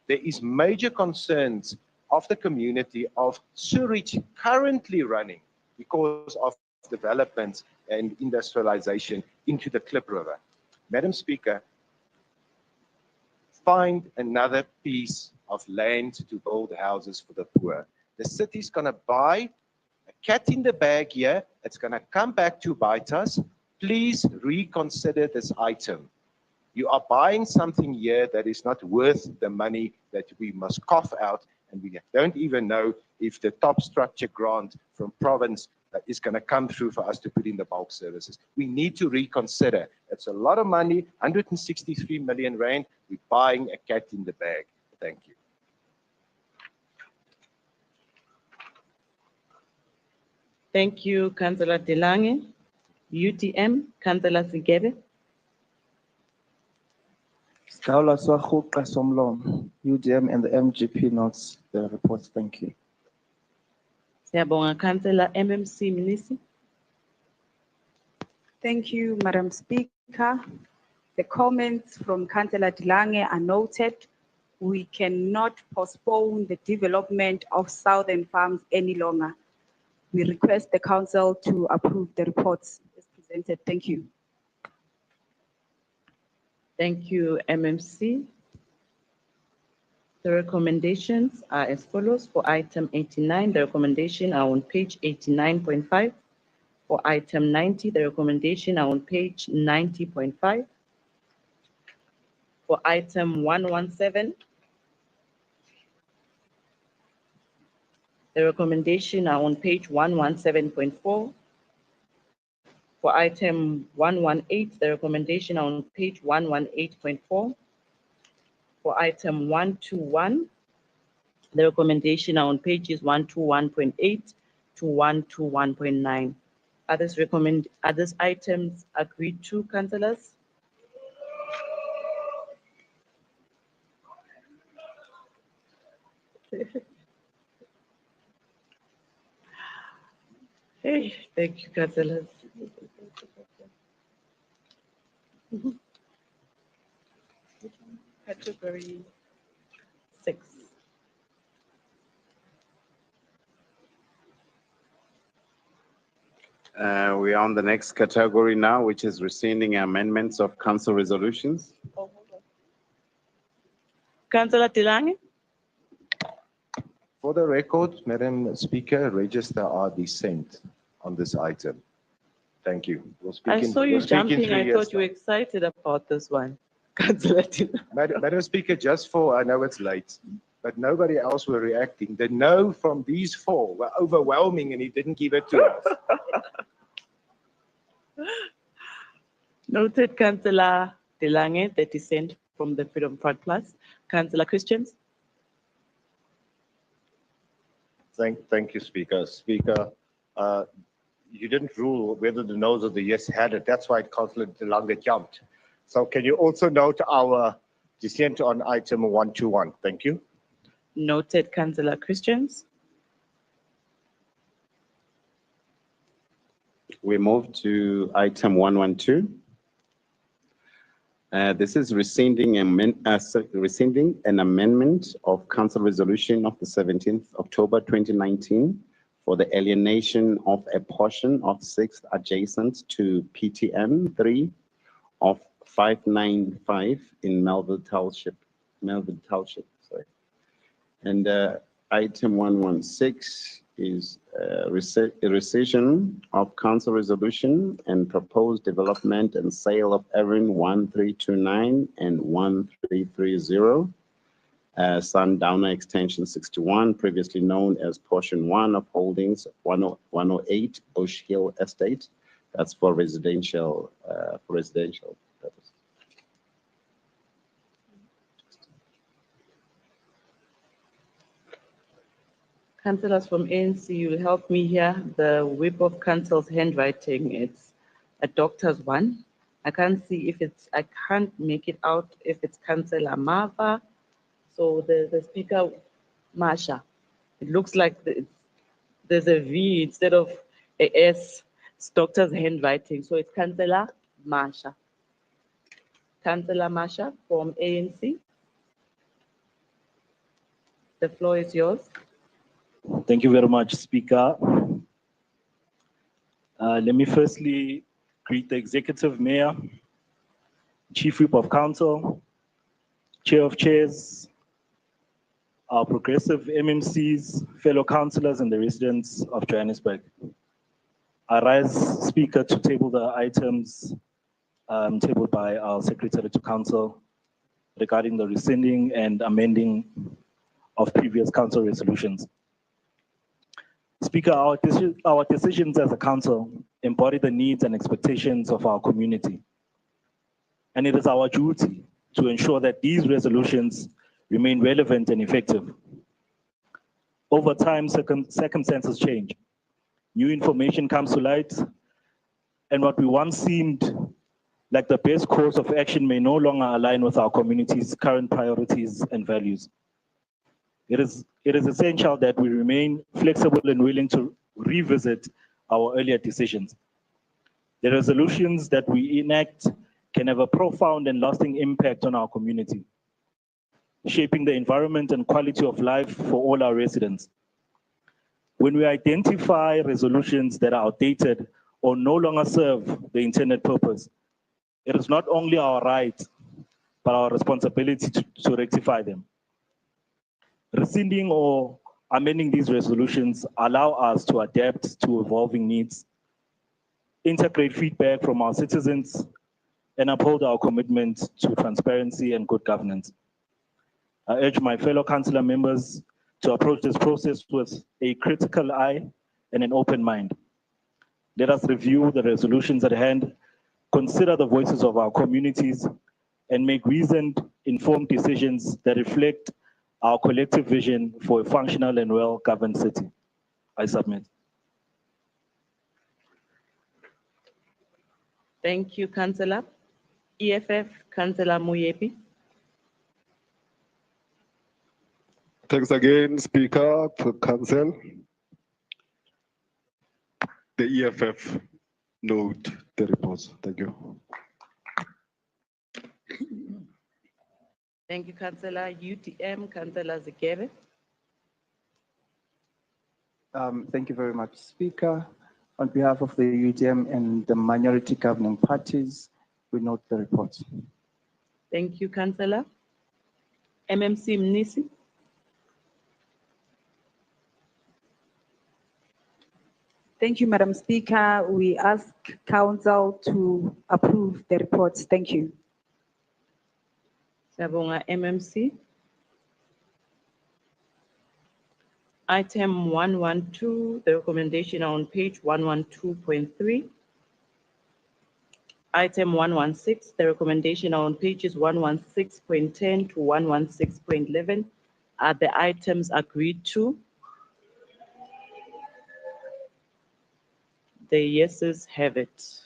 There is major concerns of the community of sewage currently running because of development and industrialization into the Cllr River. Madam Speaker, find another piece of land to build houses for the poor. The city's going to buy a cat in the bag here. It's going to come back to bite us. Please reconsider this item. You are buying something here that is not worth the money that we must cough out, and we don't even know if the top structure grant from province that is going to come through for us to put in the bulk services. We need to reconsider. It's a lot of money, 163 million rand. We're buying a cat in the bag. Thank you. Thank you, Councillor Delange. UTM, Councillor Sigebe. Skaula Swahuqa Somlom, UDM and the MGP notes the reports. Thank you. Siyabonga, Councillor MMC Mnisi. Thank you, Madam Speaker. The comments from Councillor Delange are noted. We cannot postpone the development of Southern Farms any longer. We request the council to approve the reports as presented. Thank you. Thank you, MMC. The recommendations are as follows. For item 89, the recommendation are on page 89.5. For item 90, the recommendation are on page 90.5. For item 117, the recommendation are on page 117.4. For item 118, the recommendation are on page 118.4. For item 121, the recommendation are on pages 121.8 to 121.9. Are these items agreed to, councillors? Hey, thank you, councillors. Category 6. We are on the next category now, which is rescinding amendments of council resolutions. Councillor Delange. For the record, Madam Speaker, register our dissent on this item. Thank you. We'll speak I saw you jumping. I thought you were excited about this one. Councillor Delange. Madam Speaker, just for, I know it's late, but nobody else were reacting. The no from these four were overwhelming and he didn't give it to us. Noted, Councillor Delange, the dissent from the Freedom Front Plus. Councillor Christians. Thank you, Speaker. Speaker, you didn't rule whether the noes or the yes had it. That's why Councillor Delange jumped. So can you also note our dissent on item 121? Thank you. Noted, Councillor Christians. We move to item 112. This is rescinding an amendment of Council Resolution of the 17th October 2019 for the alienation of a portion of 6th adjacent to PTM 3 of 595 in Melville Township. Sorry. And item 116 is a rescission of council resolution and proposed development and sale of Erin 1329 and 1330, Sundowner Extension 61, previously known as portion 1 of holdings 108 Bush Hill Estate. That's for residential purposes. Councillors from ANC, you will help me here. The whip of council's handwriting, it's a doctor's one. I can't see if it's, I can't make it out if it's Councillor Mava. So the speaker, Marsha. It looks like there's a V instead of a S. It's doctor's handwriting. So it's Councillor Marsha. Councillor Marsha from ANC. The floor is yours. Thank you very much, Speaker. Let me firstly greet the Executive Mayor, Chief Whip of Council, Chair of Chairs, our progressive MMCs, fellow councillors, and the residents of Johannesburg. I rise, Speaker, to table the items tabled by our Secretary to Council regarding the rescinding and amending of previous council resolutions. Speaker, our decisions as a council embody the needs and expectations of our community. And it is our duty to ensure that these resolutions remain relevant and effective. Over time, circumstances change. New information comes to light, and what we once seemed like the best course of action may no longer align with our community's current priorities and values. It is essential that we remain flexible and willing to revisit our earlier decisions. The resolutions that we enact can have a profound and lasting impact on our community, shaping the environment and quality of life for all our residents. When we identify resolutions that are outdated or no longer serve the intended purpose, it is not only our right, but our responsibility to rectify them. Rescinding or amending these resolutions allow us to adapt to evolving needs, integrate feedback from our citizens, and uphold our commitment to transparency and good governance. I urge my fellow councillor members to approach this process with a critical eye and an open mind. Let us review the resolutions at hand, consider the voices of our communities, and make reasoned, informed decisions that reflect our collective vision for a functional and well-governed city. I submit. Thank you, Councillor. EFF, Councillor Muyepi. Thanks again, Speaker, to Council. The EFF note the report. Thank you. Thank you, Councillor. UTM, Councillor Zikebe. Thank you very much, Speaker. On behalf of the UTM and the minority governing parties, we note the report. Thank you, Councillor. MMC Mnisi. Thank you, Madam Speaker. We ask Council to approve the reports. Thank you. Sabonga MMC. Item 112, the recommendation on page 112.3. Item 116, the recommendation on pages 116.10 to 116.11 are the items agreed to. The yeses have it.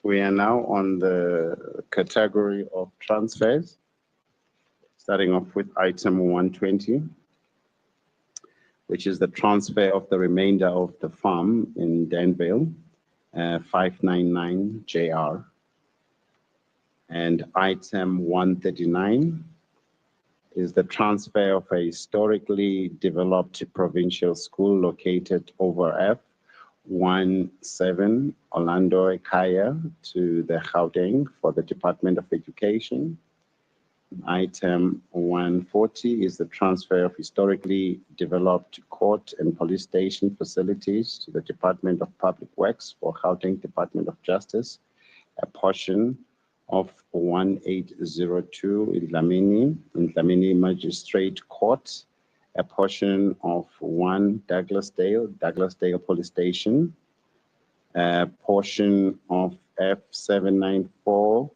We are now on the category of transfers, starting off with item 120, which is the transfer of the remainder of the farm in Danville, 599 JR. And item 139 is the transfer of a historically developed provincial school located over F17 Orlando Ekaya to the Gauteng for the Department of Education. Item 140 is the transfer of historically developed court and police station facilities to the Department of Public Works for Gauteng Department of Justice. A portion of 1802 in Dlamini Magistrate Court, a portion of 1 Douglasdale Police Station, a portion of F794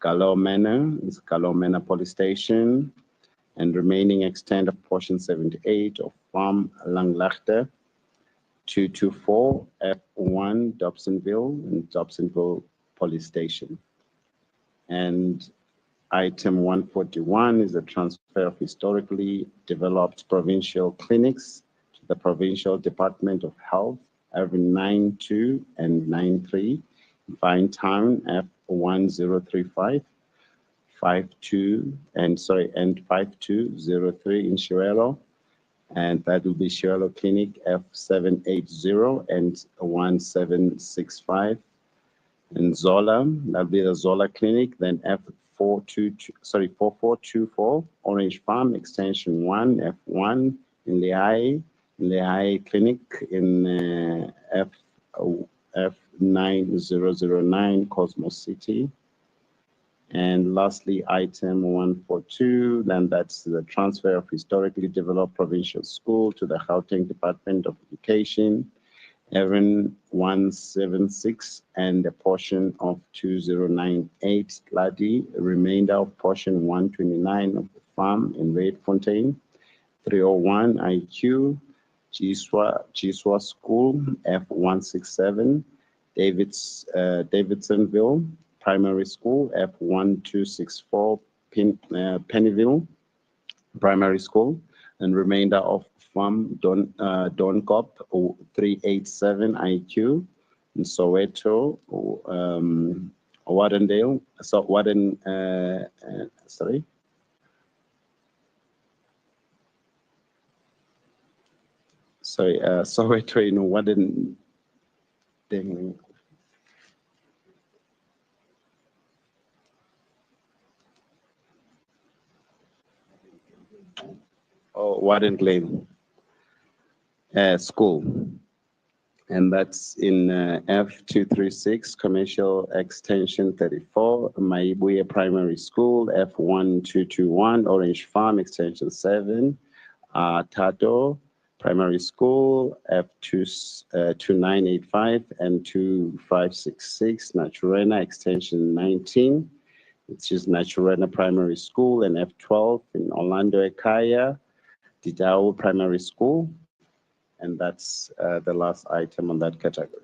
Gallo Manor Police Station, and remaining extent of portion 78 of Farm Langlachte, 224 F1 Dobsonville and Dobsonville Police Station. And item 141 is the transfer of historically developed provincial clinics to the Provincial Department of Health, every 92 and 93, Fine Town F1035, 5203 in Shirelo, and that will be Shirelo Clinic F780 and 1765. In Zola, that'll be the Zola Clinic, then F4424 Orange Farm Extension 1 F1 in Lehigh Clinic in 9009 Cosmos City. And lastly, item 142, then that's the transfer of historically developed provincial school to the Gauteng Department of Education, Evan 176, and a portion of 2098 Gladi, remainder of portion 129 of the farm in Redfontaine, 301 IQ, Chiswa School, F167, Davidsonville Primary School, F1264, Pennyville Primary School, and remainder of Farm Doncop 387 IQ in Soweto, Wardendale, Soweto in Warden. Warden Glen School, and that's in F236 Commercial Extension 34, Maibuye Primary School, F1221 Orange Farm Extension 7, Tato Primary School, F2985 and 2566 Naturena Extension 19, which is Naturena Primary School, and F12 in Orlando Ekaya, Didao Primary School, and that's the last item on that category.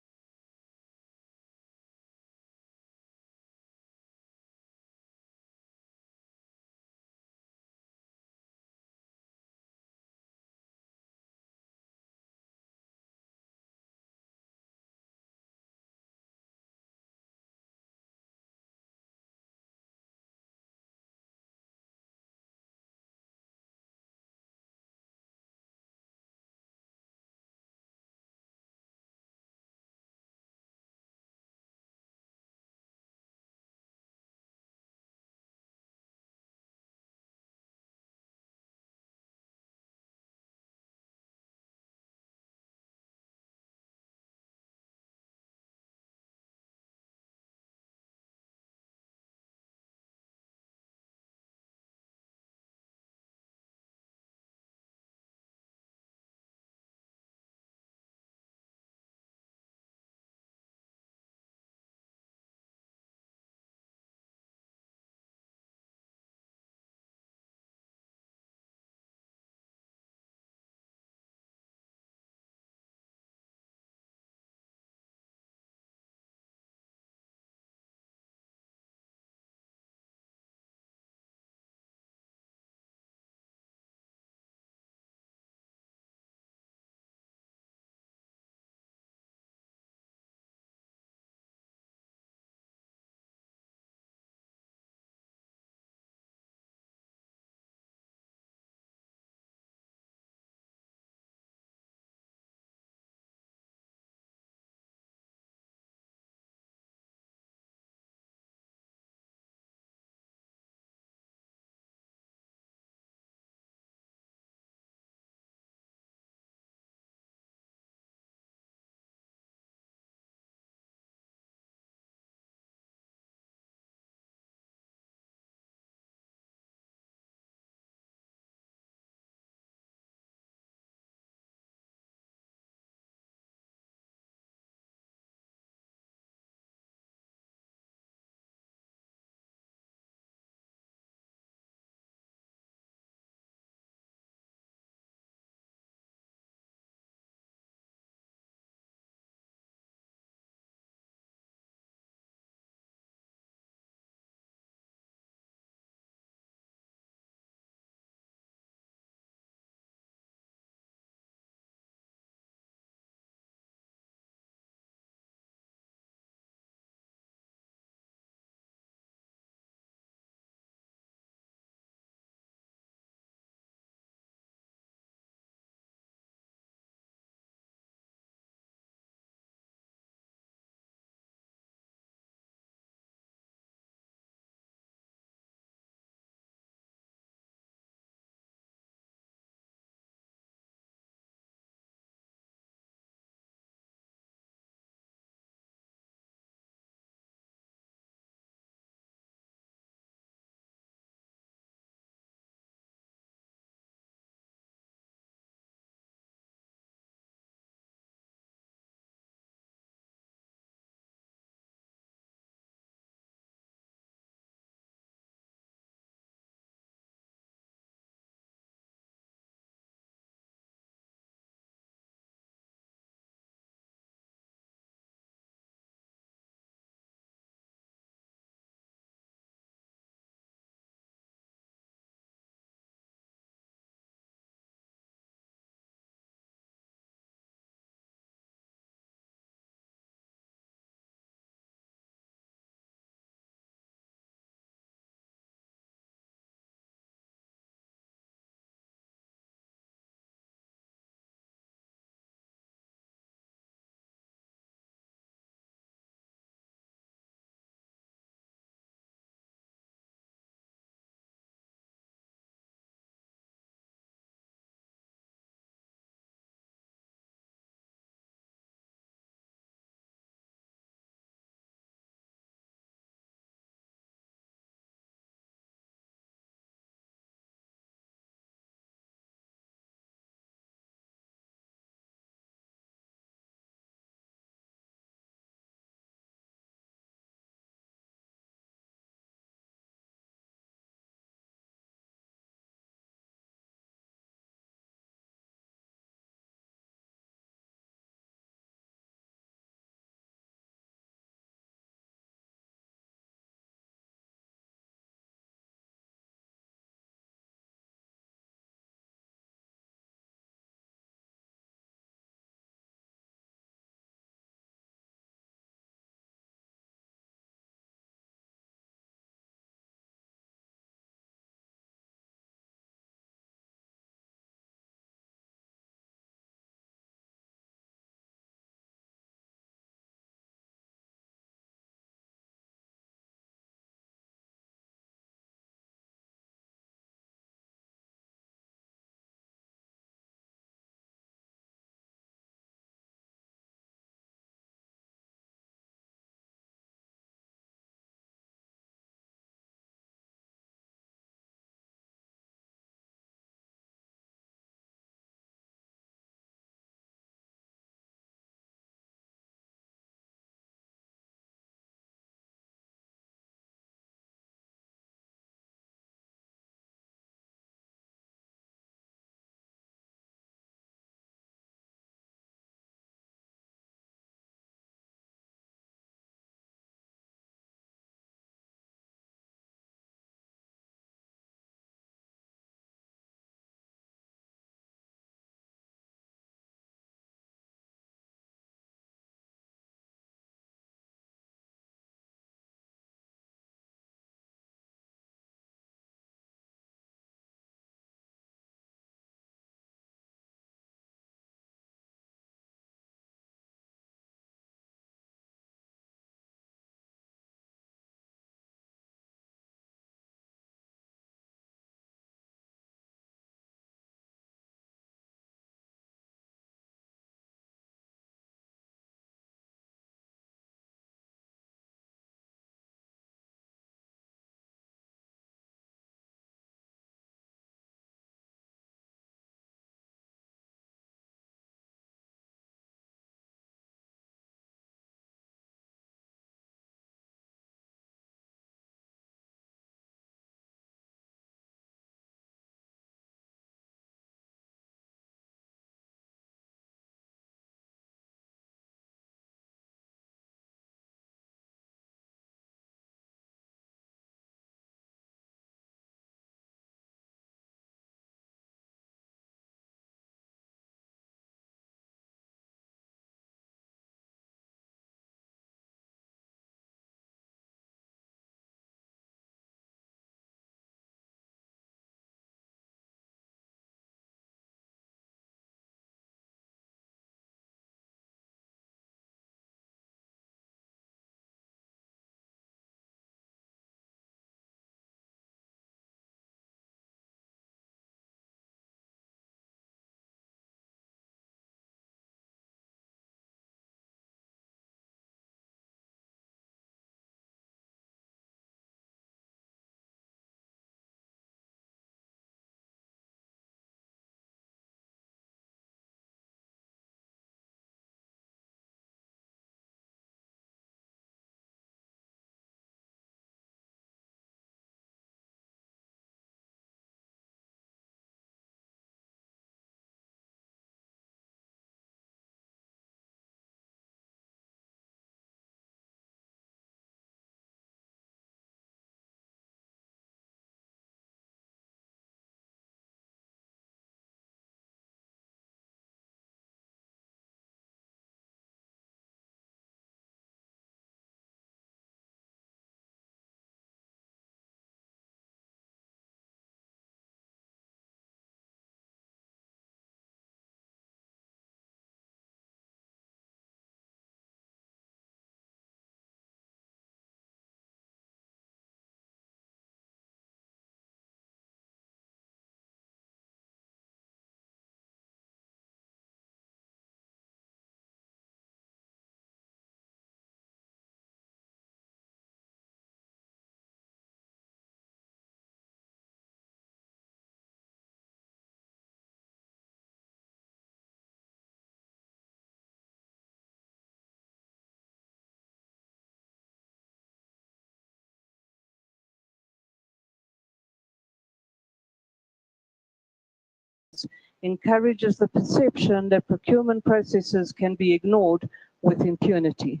encourages the perception that procurement processes can be ignored with impunity.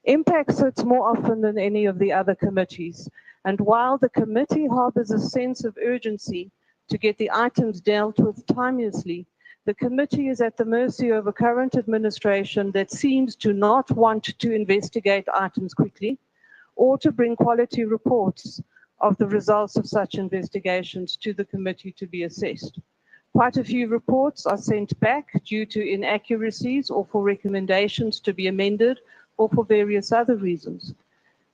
Impact sits more often than any of the other committees, and while the committee harbors a sense of urgency to get the items dealt with timeously, the committee is at the mercy of a current administration that seems to not want to investigate items quickly or to bring quality reports of the results of such investigations to the committee to be assessed. Quite a few reports are sent back due to inaccuracies or for recommendations to be amended or for various other reasons.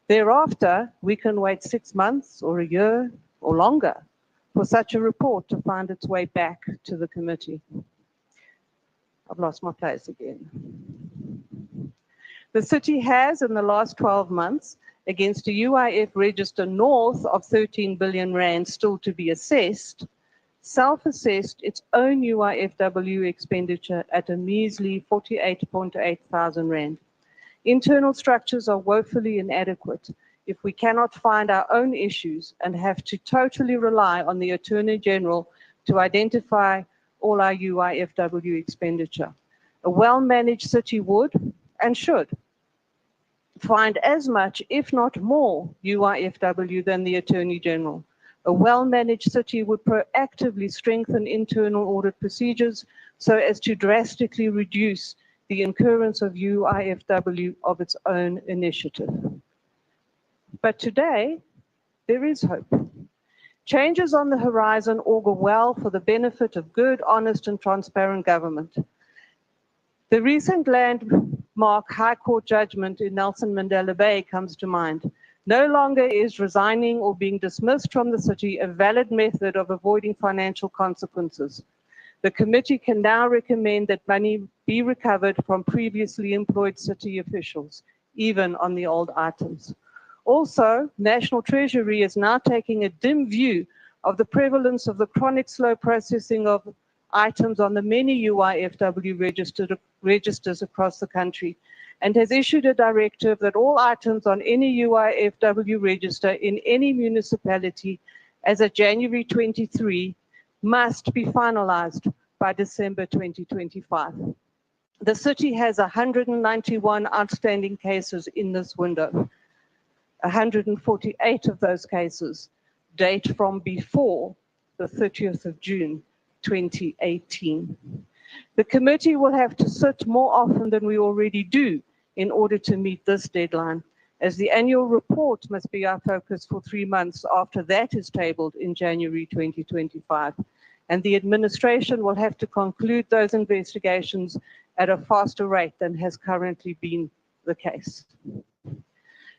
Thereafter, we can wait 6 months or a year or longer for such a report to find its way back to the committee. I've lost my place again. The city has, in the last 12 months, against a UIF register north of 13 billion rand still to be assessed, self-assessed its own UIFW expenditure at a measly 48.8 thousand rand. Internal structures are woefully inadequate if we cannot find our own issues and have to totally rely on the Attorney General to identify all our UIFW expenditure. A well-managed city would and should find as much, if not more, UIFW than the Attorney General. A well-managed city would proactively strengthen internal audit procedures so as to drastically reduce the incurrence of UIFW of its own initiative. But today, there is hope. Changes on the horizon augur well for the benefit of good, honest, and transparent government. The recent landmark High Court judgment in Nelson Mandela Bay comes to mind. No longer is resigning or being dismissed from the city a valid method of avoiding financial consequences. The committee can now recommend that money be recovered from previously employed city officials, even on the old items. Also, National Treasury is now taking a dim view of the prevalence of the chronic slow processing of items on the many UIFW registers across the country, and has issued a directive that all items on any UIFW register in any municipality as of January 23 must be finalized by December 2025. The city has 191 outstanding cases in this window. 148 of those cases date from before the 30th of June 2018. The committee will have to sit more often than we already do in order to meet this deadline, as the annual report must be our focus for 3 months after that is tabled in January 2025. And the administration will have to conclude those investigations at a faster rate than has currently been the case.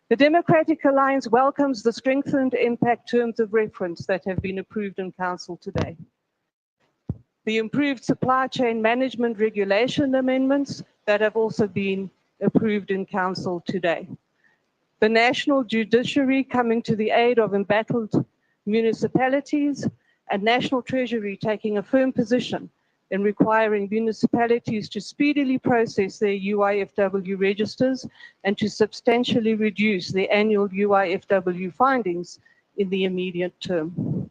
The Democratic Alliance welcomes the strengthened impact terms of reference that have been approved in Council today. The improved supply chain management regulation amendments that have also been approved in Council today. The National Judiciary coming to the aid of embattled municipalities, and National Treasury taking a firm position in requiring municipalities to speedily process their UIFW registers and to substantially reduce their annual UIFW findings in the immediate term.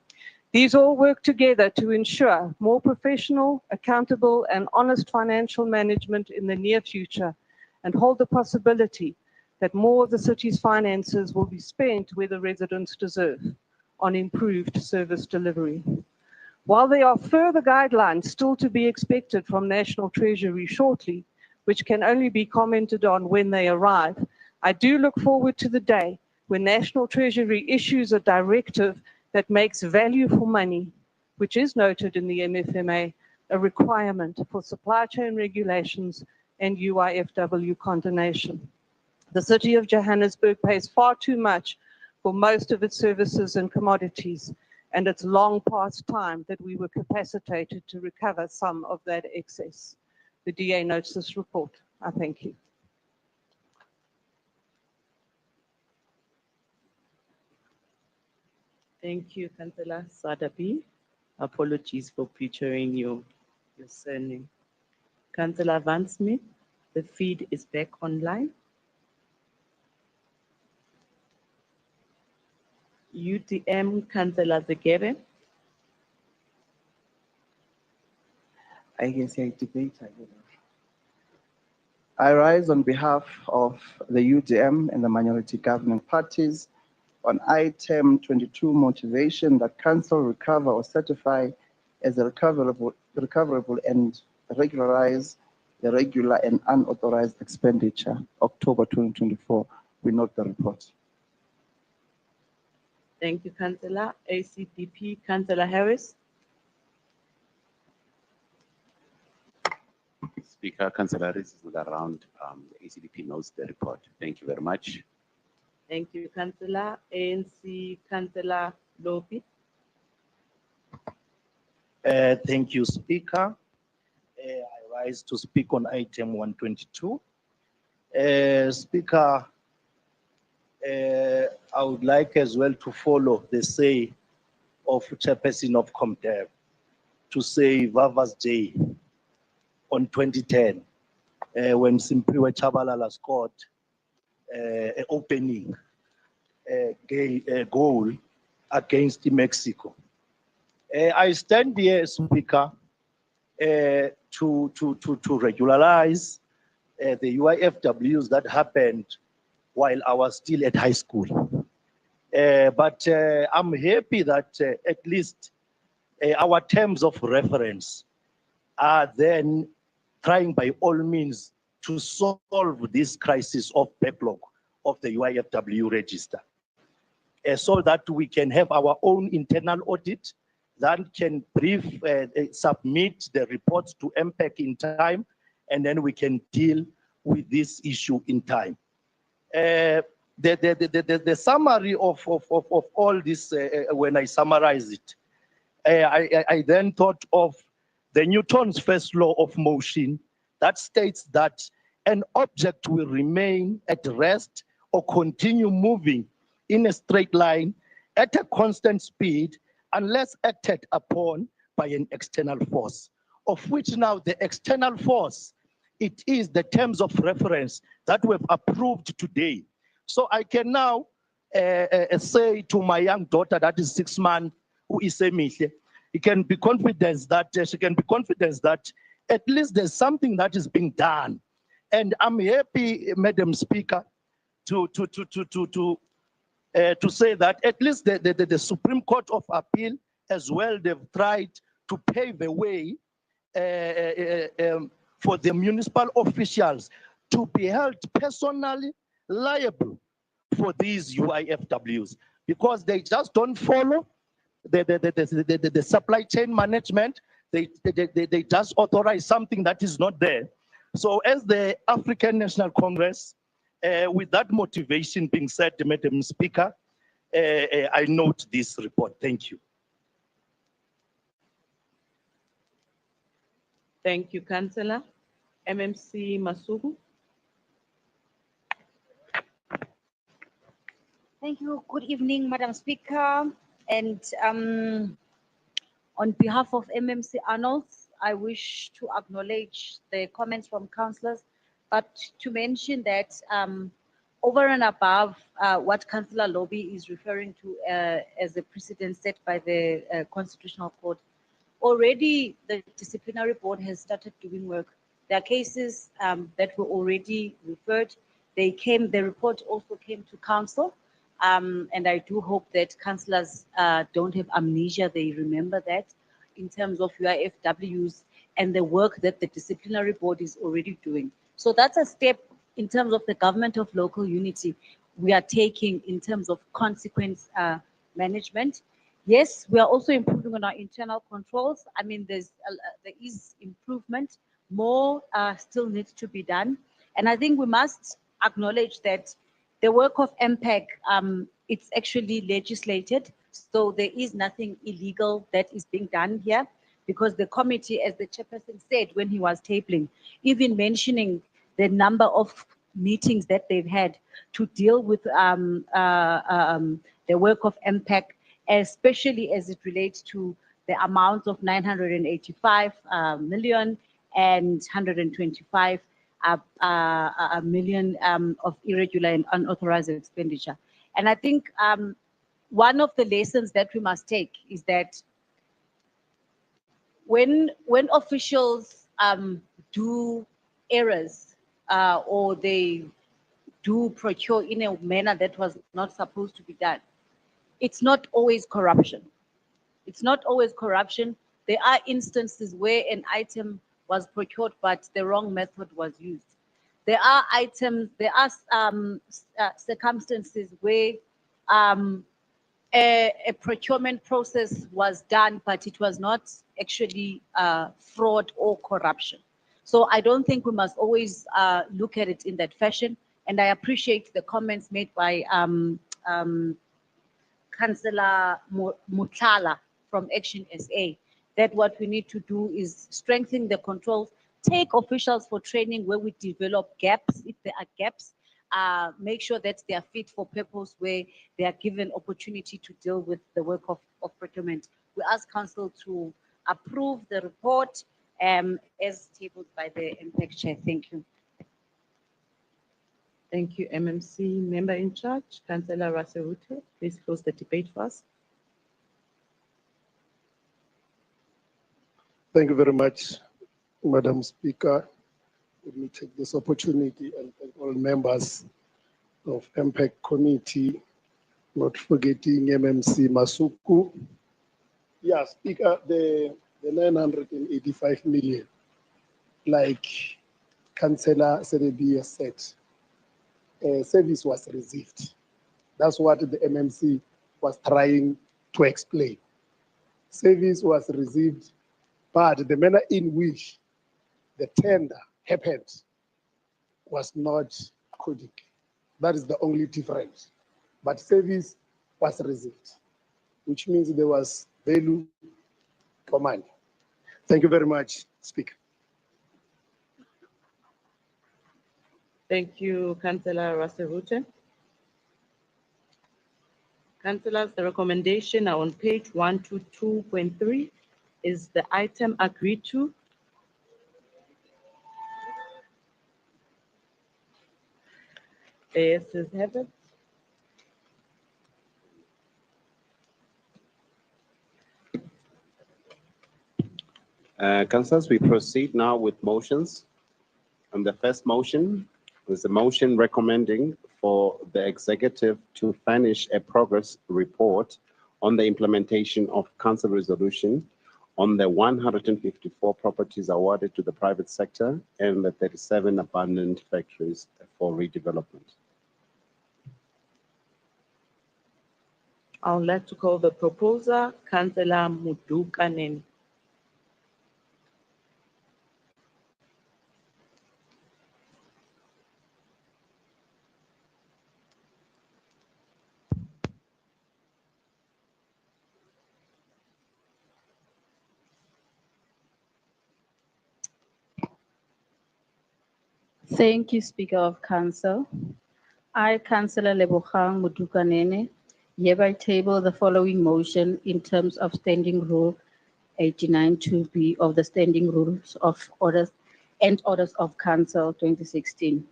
These all work together to ensure more professional, accountable, and honest financial management in the near future, and hold the possibility that more of the city's finances will be spent where the residents deserve, on improved service delivery. While there are further guidelines still to be expected from National Treasury shortly, which can only be commented on when they arrive, I do look forward to the day when National Treasury issues a directive that makes value for money, which is noted in the MFMA, a requirement for supply chain regulations and UIFW condonation. The city of Johannesburg pays far too much for most of its services and commodities, and it's long past time that we were capacitated to recover some of that excess. The DA notes this report. I thank you. Thank you, Councillor Sadabi. Apologies for butchering your surname. Councillor Van Smith, the feed is back online. UTM, Councillor Zegebe. I guess I debate. I don't know. I rise on behalf of the UDM and the minority governing parties on item 22, motivation that council recover or certify as a recoverable and regularize the regular and unauthorized expenditure, October 2024. We note the report. Thank you, Councillor. ACDP, Councillor Harris. Speaker, Councillor Harris is not around. The ACDP knows the report. Thank you very much. Thank you, Councillor. ANC, Councillor Lopi. Thank you, Speaker. I rise to speak on item 122. Speaker, I would like as well to follow the say of Chairperson of Comdev to say Vava's Day on 2010 when Simpiwe Chabalala scored an opening goal against Mexico. I stand here, Speaker, to regularize the UIFWs that happened while I was still at high school. But I'm happy that at least our terms of reference are then trying by all means to solve this crisis of backlog of the UIFW register, so that we can have our own internal audit that can submit the reports to MPEC in time, and then we can deal with this issue in time. The summary of all this, when I summarize it, I then thought of the Newton's first law of motion that states that an object will remain at rest or continue moving in a straight line at a constant speed unless acted upon by an external force, of which now the external force, it is the terms of reference that we've approved today. So I can now say to my young daughter that is 6 months, who is Emihle, she can be confident that at least there's something that is being done. And I'm happy, Madam Speaker, to say that at least the Supreme Court of Appeal as well, they've tried to pave a way for the municipal officials to be held personally liable for these UIFWs, because they just don't follow the supply chain management. They just authorize something that is not there. So as the African National Congress, with that motivation being said, Madam Speaker, I note this report. Thank you. Thank you, Councillor. MMC Masuku. Thank you. Good evening, Madam Speaker. And on behalf of MMC Arnolds, I wish to acknowledge the comments from councillors, but to mention that over and above what Councillor Lobby is referring to as a precedent set by the Constitutional Court, already the disciplinary board has started doing work. There are cases that were already referred. The report also came to council. And I do hope that councillors don't have amnesia, they remember that in terms of UIFWs and the work that the disciplinary board is already doing. So that's a step in terms of the government of local unity we are taking in terms of consequence management. Yes, we are also improving on our internal controls. I mean, there is improvement, more still needs to be done. And I think we must acknowledge that the work of MPEC, it's actually legislated, so there is nothing illegal that is being done here, because the committee, as the chairperson said when he was tabling, even mentioning the number of meetings that they've had to deal with the work of MPEC, especially as it relates to the amount of 985 million and 125 million of irregular and unauthorized expenditure. And I think one of the lessons that we must take is that when officials do errors or they do procure in a manner that was not supposed to be done, it's not always corruption. It's not always corruption. There are instances where an item was procured, but the wrong method was used. There are circumstances where a procurement process was done, but it was not actually fraud or corruption. So I don't think we must always look at it in that fashion. And I appreciate the comments made by Councillor Muthala from Action SA, that what we need to do is strengthen the controls, take officials for training where we develop gaps, if there are gaps, make sure that they are fit for purpose, where they are given opportunity to deal with the work of procurement. We ask Council to approve the report as tabled by the MPEC Chair. Thank you. Thank you, MMC member in charge, Councillor Raserute. Please close the debate for us. Thank you very much, Madam Speaker. Let me take this opportunity and thank all members of MPEC Committee, not forgetting MMC Masuku. Yeah, Speaker, the 985 million, like Councillor Serebi said, service was received. That's what the MMC was trying to explain. Service was received, but the manner in which the tender happened was not coded. That is the only difference. But service was received, which means there was value for money. Thank you very much, Speaker. Thank you, Councillor Raserute. Councillors, the recommendation are on page 122.3. Is the item agreed to? Yes, is have it. Councillors, we proceed now with motions. And the first motion is the motion recommending for the executive to furnish a progress report on the implementation of council resolution on the 154 properties awarded to the private sector and the 37 abandoned factories for redevelopment. I would like to call the proposer, Councillor Mudukanen. Thank you, Speaker of Council. I, Councillor Lebogang Mudukanene, hereby table the following motion in terms of Standing Rule 89(2)B of the Standing Rules of Orders and Orders of Council 2016.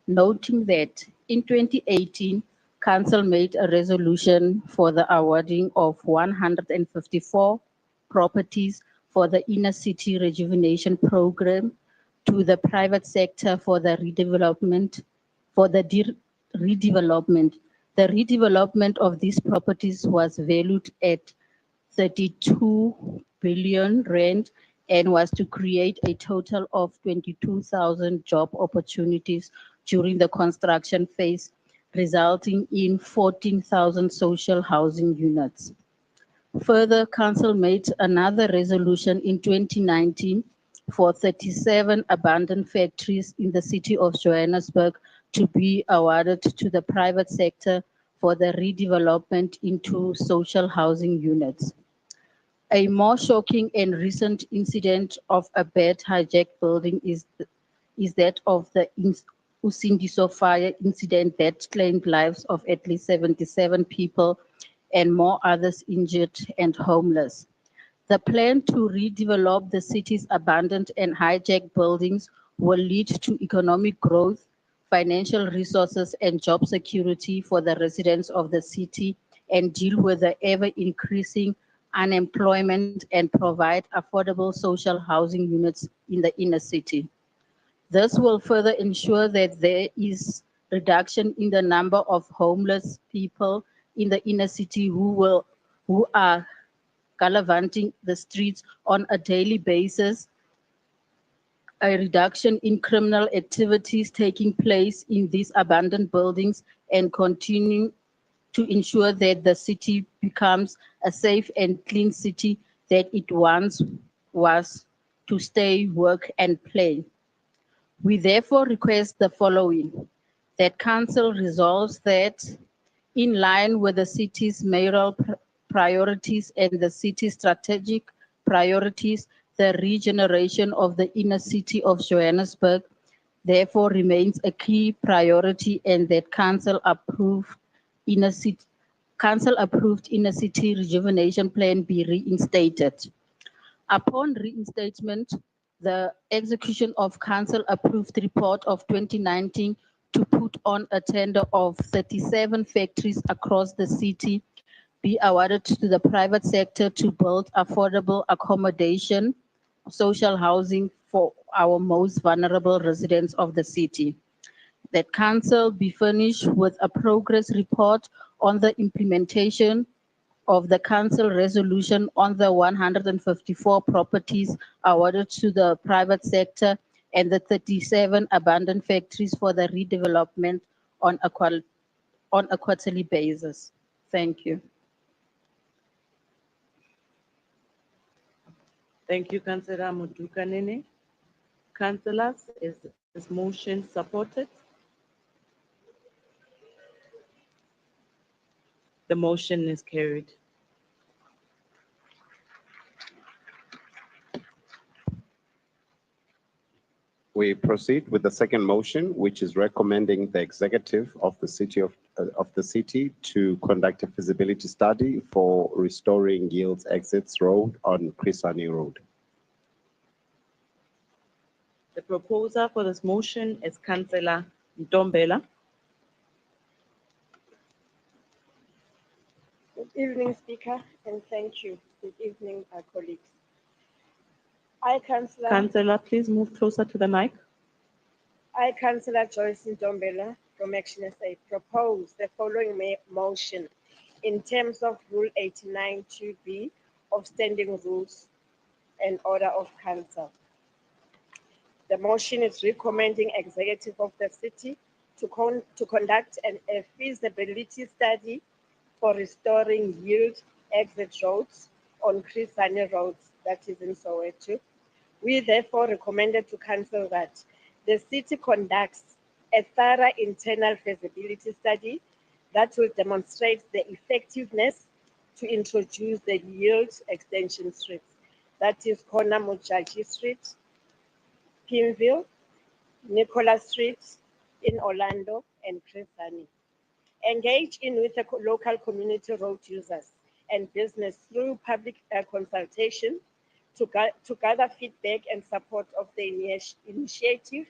Noting that in 2018, Council made a resolution for the awarding of 154 properties for the Inner City Rejuvenation Program to the private sector for the redevelopment. The redevelopment of these properties was valued at 32 billion rand and was to create a total of 22,000 job opportunities during the construction phase, resulting in 14,000 social housing units. Further, Council made another resolution in 2019 for 37 abandoned factories in the city of Johannesburg to be awarded to the private sector for the redevelopment into social housing units. A more shocking and recent incident of a bad hijacked building is that of the Usindiso fire incident that claimed lives of at least 77 people and more others injured and homeless. The plan to redevelop the city's abandoned and hijacked buildings will lead to economic growth, financial resources, and job security for the residents of the city and deal with the ever-increasing unemployment and provide affordable social housing units in the inner city. This will further ensure that there is reduction in the number of homeless people in the inner city who are gallivanting the streets on a daily basis, a reduction in criminal activities taking place in these abandoned buildings, and continue to ensure that the city becomes a safe and clean city that it once was to stay, work, and play. We therefore request the following: that Council resolves that, in line with the city's mayoral priorities and the city's strategic priorities, the regeneration of the inner city of Johannesburg therefore remains a key priority, and that Council-approved inner city rejuvenation plan be reinstated. Upon reinstatement, the execution of Council-approved report of 2019 to put on a tender of 37 factories across the city be awarded to the private sector to build affordable accommodation, social housing for our most vulnerable residents of the city. That Council be furnished with a progress report on the implementation of the Council resolution on the 154 properties awarded to the private sector and the 37 abandoned factories for the redevelopment on a quarterly basis. Thank you. Thank you, Councillor Mudukanene. Councillors, is this motion supported? The motion is carried. We proceed with the second motion, which is recommending the executive of the city to conduct a feasibility study for restoring Yields Exits Road on Crisani Road. The proposer for this motion is Councillor Ntombela. Good evening, Speaker, and thank you. Good evening, colleagues. I, Councillor. Councillor, please move closer to the mic. I, Councillor Joyce Ntombela from Action SA, propose the following motion in terms of Rule 89 2B of Standing Rules and Order of Council. The motion is recommending executive of the city to conduct a feasibility study for restoring yield exit roads on Crisani roads, that is in Soweto. We therefore recommended to Council that the city conducts a thorough internal feasibility study that will demonstrate the effectiveness to introduce the yield extension streets, that is Corner Mojaji Street, Pimville, Nicholas Street in Orlando, and Crisani. Engage in with the local community road users and business through public consultation to gather feedback and support of the initiative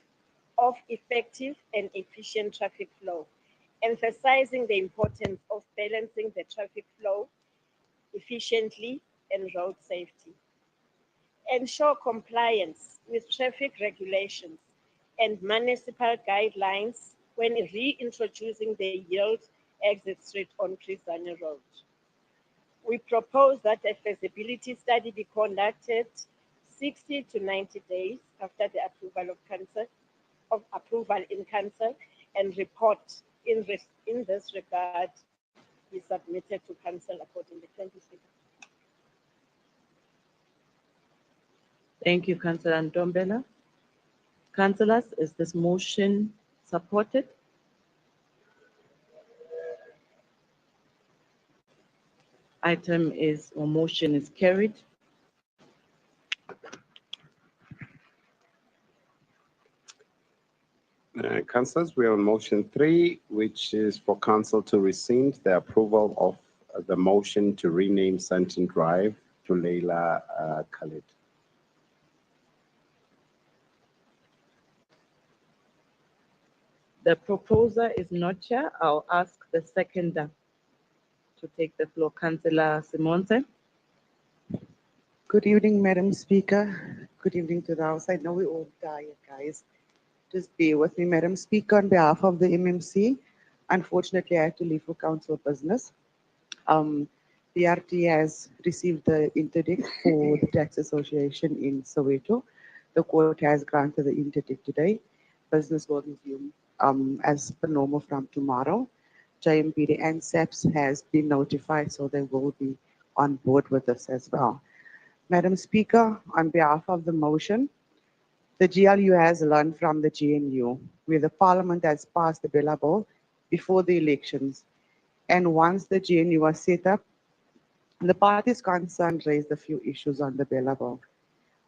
of effective and efficient traffic flow, emphasizing the importance of balancing the traffic flow efficiently and road safety. Ensure compliance with traffic regulations and municipal guidelines when reintroducing the yield exit street on Crisani Road. We propose that a feasibility study be conducted 60 to 90 days after the approval in council, and report in this regard be submitted to council accordingly. Thank you, Speaker. Thank you, Councillor Ntombela. Councillors, is this motion supported? Motion is carried. Councillors, we are on motion 3, which is for council to rescind the approval of the motion to rename Santon Drive to Leila Khalid. The proposer is not here. I'll ask the seconder to take the floor. Councillor Simonse. Good evening, Madam Speaker. Good evening to the House. I know we're all tired, guys. Just bear with me, Madam Speaker, on behalf of the MMC. Unfortunately, I have to leave for council business. The RT has received the interdict for the Tax Association in Soweto. The court has granted the interdict today. Business will resume as per normal from tomorrow. JMPD and SAPS has been notified, so they will be on board with us as well. Madam Speaker, on behalf of the motion, the GLU has learned from the GNU, where the Parliament has passed the Bella Bill before the elections. And once the GNU was set up, the parties concerned raised a few issues on the Bella Bill,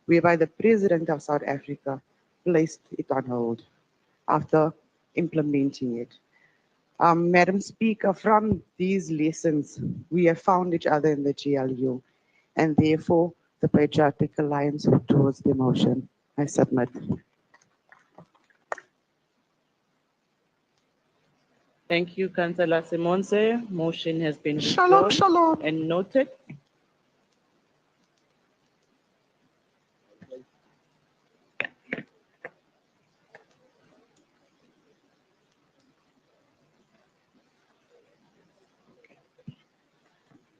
whereby the President of South Africa placed it on hold after implementing it. Madam Speaker, from these lessons, we have found each other in the GLU, and therefore the Patriotic Alliance towards the motion. I submit. Thank you, Councillor Simonse. Motion has been Shalom, withdrawn shalom. and noted.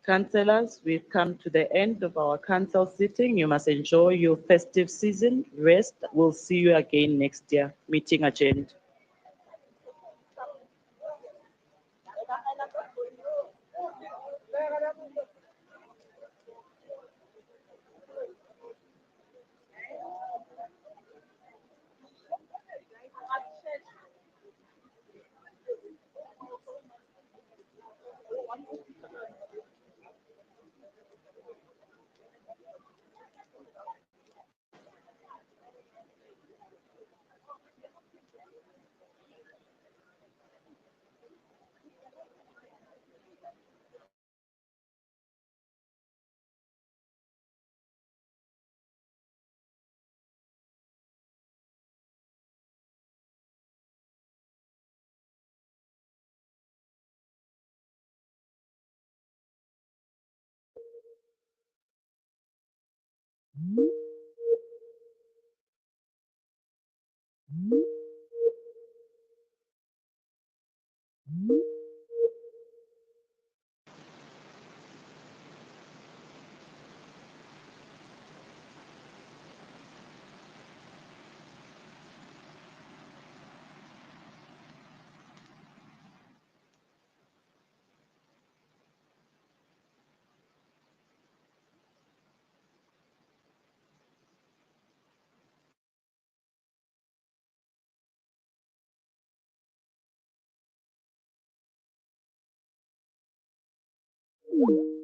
Councillors, we've come to the end of our council sitting. You must enjoy your festive season. Rest. We'll see you again next year. Meeting adjourned. you.